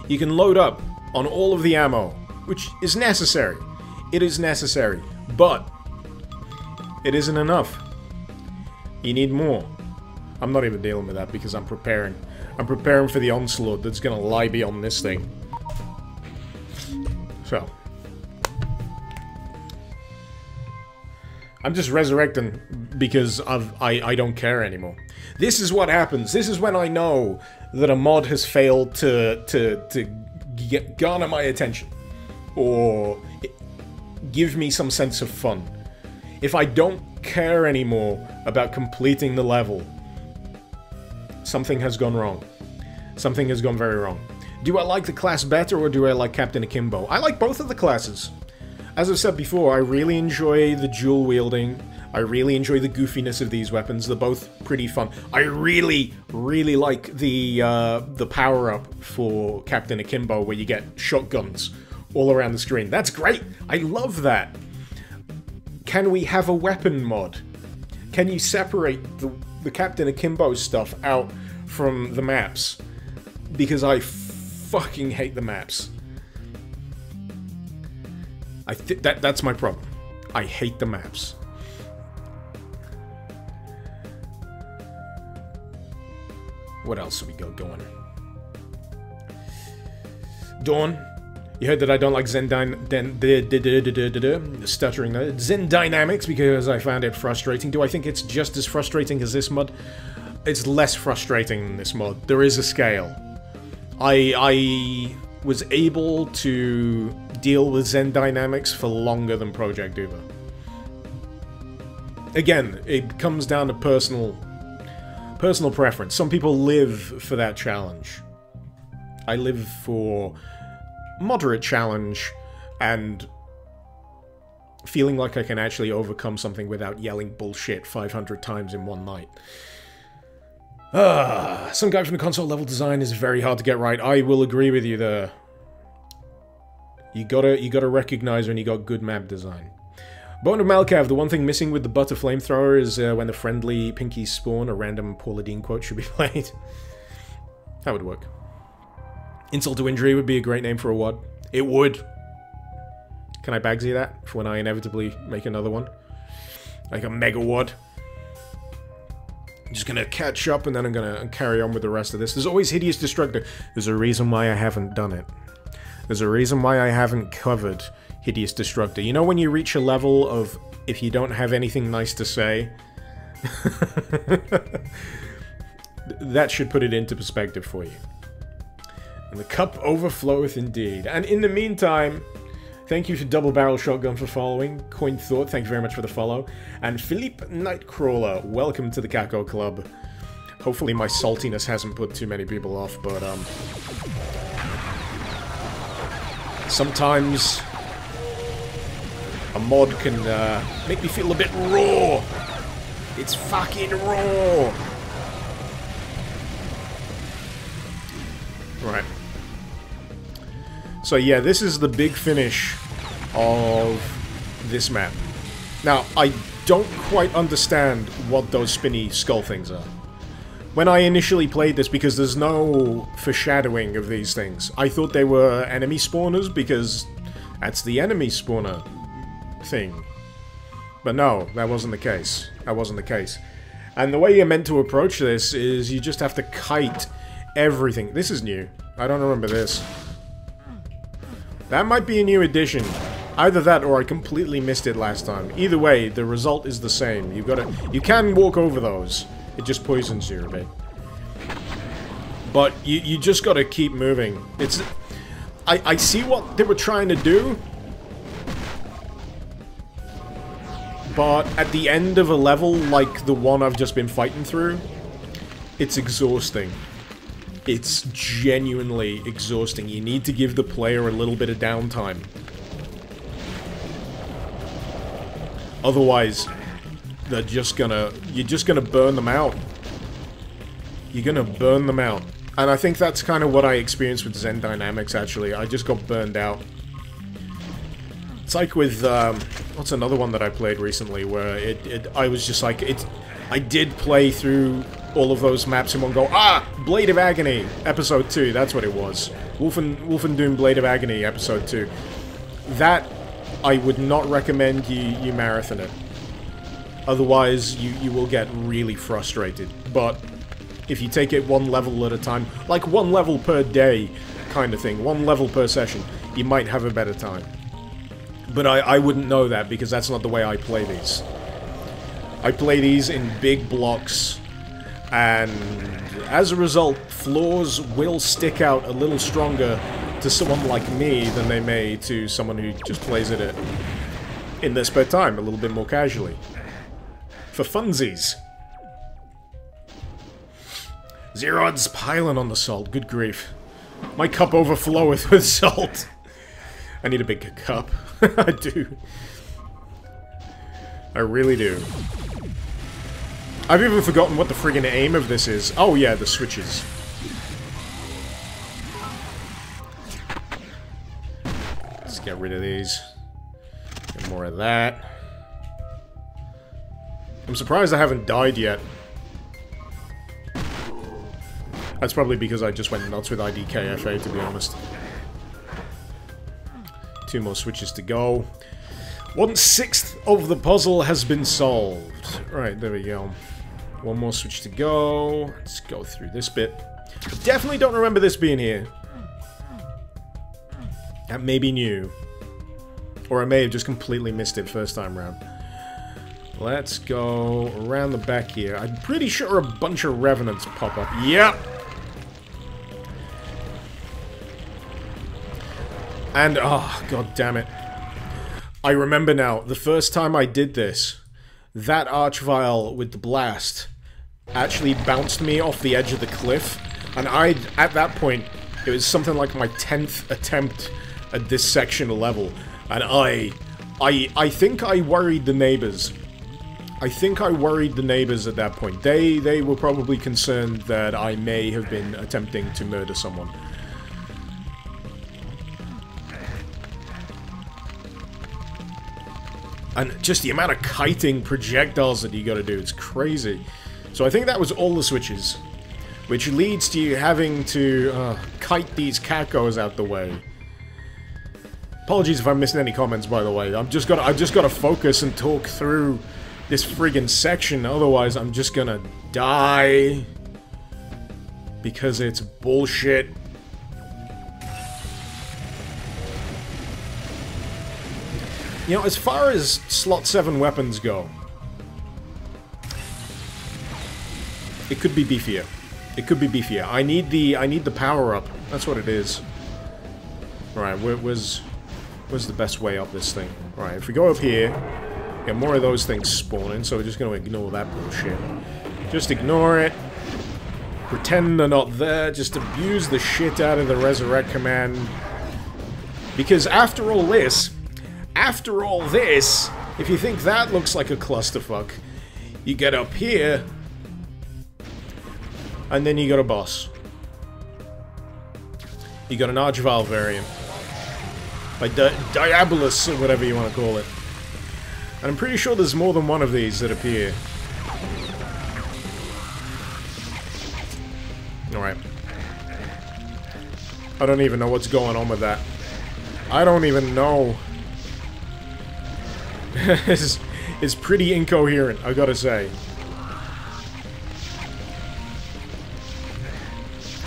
You can load up on all of the ammo, which is necessary. It is necessary, but it isn't enough. You need more. I'm not even dealing with that because I'm preparing. I'm preparing for the onslaught that's gonna lie beyond this thing. So. I'm just resurrecting because I don't care anymore. This is what happens. This is when I know that a mod has failed to garner my attention. Or give me some sense of fun. If I don't care anymore about completing the level, something has gone wrong. Something has gone very wrong. Do I like the class better or do I like Captain Akimbo? I like both of the classes. As I've said before, I really enjoy the dual wielding. I really enjoy the goofiness of these weapons. They're both pretty fun. I really, really like the power-up for Captain Akimbo where you get shotguns all around the screen. That's great! I love that! Can we have a weapon mod? Can you separate the the Captain Akimbo stuff out from the maps. Because I fucking hate the maps. That's my problem. I hate the maps. What else have we got going? Dawn, you heard that I don't like Zen Dynamics because I found it frustrating. Do I think it's just as frustrating as this mod? It's less frustrating than this mod. There is a scale. I was able to deal with Zen Dynamics for longer than Project Uber. Again, it comes down to personal preference. Some people live for that challenge. I live for moderate challenge and feeling like I can actually overcome something without yelling bullshit 500 times in one night. Some guy from the console level design is very hard to get right. I will agree with you there. You gotta recognize when you got good map design. Bone of Malkav, the one thing missing with the butter flamethrower is when the friendly pinkies spawn, a random Paula Deen quote should be played. That would work. Insult to Injury would be a great name for a WOD. It would. Can I bagsy that for when I inevitably make another one? Like a mega WOD. I'm just gonna catch up and then I'm gonna carry on with the rest of this. There's always Hideous Destructor. There's a reason why I haven't done it. There's a reason why I haven't covered Hideous Destructor. You know when you reach a level of, if you don't have anything nice to say? That should put it into perspective for you. And the cup overfloweth indeed. And in the meantime, thank you to Double Barrel Shotgun for following. Coin Thought, thank you very much for the follow. And Philippe Nightcrawler, welcome to the Kako Club. Hopefully my saltiness hasn't put too many people off, but sometimes a mod can make me feel a bit raw. It's fucking raw. Right. So yeah, this is the big finish of this map. Now, I don't quite understand what those spinny skull things are. When I initially played this, because there's no foreshadowing of these things, I thought they were enemy spawners because that's the enemy spawner thing. But no, that wasn't the case. That wasn't the case. And the way you're meant to approach this is you just have to kite everything. This is new. I don't remember this. That might be a new addition. Either that or I completely missed it last time. Either way, the result is the same. You can walk over those. It just poisons you a bit. But you just gotta keep moving. I see what they were trying to do. But at the end of a level like the one I've just been fighting through, it's exhausting. It's genuinely exhausting. You need to give the player a little bit of downtime. Otherwise, you're just gonna burn them out. You're gonna burn them out. And I think that's kind of what I experienced with Zen Dynamics, actually. I just got burned out. It's like with, what's another one that I played recently, where I was just like, I did play through all of those maps in one go. Blade of Agony, Episode 2, that's what it was. Wolfendoom Blade of Agony, Episode 2. That, I would not recommend you marathon it. Otherwise, you will get really frustrated. But if you take it one level at a time, like one level per day kind of thing, one level per session, you might have a better time. But I wouldn't know that because that's not the way I play these. I play these in big blocks, and as a result, floors will stick out a little stronger to someone like me than they may to someone who just plays it in their spare time, a little bit more casually. For funsies. Zerod's piling on the salt, good grief. My cup overfloweth with salt. I need a big cup. I do. I really do. I've even forgotten what the friggin' aim of this is. Oh yeah, the switches. Let's get rid of these. Get more of that. I'm surprised I haven't died yet. That's probably because I just went nuts with IDKFA, to be honest. 2 more switches to go. 1/6 of the puzzle has been solved. Right, there we go. 1 more switch to go. Let's go through this bit. Definitely don't remember this being here. That may be new. Or I may have just completely missed it first time round. Let's go around the back here. I'm pretty sure a bunch of revenants pop up. Yep! And, oh, god damn it. I remember now, the first time I did this, that Archvile with the blast actually bounced me off the edge of the cliff. And at that point, it was something like my 10th attempt at this section of level. And I think I worried the neighbors. I think I worried the neighbors at that point. They were probably concerned that I may have been attempting to murder someone. And just the amount of kiting projectiles that you gotta do, it's crazy. So I think that was all the switches. Which leads to you having to kite these cacos out the way. Apologies if I'm missing any comments, by the way. I've just gotta focus and talk through this friggin' section, otherwise I'm just gonna die. Because it's bullshit. You know, as far as slot 7 weapons go, it could be beefier. It could be beefier. I need the power up. That's what it is. Right, where's the best way up this thing? Right, if we go up here, get more of those things spawning, so we're just gonna ignore that bullshit. Just ignore it. Pretend they're not there, just abuse the shit out of the resurrect command. Because after all this, if you think that looks like a clusterfuck, you get up here, and then you got a boss. You got an Archvile variant. Like Diabolus, or whatever you want to call it. And I'm pretty sure there's more than one of these that appear. Alright. I don't even know what's going on with that. I don't even know. It's pretty incoherent, I gotta say.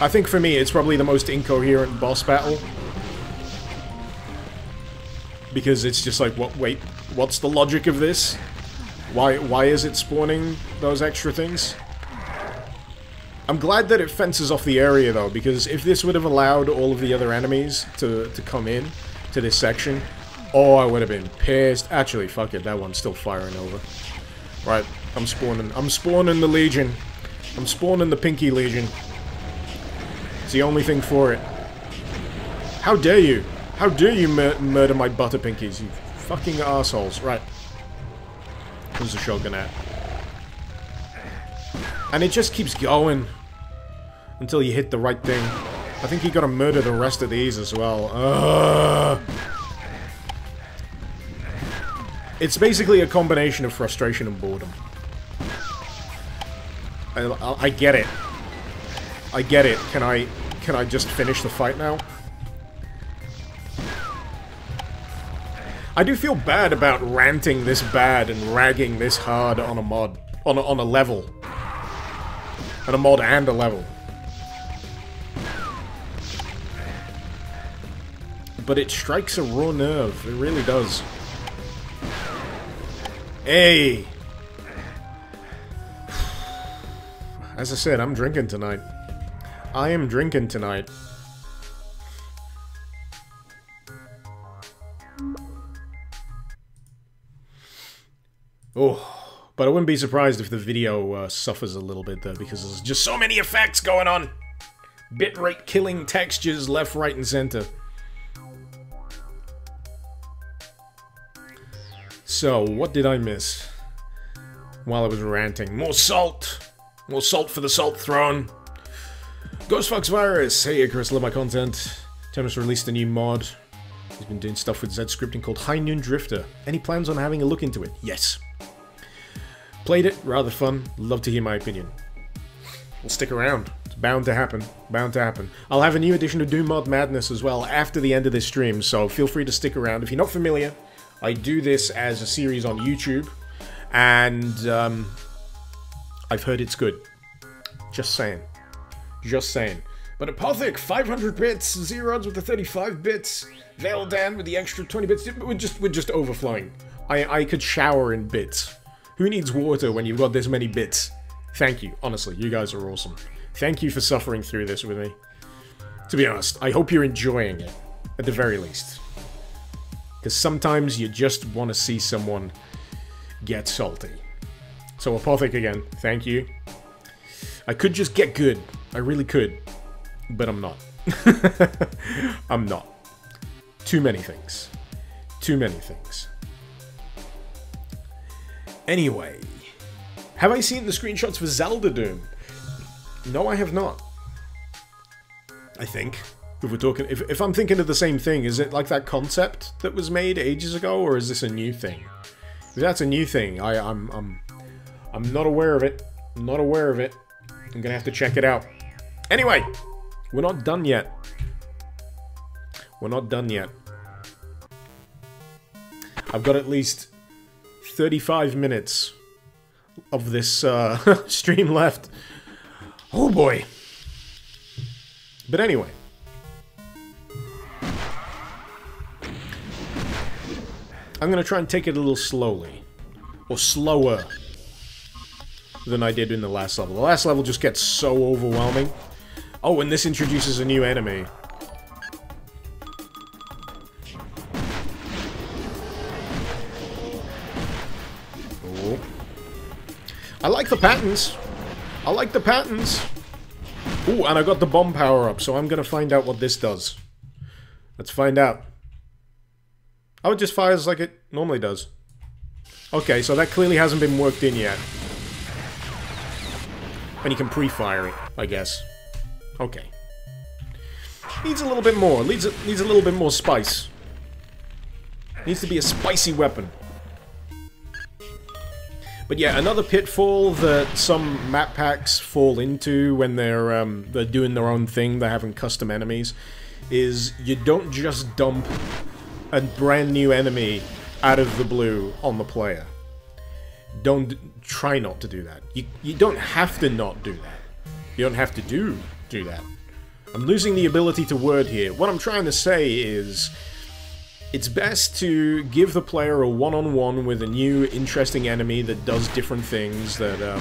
I think for me, it's probably the most incoherent boss battle. Because it's just like, wait, what's the logic of this? Why is it spawning those extra things? I'm glad that it fences off the area, though, because if this would have allowed all of the other enemies to come in to this section, oh, I would have been pissed. Actually, fuck it, that one's still firing over. Right, I'm spawning the Legion. I'm spawning the Pinky Legion. It's the only thing for it. How dare you? How dare you murder my butter pinkies, you fucking assholes. Right. Where's the shotgun at? And it just keeps going until you hit the right thing. I think you gotta murder the rest of these as well. It's basically a combination of frustration and boredom. I get it. I get it. Can I just finish the fight now? I do feel bad about ranting this bad and ragging this hard on a mod. On a level. On a mod and a level. But it strikes a raw nerve. It really does. Hey! As I said, I'm drinking tonight. I am drinking tonight. Oh, but I wouldn't be surprised if the video suffers a little bit, though, because there's just so many effects going on! Bitrate killing textures left, right, and center. So, what did I miss while I was ranting? More salt! More salt for the Salt Throne! GhostFox Virus! Hey Icarus, love my content. Temus released a new mod. He's been doing stuff with Z scripting called High Noon Drifter. Any plans on having a look into it? Yes. Played it, rather fun. Love to hear my opinion. We'll stick around. It's Bound to happen. Bound to happen. I'll have a new edition of Doom Mod Madness as well after the end of this stream, so feel free to stick around. If you're not familiar, I do this as a series on YouTube, and I've heard it's good. Just saying. Just saying. But Apothic, 500 bits, Zerods with the 35 bits, Veildan with the extra 20 bits, we're just overflowing. I could shower in bits. Who needs water when you've got this many bits? Thank you, honestly, you guys are awesome. Thank you for suffering through this with me. To be honest, I hope you're enjoying it, at the very least. Because sometimes you just want to see someone get salty. So Apothic again, thank you. I could just get good, I really could. But I'm not. I'm not. Too many things. Too many things. Anyway, have I seen the screenshots for Zelda Doom? No, I have not. I think. If we're talking, if I'm thinking of the same thing, is it like that concept that was made ages ago, or is this a new thing? If that's a new thing, I'm not aware of it. I'm not aware of it. I'm gonna have to check it out. Anyway, we're not done yet. We're not done yet. I've got at least 35 minutes of this stream left. Oh boy. But anyway. I'm gonna try and take it a little slowly. Or slower than I did in the last level. The last level just gets so overwhelming. Oh, and this introduces a new enemy. Oh. I like the patterns. I like the patterns. Ooh, and I got the bomb power up, so I'm gonna find out what this does. Let's find out. Oh, it just fires like it normally does. Okay, so that clearly hasn't been worked in yet. And you can pre-fire it, I guess. Okay. Needs a little bit more. Needs a little bit more spice. Needs to be a spicy weapon. But yeah, another pitfall that some map packs fall into when they're doing their own thing, they're having custom enemies, is you don't just dump a brand new enemy out of the blue on the player. Try not to do that. You don't have to not do that. You don't have to do that. I'm losing the ability to word here. What I'm trying to say is, it's best to give the player a one-on-one with a new, interesting enemy that does different things that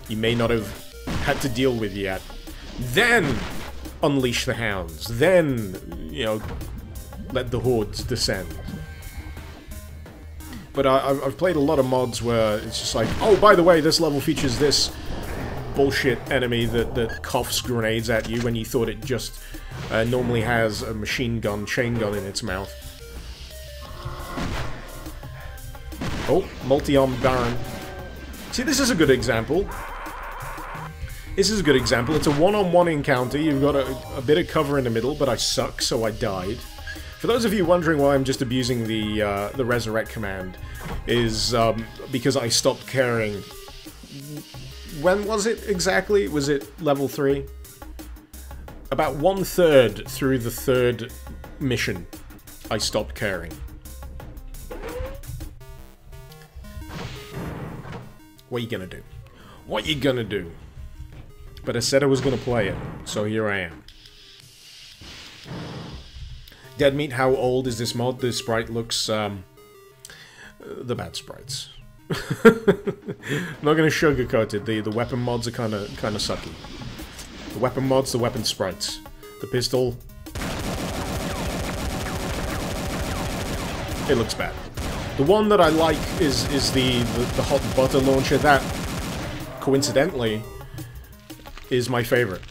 you may not have had to deal with yet. Then unleash the hounds. Then, you know, let the hordes descend. But I've played a lot of mods where it's just like, oh, by the way, this level features this bullshit enemy that coughs grenades at you when you thought it just normally has a machine gun, chain gun in its mouth. Oh, multi-armed Baron. See, this is a good example. This is a good example. It's a one-on-one encounter. You've got a bit of cover in the middle, but I suck, so I died. For those of you wondering why I'm just abusing the resurrect command, is because I stopped caring. When was it exactly? Was it level 3? About 1/3 through the 3rd mission, I stopped caring. What are you gonna do? What you gonna do? But I said I was gonna play it, so here I am. Dead Meat, how old is this mod? This sprite looks, the bad sprites. I'm not gonna sugarcoat it. The weapon mods are kinda sucky. The weapon mods, the weapon sprites. The pistol... it looks bad. The one that I like is the hot butter launcher. That, coincidentally, is my favorite.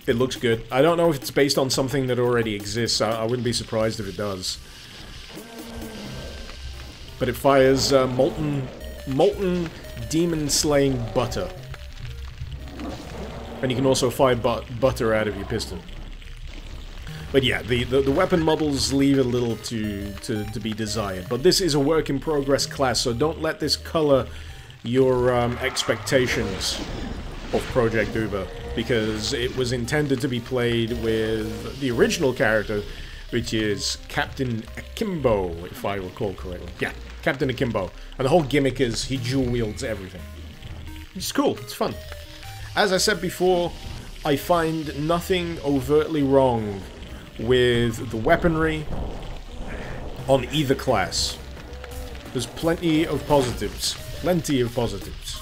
It looks good. I don't know if it's based on something that already exists. I wouldn't be surprised if it does. But it fires molten demon-slaying butter. And you can also fire butter out of your piston. But yeah, the weapon models leave a little to be desired. But this is a work-in-progress class, so don't let this color your expectations of Project Uber, because it was intended to be played with the original character, which is Captain Akimbo, if I recall correctly. Yeah, Captain Akimbo. And the whole gimmick is he dual wields everything. It's cool, it's fun. As I said before, I find nothing overtly wrong with the weaponry on either class. There's plenty of positives. Plenty of positives.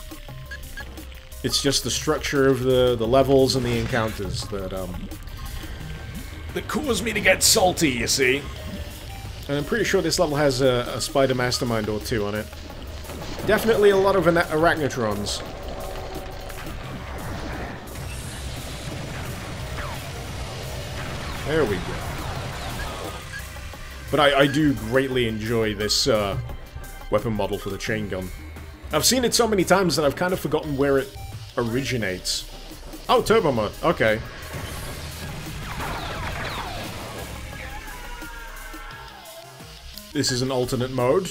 It's just the structure of the levels and the encounters that cause me to get salty, you see. And I'm pretty sure this level has a Spider Mastermind or two on it. Definitely a lot of Arachnotrons. There we go. But I do greatly enjoy this weapon model for the chain gun. I've seen it so many times that I've kind of forgotten where it originates. Oh, turbo mode. Okay. This is an alternate mode.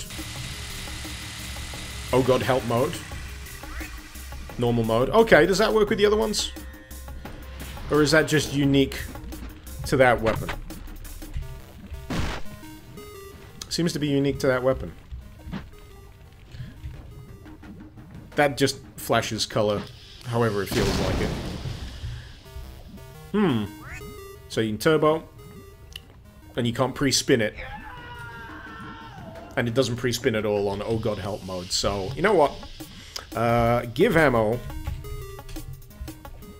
Oh god, help mode. Normal mode. Okay, does that work with the other ones? Or is that just unique to that weapon? Seems to be unique to that weapon. That just flashes color however it feels like it. So you can turbo, and you can't pre-spin it. And it doesn't pre-spin at all on Oh God Help mode, so, you know what? Give ammo.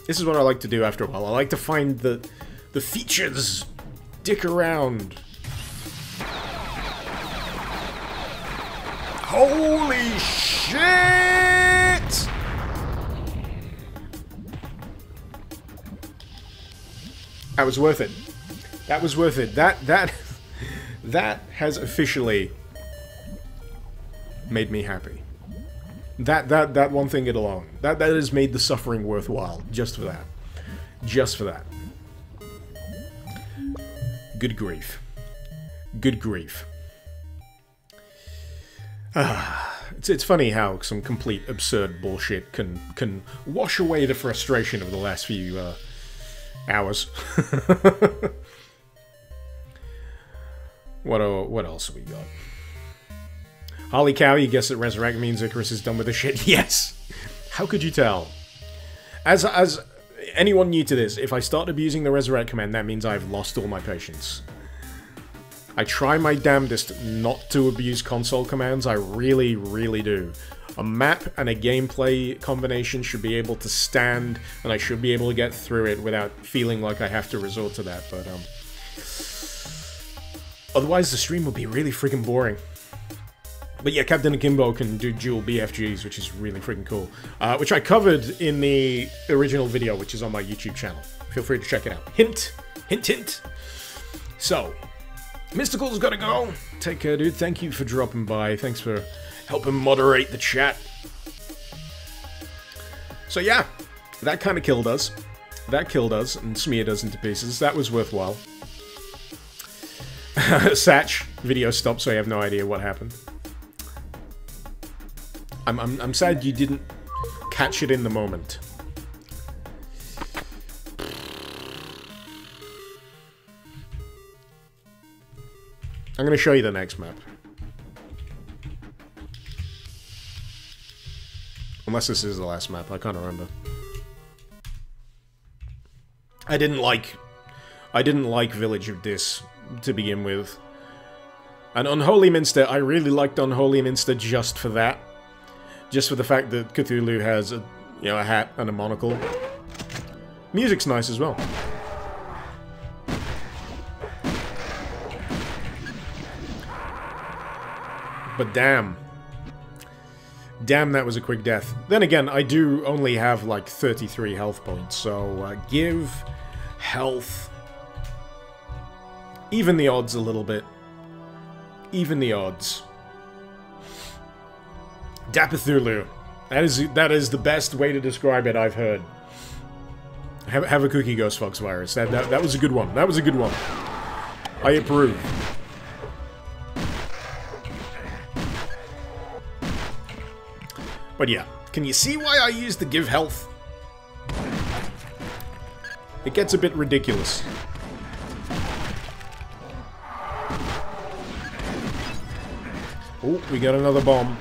This is what I like to do after a while. I like to find the features. Dick around. Holy shit! That was worth it. That was worth it. That has officially made me happy. That one thing it alone. That has made the suffering worthwhile. Just for that. Just for that. Good grief. Good grief. It's funny how some complete absurd bullshit can wash away the frustration of the last few hours. What else have we got? Holy cow, you guess that Resurrect means Icarus is done with the shit? Yes! How could you tell? As anyone new to this, if I start abusing the Resurrect command, that means I've lost all my patience. I try my damnedest not to abuse console commands, I really, really do. A map and a gameplay combination should be able to stand, and I should be able to get through it without feeling like I have to resort to that, but otherwise the stream would be really freaking boring. But yeah, Captain Akimbo can do dual BFGs, which is really freaking cool. Which I covered in the original video, which is on my YouTube channel. Feel free to check it out. Hint! Hint, hint! So, Mystical's gotta go. Take care, dude. Thank you for dropping by. Thanks for helping moderate the chat. So yeah, that kind of killed us. That killed us and smeared us into pieces. That was worthwhile. Satch, video stopped, so I have no idea what happened. I'm sad you didn't catch it in the moment. I'm gonna show you the next map. Unless this is the last map, I can't remember. I didn't like Village of Dis to begin with. And Unholy Minster, I really liked Unholy Minster just for that. Just for the fact that Cthulhu has a, you know, a hat and a monocle. Music's nice as well. But damn. Damn, that was a quick death. Then again, I do only have like 33 health points, so give health. Even the odds a little bit. Even the odds. Dapithulu. That is the best way to describe it I've heard. Have a cookie, Ghost Fox Virus. That was a good one. That was a good one. I approve. But yeah, can you see why I use the give health? It gets a bit ridiculous. Oh, we got another bomb.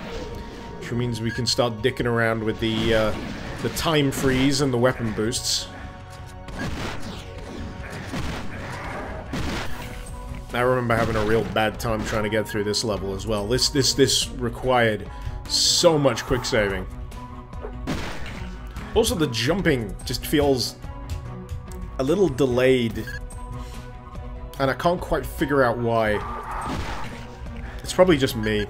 Which means we can start dicking around with the time freeze and the weapon boosts. I remember having a real bad time trying to get through this level as well. This required so much quick saving. Also, the jumping just feels a little delayed. And I can't quite figure out why. It's probably just me.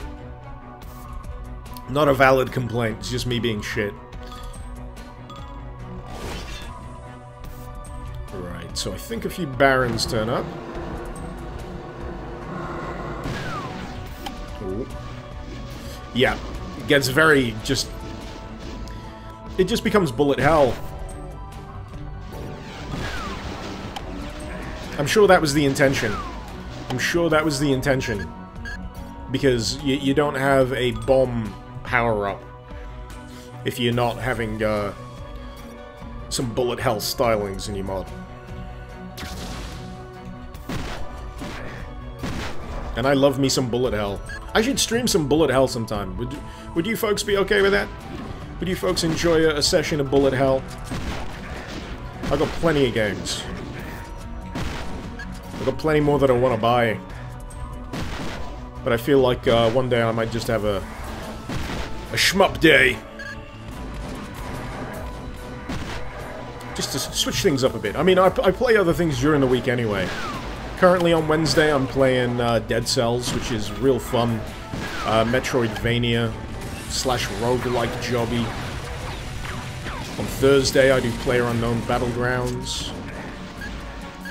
Not a valid complaint, it's just me being shit. Right, so I think a few barons turn up. Ooh. Yeah, it gets very just... It just becomes bullet hell. I'm sure that was the intention. I'm sure that was the intention. Because you don't have a bomb power-up if you're not having some bullet hell stylings in your mod. And I love me some bullet hell. I should stream some bullet hell sometime. Would you folks be okay with that? Would you folks enjoy a session of bullet hell? I've got plenty of games. I've got plenty more that I want to buy. But I feel like one day I might just have a shmup day. Just to switch things up a bit. I mean, I play other things during the week anyway. Currently on Wednesday I'm playing Dead Cells, which is real fun. Metroidvania / roguelike jobby. On Thursday I do PlayerUnknown Battlegrounds,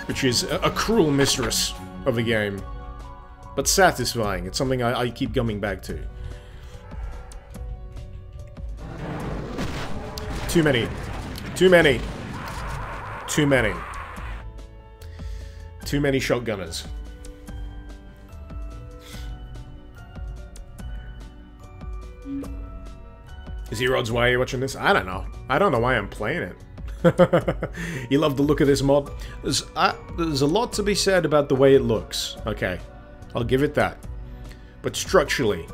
which is a cruel mistress of a game. But satisfying. It's something I keep coming back to. Too many. Too many. Too many. Too many shotgunners. Is Erod's why are you watching this? I don't know. I don't know why I'm playing it. You love the look of this mod? There's a lot to be said about the way it looks. Okay. I'll give it that. But structurally,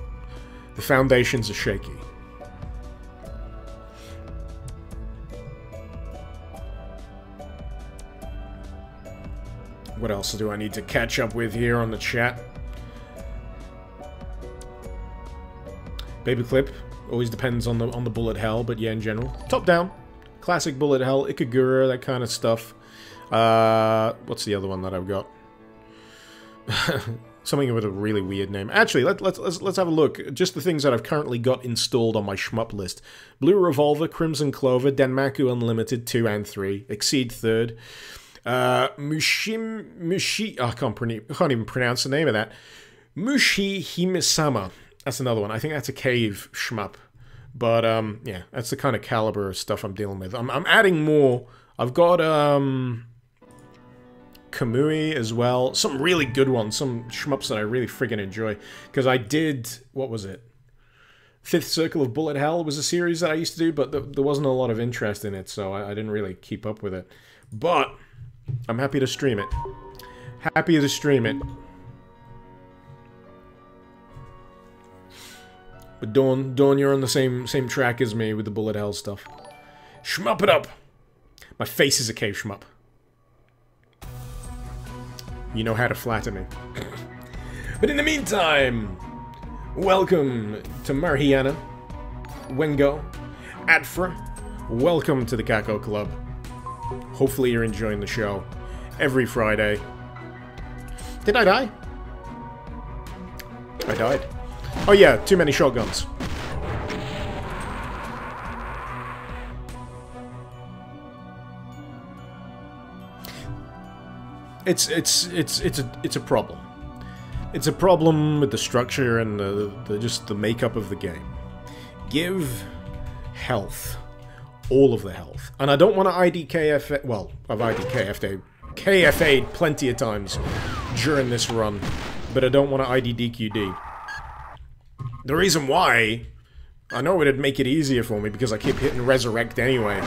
the foundations are shaky. What else do I need to catch up with here on the chat? Babyclip always depends on the bullet hell, but yeah, in general. Top down. Classic bullet hell, Ikagura, that kind of stuff. What's the other one that I've got? Something with a really weird name. Actually, let's have a look. Just the things that I've currently got installed on my shmup list. Blue Revolver, Crimson Clover, Denmaku Unlimited 2 and 3, Exceed 3rd. Mushi... Oh, I can't even pronounce the name of that. Mushi Himisama. That's another one. I think that's a cave shmup. But, yeah, that's the kind of caliber of stuff I'm dealing with. I'm adding more. I've got, Kamui as well. Some really good ones. Some shmups that I really friggin' enjoy. Because I did... What was it? Fifth Circle of Bullet Hell was a series that I used to do, but there wasn't a lot of interest in it, so I didn't really keep up with it. But I'm happy to stream it. Happy to stream it. But Dawn, you're on the same track as me with the bullet hell stuff. Shmup it up! My face is a cave shmup. You know how to flatter me. But in the meantime, welcome to Mariana, Wengo, Adfra. Welcome to the Kako Club. Hopefully you're enjoying the show every Friday. Did I die? I died. Oh yeah, too many shotguns. It's a problem. It's a problem with the structure and just the makeup of the game. Give health. All of the health. And I don't want to IDKF... Well, I've IDKF'd plenty of times during this run, but I don't want to IDDQD. The reason why... I know it'd make it easier for me because I keep hitting resurrect anyway.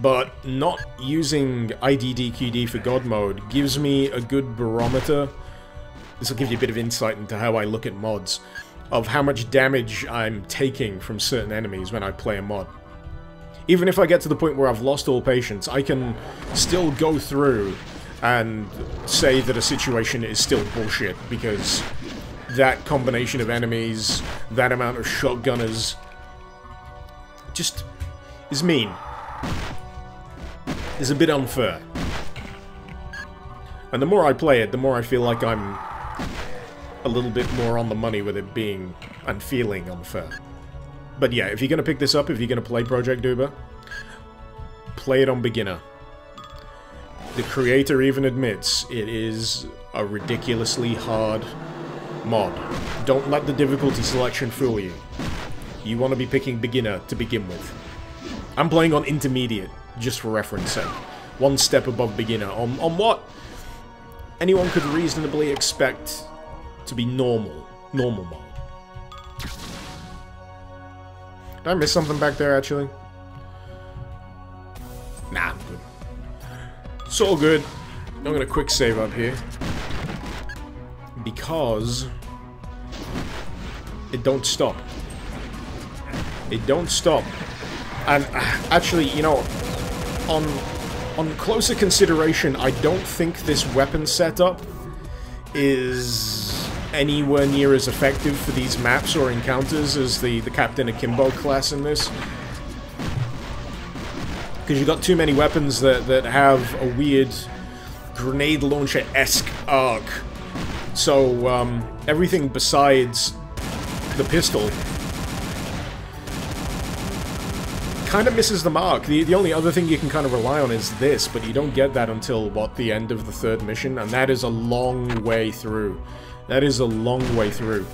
but not using IDDQD for God mode gives me a good barometer. This will give you a bit of insight into how I look at mods, of how much damage I'm taking from certain enemies when I play a mod. Even if I get to the point where I've lost all patience, I can still go through and say that a situation is still bullshit, because that combination of enemies, that amount of shotgunners, just is mean. Is a bit unfair. And the more I play it, the more I feel like I'm a little bit more on the money with it being and feeling unfair. But yeah, if you're going to pick this up, if you're going to play Project Uber, play it on beginner. The creator even admits it is a ridiculously hard mod. Don't let the difficulty selection fool you. You want to be picking beginner to begin with. I'm playing on intermediate, just for reference sake. One step above beginner, on what anyone could reasonably expect to be normal mod. Did I miss something back there, actually? Nah, I'm good. It's all good. I'm gonna quick save up here. Because it don't stop. It don't stop. And actually, you know, on closer consideration, I don't think this weapon setup is anywhere near as effective for these maps or encounters as the Captain Akimbo class in this. Because you've got too many weapons that have a weird grenade launcher-esque arc. So, everything besides the pistol kind of misses the mark. The only other thing you can kind of rely on is this, but you don't get that until, what, the end of the third mission? And that is a long way through. That is a long way through.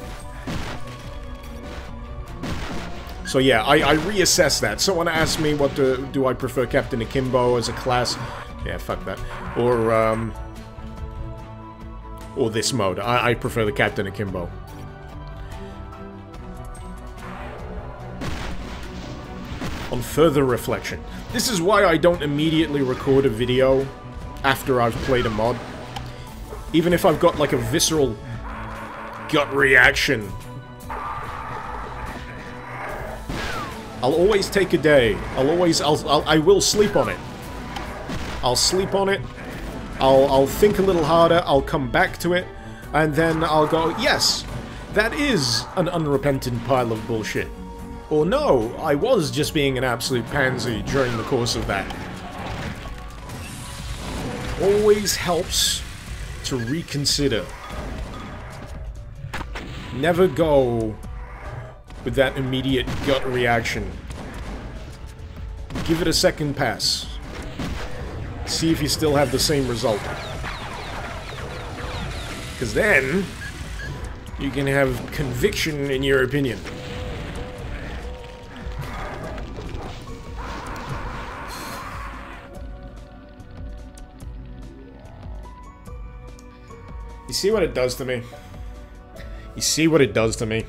So yeah, I reassess that. Someone asked me what do I prefer Captain Akimbo as a class? Yeah, fuck that. Or this mode. I prefer the Captain Akimbo. On further reflection, this is why I don't immediately record a video after I've played a mod. Even if I've got like a visceral gut reaction, I'll always take a day. I will sleep on it. I'll sleep on it. I'll think a little harder. I'll come back to it, and then I'll go, yes, that is an unrepentant pile of bullshit. Or no, I was just being an absolute pansy during the course of that. Always helps to reconsider. Never go with that immediate gut reaction. Give it a second pass. See if you still have the same result. Because then, you can have conviction in your opinion. You see what it does to me? You see what it does to me?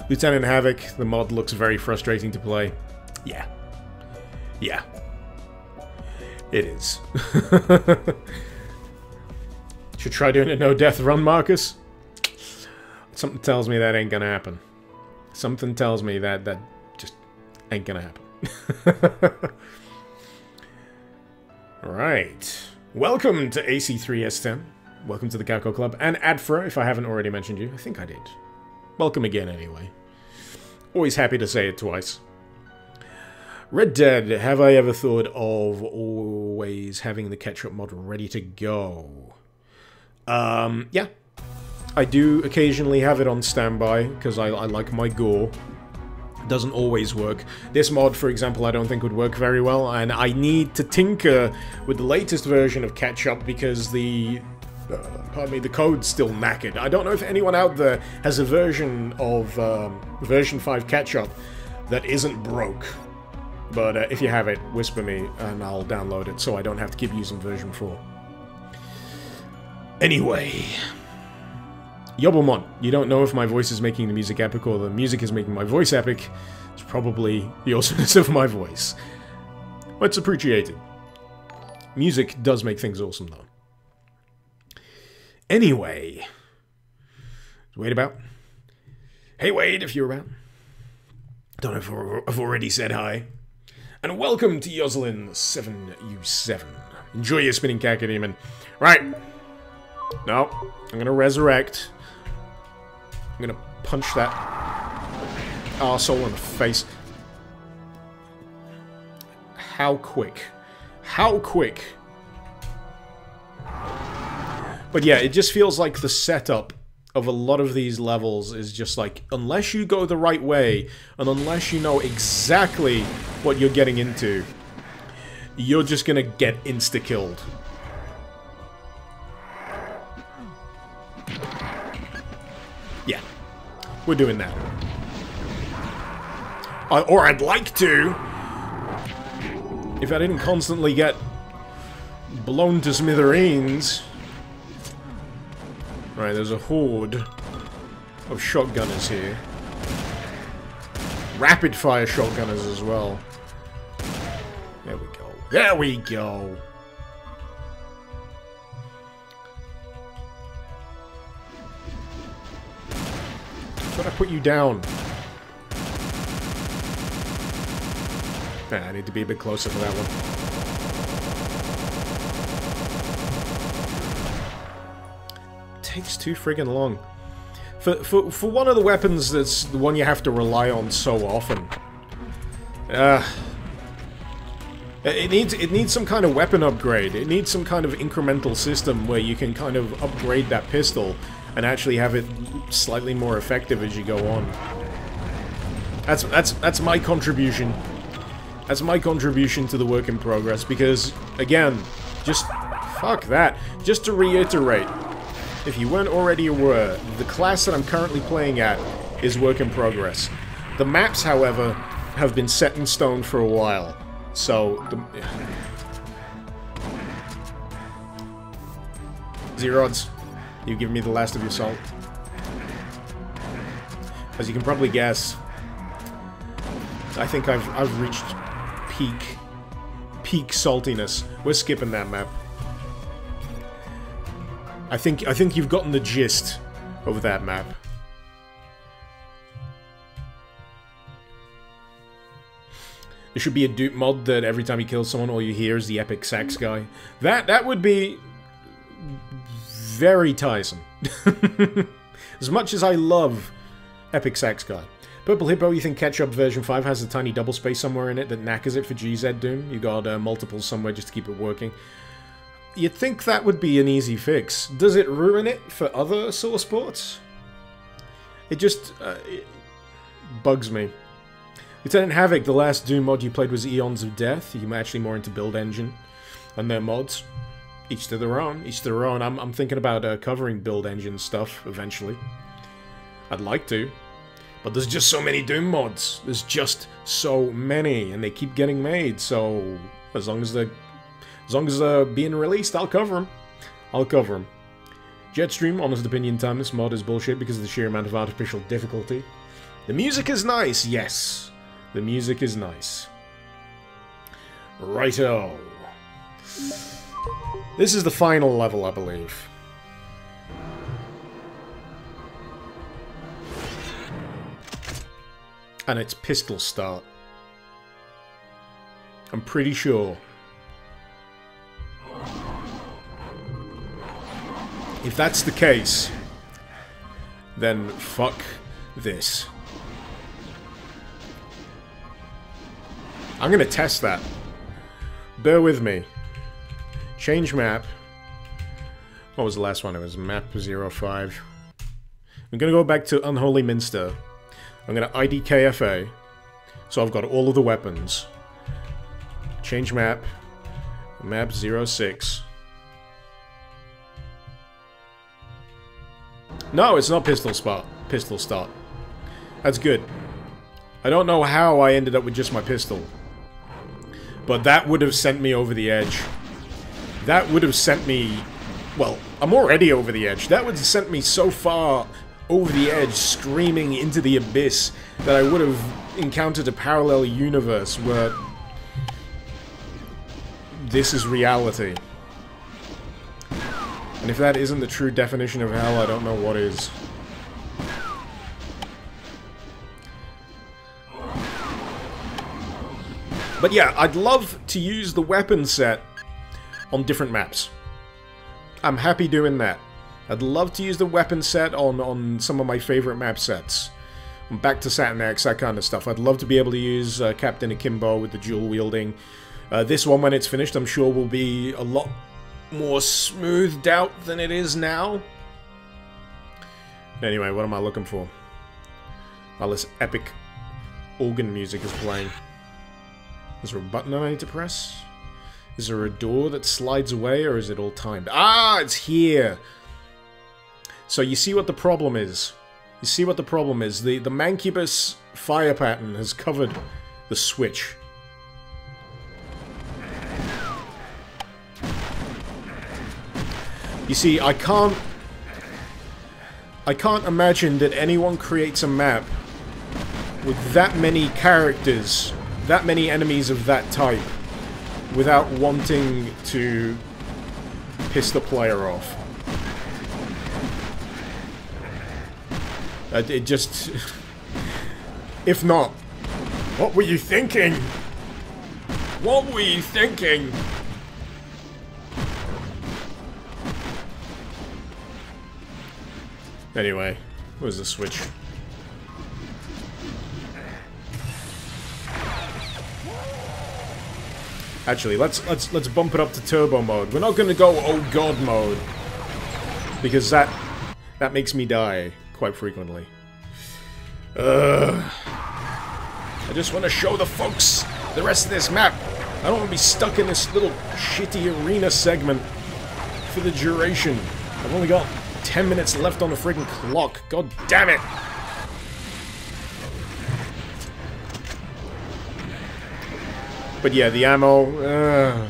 Lieutenant Havoc, the mod looks very frustrating to play. Yeah. Yeah. It is. Should try doing a no-death run, Marcus? Something tells me that ain't gonna happen. Something tells me that just ain't gonna happen. Alright. Welcome to AC3S10. Welcome to the Calco Club. And Adfra, if I haven't already mentioned you. I think I did. Welcome again, anyway. Always happy to say it twice. Red Dead, have I ever thought of always having the ketchup mod ready to go? Yeah. I do occasionally have it on standby, because I like my gore. Doesn't always work. This mod, for example, I don't think would work very well, and I need to tinker with the latest version of ketchup because the code's still knackered. I don't know if anyone out there has a version of version 5 ketchup that isn't broke. But if you have it, whisper me and I'll download it so I don't have to keep using version 4. Anyway. Yobomon, you don't know if my voice is making the music epic or the music is making my voice epic, It's probably the awesomeness of my voice. But it's appreciated. Music does make things awesome, though. Anyway. Is Wade about? Hey, Wade, if you're about. Don't know if I've already said hi. And welcome to Yoslin7U7. Enjoy your spinning cacodemon. Right. No. I'm gonna resurrect. I'm gonna punch that arsehole in the face. How quick? How quick? But yeah, it just feels like the setup of a lot of these levels is just like, unless you go the right way, and unless you know exactly what you're getting into, you're just gonna get insta-killed. Yeah, we're doing that. Or I'd like to, if I didn't constantly get blown to smithereens. Right, there's a horde of shotgunners here. Rapid-fire shotgunners as well. There we go. There we go! Thought I put you down. I need to be a bit closer for that one. Takes too friggin' long. For one of the weapons that's the one you have to rely on so often. It needs some kind of weapon upgrade. It needs some kind of incremental system where you can kind of upgrade that pistol and actually have it slightly more effective as you go on. That's my contribution. That's my contribution to the work in progress, because again, just fuck that. Just to reiterate, if you weren't already aware, the class that I'm currently playing at is work in progress. The maps, however, have been set in stone for a while. So, Zerods, you've given me the last of your salt. As you can probably guess, I think I've reached peak saltiness. We're skipping that map. I think you've gotten the gist of that map. There should be a dupe mod that every time you kill someone, all you hear is the epic sax guy. That would be very tiresome. As much as I love epic sax guy. Purple Hippo, you think Ketchup version 5 has a tiny double space somewhere in it that knackers it for GZ Doom? You got multiples somewhere just to keep it working. You'd think that would be an easy fix. Does it ruin it for other source ports? It just it bugs me. Lieutenant Havoc, the last Doom mod you played was Eons of Death. You're actually more into Build Engine and their mods. Each to their own. Each to their own. I'm thinking about covering Build Engine stuff eventually. I'd like to. But there's just so many Doom mods. There's just so many, and they keep getting made. So as long as they're being released, I'll cover them. I'll cover them. Jetstream, honest opinion time, this mod is bullshit because of the sheer amount of artificial difficulty. The music is nice, yes. The music is nice. Righto. This is the final level, I believe. And it's pistol start. I'm pretty sure. If that's the case, then fuck this. I'm gonna test that. Bear with me. Change map. What was the last one? It was map 05. I'm gonna go back to Unholy Minster. I'm gonna ID KFA. So I've got all of the weapons. Change map. Map 06. No, it's not pistol start. That's good. I don't know how I ended up with just my pistol. But that would have sent me over the edge. That would have sent me... Well, I'm already over the edge. That would have sent me so far over the edge, screaming into the abyss, that I would have encountered a parallel universe where this is reality. And if that isn't the true definition of hell, I don't know what is. But yeah, I'd love to use the weapon set on different maps. I'm happy doing that. I'd love to use the weapon set on some of my favorite map sets. Back to Saturn X, that kind of stuff. I'd love to be able to use Captain Akimbo with the dual wielding. This one, when it's finished, I'm sure will be a lot more smoothed out than it is now. Anyway, what am I looking for? While this epic organ music is playing. Is there a button I need to press? Is there a door that slides away, or is it all timed? Ah, it's here! So you see what the problem is. You see what the problem is. The Mancubus fire pattern has covered the switch. You see, I can't imagine that anyone creates a map with that many characters, that many enemies of that type, without wanting to piss the player off. It just... If not, what were you thinking? What were you thinking? Anyway, where's the switch? Actually, let's bump it up to turbo mode. We're not gonna go oh god mode, because that makes me die quite frequently. I just want to show the folks the rest of this map. I don't want to be stuck in this little shitty arena segment for the duration. I've only got 10 minutes left on the friggin' clock. God damn it! But yeah, the ammo...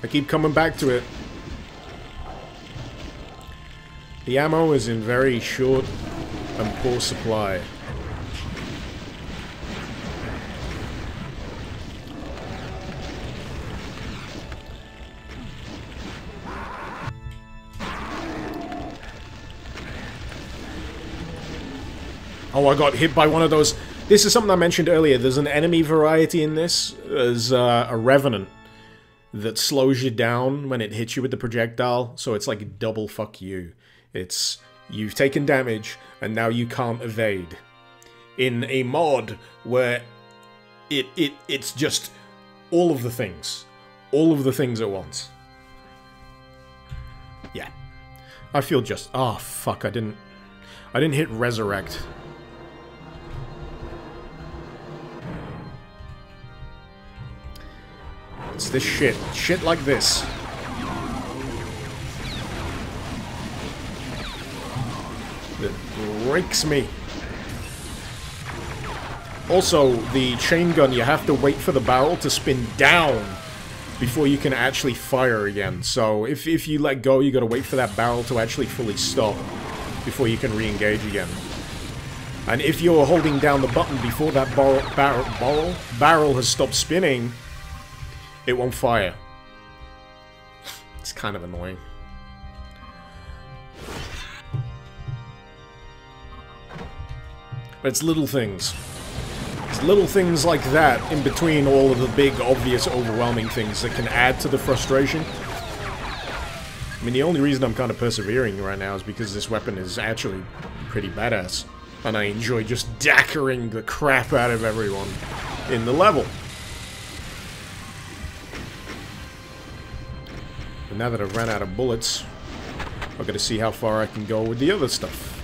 I keep coming back to it. The ammo is in very short and poor supply. Oh, I got hit by one of those... This is something I mentioned earlier. There's an enemy variety in this. There's a Revenant that slows you down when it hits you with the projectile. So it's like double fuck you. It's... You've taken damage, and now you can't evade. In a mod where it's just all of the things. All of the things at once. Yeah. I feel just... Oh, fuck, I didn't hit resurrect. It's this shit. Shit like this. That breaks me. Also, the chain gun, you have to wait for the barrel to spin down before you can actually fire again. So, if you let go, you gotta wait for that barrel to actually fully stop before you can re-engage again. And if you're holding down the button before that barrel has stopped spinning, it won't fire. It's kind of annoying. But it's little things. It's little things like that in between all of the big, obvious, overwhelming things that can add to the frustration. I mean, the only reason I'm kind of persevering right now is because this weapon is actually pretty badass. And I enjoy just dackering the crap out of everyone in the level. But now that I've run out of bullets, I've got to see how far I can go with the other stuff.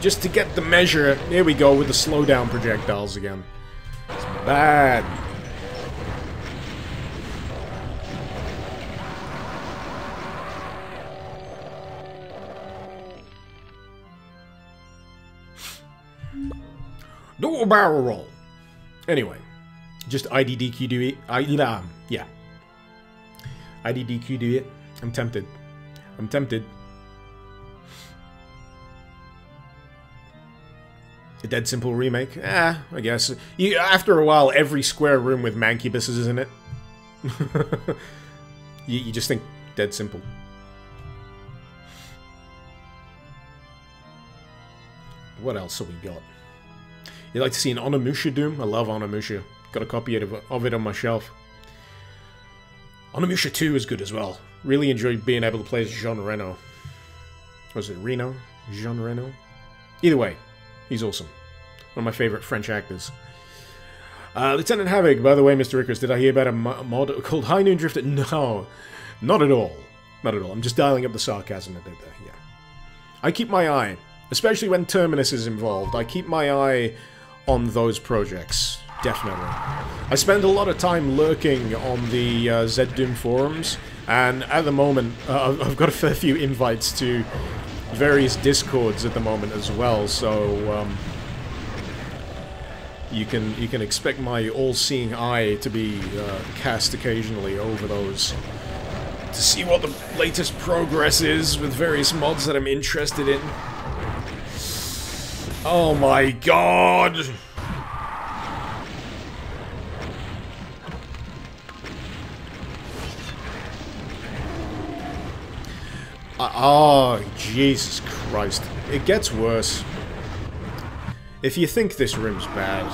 Just to get the measure, here we go with the slowdown projectiles again. It's bad. Do a barrel roll. Anyway, just IDDQ do it. Yeah. IDDQ do it. I'm tempted. I'm tempted. A Dead Simple remake? I guess. After a while, every square room with Mancubuses is in it. you just think Dead Simple. What else have we got? You'd like to see an Onimusha Doom? I love Onimusha. Got a copy of it on my shelf. Onimusha 2 is good as well. Really enjoyed being able to play as Jean Reno. Was it Reno? Jean Reno? Either way, he's awesome. One of my favourite French actors. Lieutenant Havoc, by the way, Mr. Icarus, did I hear about a mod called High Noon Drifter? No, not at all. Not at all. I'm just dialing up the sarcasm a bit there, yeah. I keep my eye, especially when Terminus is involved, I keep my eye on those projects, definitely. I spend a lot of time lurking on the Z-Doom forums, and at the moment, I've got a fair few invites to various Discords at the moment as well, so you can expect my all-seeing eye to be cast occasionally over those to see what the latest progress is with various mods that I'm interested in. Oh my god! Oh, Jesus Christ. It gets worse. If you think this room's bad,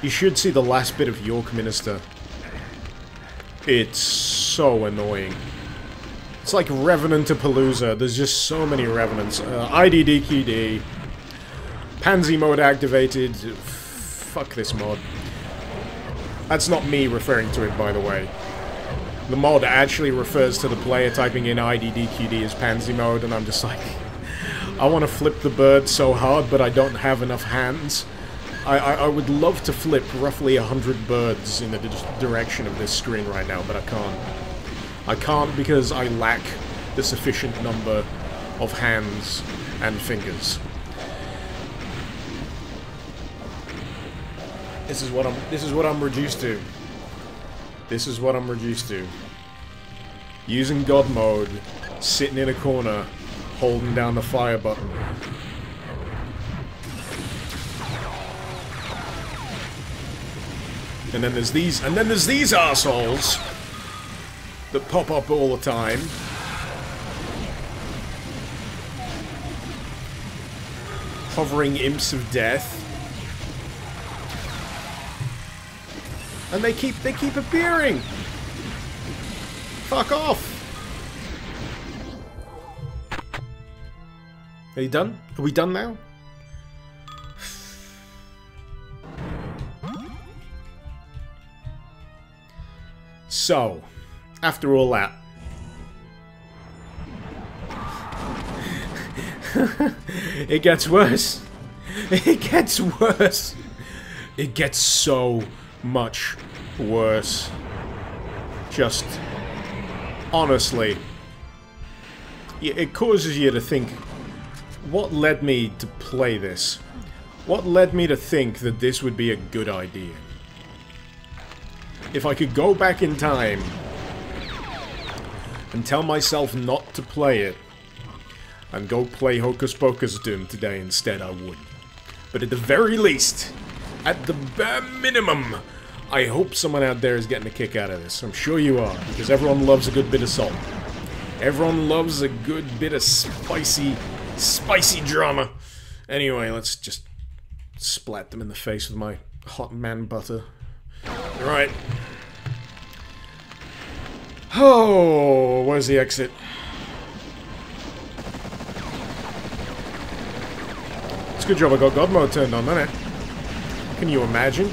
you should see the last bit of York Minster. It's so annoying. It's like Revenant-a-Palooza. There's just so many Revenants. IDDQD. Pansy mode activated. Fuck this mod. That's not me referring to it, by the way. The mod actually refers to the player typing in IDDQD as Pansy mode, and I'm just like... I want to flip the bird so hard, but I don't have enough hands. I would love to flip roughly 100 birds in the direction of this screen right now, but I can't. I can't because I lack the sufficient number of hands and fingers. This is what I'm reduced to. This is what I'm reduced to. Using God mode, sitting in a corner, holding down the fire button. And then there's these arseholes that pop up all the time. Hovering imps of death. And they keep appearing. Fuck off. Are you done? Are we done now? So, after all that... it gets worse. It gets worse. It gets so much worse. Just... honestly. It causes you to think... what led me to play this? What led me to think that this would be a good idea? If I could go back in time and tell myself not to play it and go play Hocus Pocus Doom today instead, I would. But at the very least, at the bare minimum, I hope someone out there is getting a kick out of this. I'm sure you are, because everyone loves a good bit of salt. Everyone loves a good bit of spicy drama. Anyway, let's just splat them in the face with my hot man butter. Right. Oh, where's the exit? It's a good job I got God mode turned on, isn't it? Can you imagine?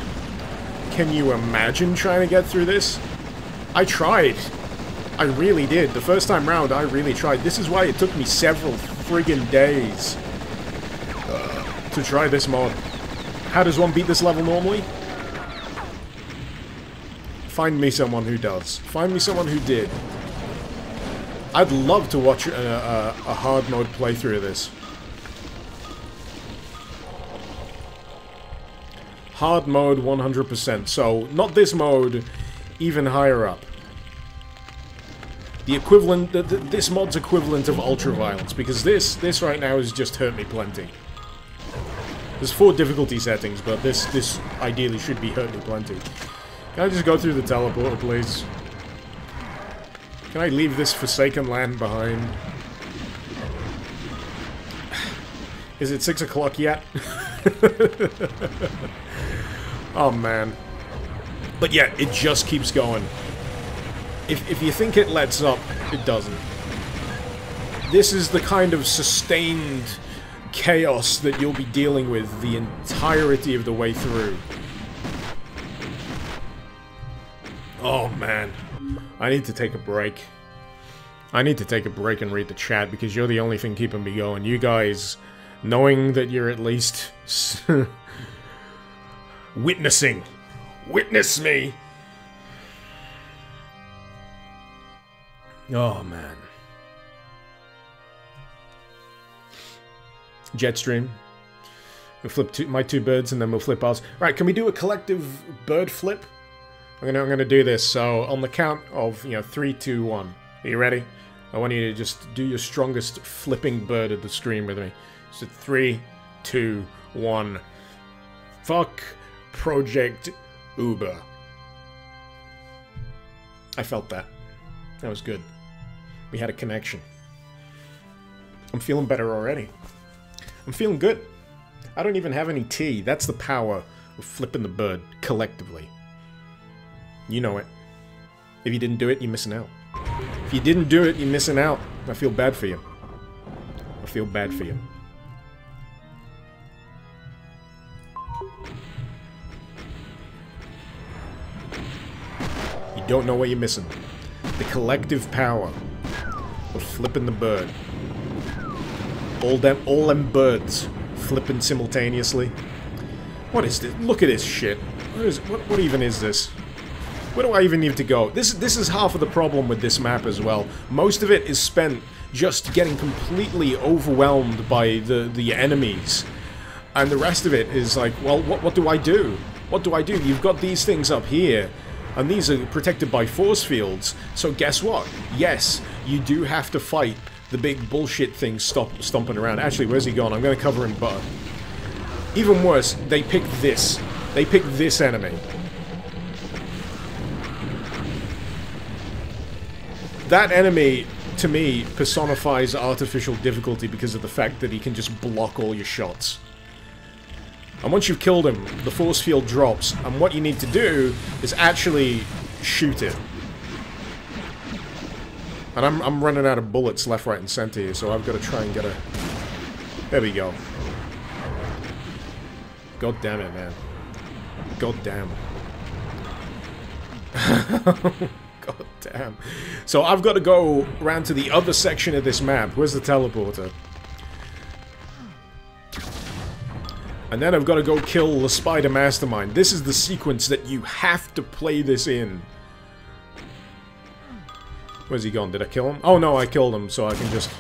Can you imagine trying to get through this? I tried. I really did. The first time round, I really tried. This is why it took me several friggin' days to try this mod. How does one beat this level normally? Find me someone who does. Find me someone who did. I'd love to watch a hard mode playthrough of this. Hard mode 100%. So, not this mode, even higher up. The equivalent, this mod's equivalent of ultra violence, because this right now has just hurt me plenty. There's 4 difficulty settings, but this ideally should be hurt me plenty. Can I just go through the teleporter, please? Can I leave this forsaken land behind? Is it 6 o'clock yet? Oh, man. But yeah, it just keeps going. If you think it lets up, it doesn't. This is the kind of sustained chaos that you'll be dealing with the entirety of the way through. Oh, man. I need to take a break. I need to take a break and read the chat, because you're the only thing keeping me going. You guys, knowing that you're at least... witnessing. Witness me! Oh, man. Jetstream. We'll flip my 2 birds and then we'll flip ours. Right, can we do a collective bird flip? I'm gonna do this, so on the count of, 3, 2, 1. Are you ready? I want you to just do your strongest flipping bird at the screen with me. So 3, 2, 1. Fuck Project Uber. I felt that. That was good. We had a connection. I'm feeling better already. I'm feeling good. I don't even have any tea. That's the power of flipping the bird collectively. You know it. If you didn't do it, you're missing out. If you didn't do it, you're missing out. I feel bad for you. I feel bad for you. You don't know what you're missing. The collective power of flipping the bird. All them birds flipping simultaneously. What is this? Look at this shit. What even is this? Where do I even need to go? This is half of the problem with this map as well. Most of it is spent just getting completely overwhelmed by the enemies. And the rest of it is like, well, what do I do? What do I do? You've got these things up here, and these are protected by force fields. So guess what? Yes, you do have to fight the big bullshit thing stomping around. Actually, where's he gone? I'm going to cover in butter. Even worse, they picked this. They picked this enemy. That enemy, to me, personifies artificial difficulty because of the fact that he can just block all your shots. And once you've killed him, the force field drops, and what you need to do is actually shoot it. And I'm running out of bullets left, right, and center here, so I've got to try and get a... There we go. God damn it, man. God damn. God damn. So I've got to go around to the other section of this map. Where's the teleporter? And then I've got to go kill the Spider Mastermind. This is the sequence that you have to play this in. Where's he gone? Did I kill him? Oh no, I killed him, so I can just...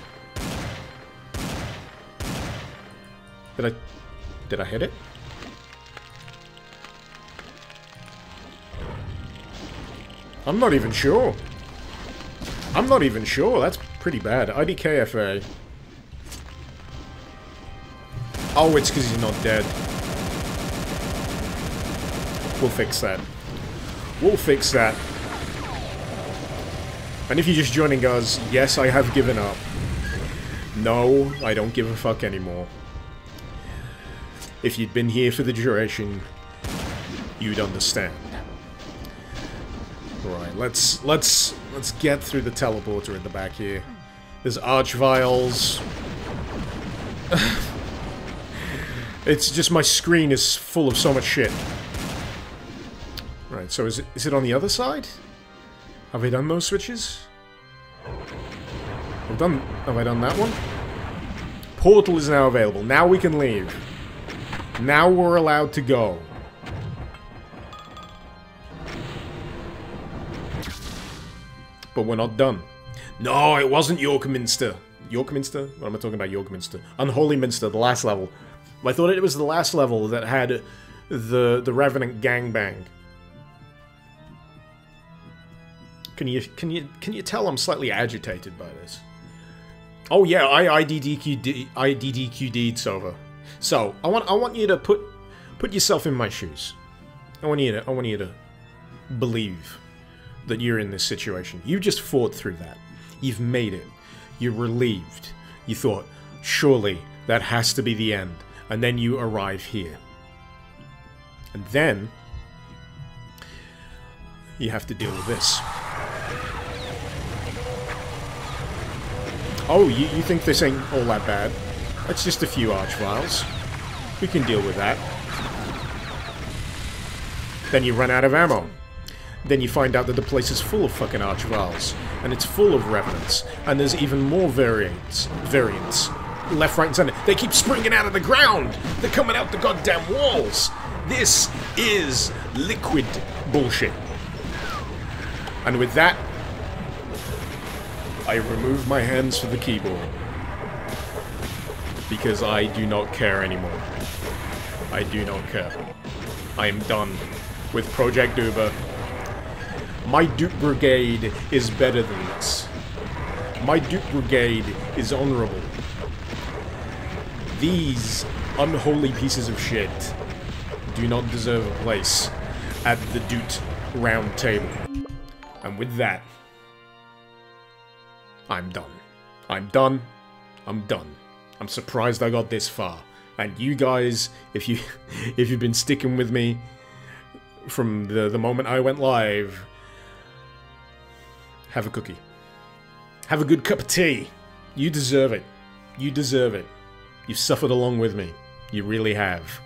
Did I hit it? I'm not even sure. I'm not even sure. That's pretty bad. IDKFA. Oh, it's because he's not dead. We'll fix that. We'll fix that. And if you're just joining us, yes, I have given up. No, I don't give a fuck anymore. If you'd been here for the duration, you'd understand. Right, let's get through the teleporter in the back here. There's archvials. It's just my screen is full of so much shit. Right, so is it on the other side? Have I done those switches? Have I done that one? Portal is now available. Now we can leave. Now we're allowed to go. But we're not done. No, it wasn't Yorkminster. Yorkminster? What am I talking about? Yorkminster. Unholy Minster, the last level. I thought it was the last level that had the Revenant gangbang. Can you tell I'm slightly agitated by this? Oh yeah, I IDDQ'd Sova. So I want you to put yourself in my shoes. I want you to believe that you're in this situation. You just fought through that. You've made it. You're relieved. You thought, surely that has to be the end. And then you arrive here. And then you have to deal with this. Oh, you think this ain't all that bad? It's just a few Archviles. We can deal with that. Then you run out of ammo. Then you find out that the place is full of fucking Archviles. And it's full of Revenants. And there's even more variants. Left, right, and center. They keep springing out of the ground! They're coming out the goddamn walls! This is liquid bullshit. And with that, I remove my hands from the keyboard. Because I do not care anymore. I do not care. I am done with Project Uber. My Duke Brigade is better than this. My Duke Brigade is honorable. These unholy pieces of shit do not deserve a place at the Doot Round Table. And with that, I'm done. I'm done. I'm done. I'm surprised I got this far. And you guys, if you've been sticking with me from the moment I went live, have a cookie. Have a good cup of tea. You deserve it. You deserve it. You've suffered along with me. You really have.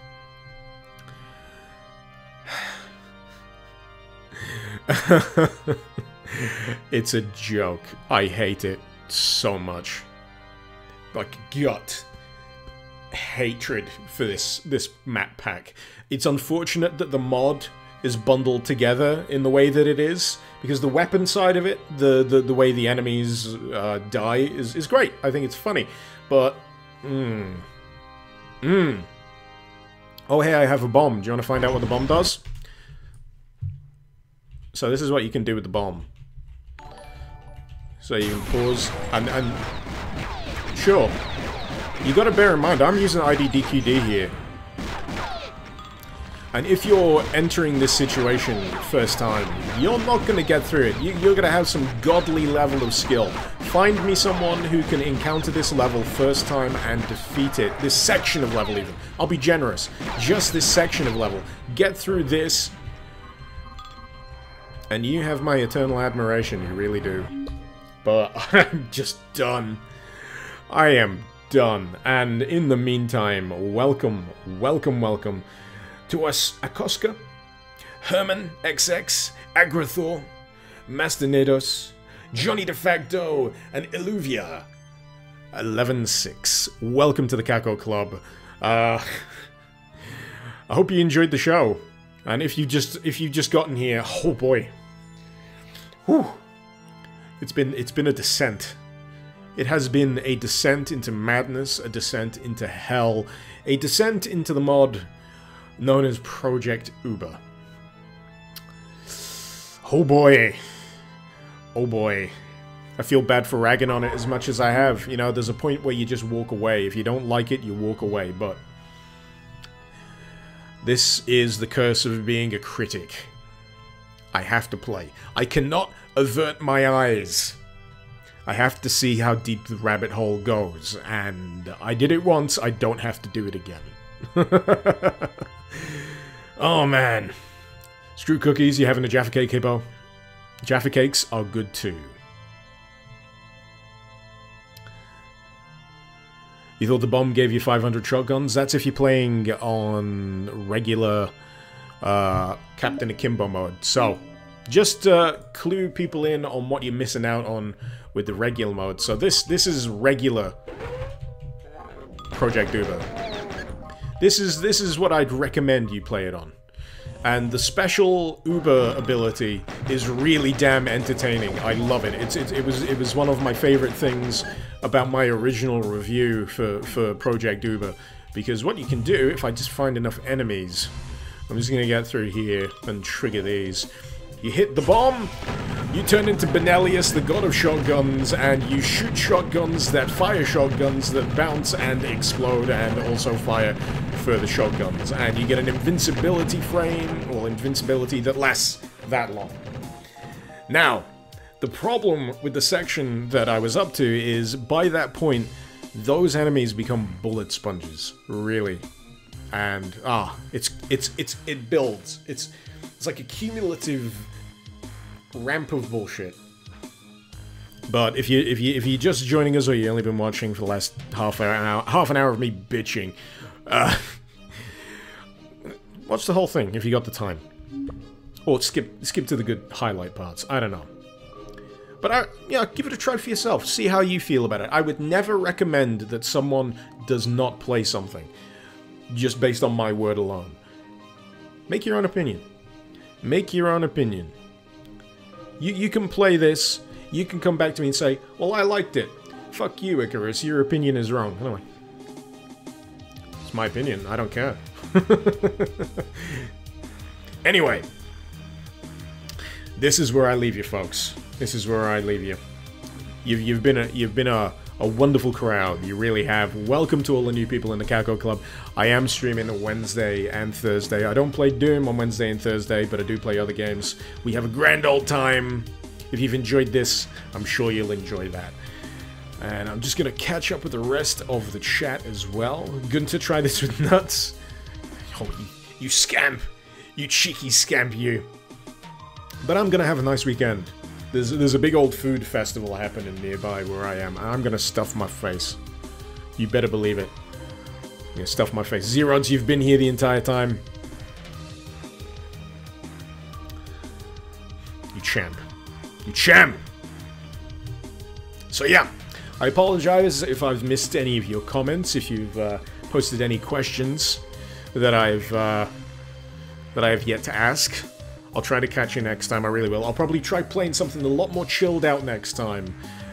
It's a joke. I hate it so much. Like, gut hatred for this map pack. It's unfortunate that the mod is bundled together in the way that it is, because the weapon side of it, the way the enemies die is great. I think it's funny, but oh hey, I have a bomb. Do you want to find out what the bomb does? So this is what you can do with the bomb. So you can pause and sure. You gotta bear in mind, I'm using IDDQD here. And if you're entering this situation first time, you're not gonna get through it. You're gonna have some godly level of skill. Find me someone who can encounter this level first time and defeat it. This section of level even. I'll be generous. Just this section of level. Get through this, and you have my eternal admiration, you really do. But I'm just done. I am done. And in the meantime, welcome to us Akoska, Herman XX, Agrathor, Master Nados, Johnny DeFacto, and Illuvia 11-6. Welcome to the Kako Club. I hope you enjoyed the show. And if you've just gotten here, oh boy. Whew. It's been a descent. It has been a descent into madness, a descent into hell, a descent into the mod known as Project Uber. Oh boy. Oh boy. I feel bad for ragging on it as much as I have. You know, there's a point where you just walk away. If you don't like it, you walk away, but this is the curse of being a critic. I have to play. I cannot avert my eyes. I have to see how deep the rabbit hole goes, and I did it once, I don't have to do it again. Oh man. Screw cookies, you having a Jaffa cake, hippo? Jaffa cakes are good too. You thought the bomb gave you 500 shotguns? That's if you're playing on regular Captain Akimbo mode. So, just clue people in on what you're missing out on with the regular mode. So this is regular Project Uber. This is what I'd recommend you play it on. And the special Uber ability is really damn entertaining. I love it. It was one of my favorite things about my original review for Project Uber, because what you can do, if I just find enough enemies, I'm just gonna get through here and trigger these. You hit the bomb, You turn into Benelius, the god of shotguns, and you shoot shotguns that fire shotguns that bounce and explode and also fire further shotguns. And you get an invincibility frame, or invincibility that lasts that long. Now, the problem with the section that I was up to is, by that point, those enemies become bullet sponges, really. And, it builds. It's like a cumulative ramp of bullshit. But if you're just joining us, or you've only been watching for the last half an hour of me bitching, watch the whole thing if you got the time, or skip to the good highlight parts. I don't know, but give it a try for yourself. See how you feel about it. I would never recommend that someone does not play something just based on my word alone. Make your own opinion. Make your own opinion. You can play this, you can come back to me and say, well, I liked it. Fuck you, Icarus, your opinion is wrong. Anyway, it's my opinion, I don't care. Anyway, this is where I leave you, folks. This is where I leave you. You've been a wonderful crowd. You really have. Welcome to all the new people in the Kako Club. I am streaming Wednesday and Thursday. I don't play Doom on Wednesday and Thursday, but I do play other games. We have a grand old time. If you've enjoyed this, I'm sure you'll enjoy that. And I'm just going to catch up with the rest of the chat as well. Gunter, try this with nuts. Oh, you scamp. You cheeky scamp, you. But I'm going to have a nice weekend. There's a big old food festival happening nearby where I am. I'm gonna stuff my face. You better believe it. I'm gonna stuff my face. Zerods, you've been here the entire time. You champ. You champ! So yeah, I apologize if I've missed any of your comments, if you've posted any questions that I have yet to ask. I'll try to catch you next time, I really will. I'll probably try playing something a lot more chilled out next time.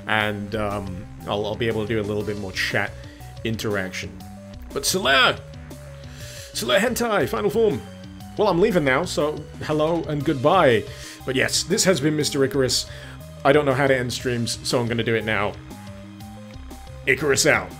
And I'll be able to do a little bit more chat interaction. But Solaire Hentai, final form. Well, I'm leaving now, so hello and goodbye. But yes, this has been Mr. Icarus. I don't know how to end streams, so I'm going to do it now. Icarus out.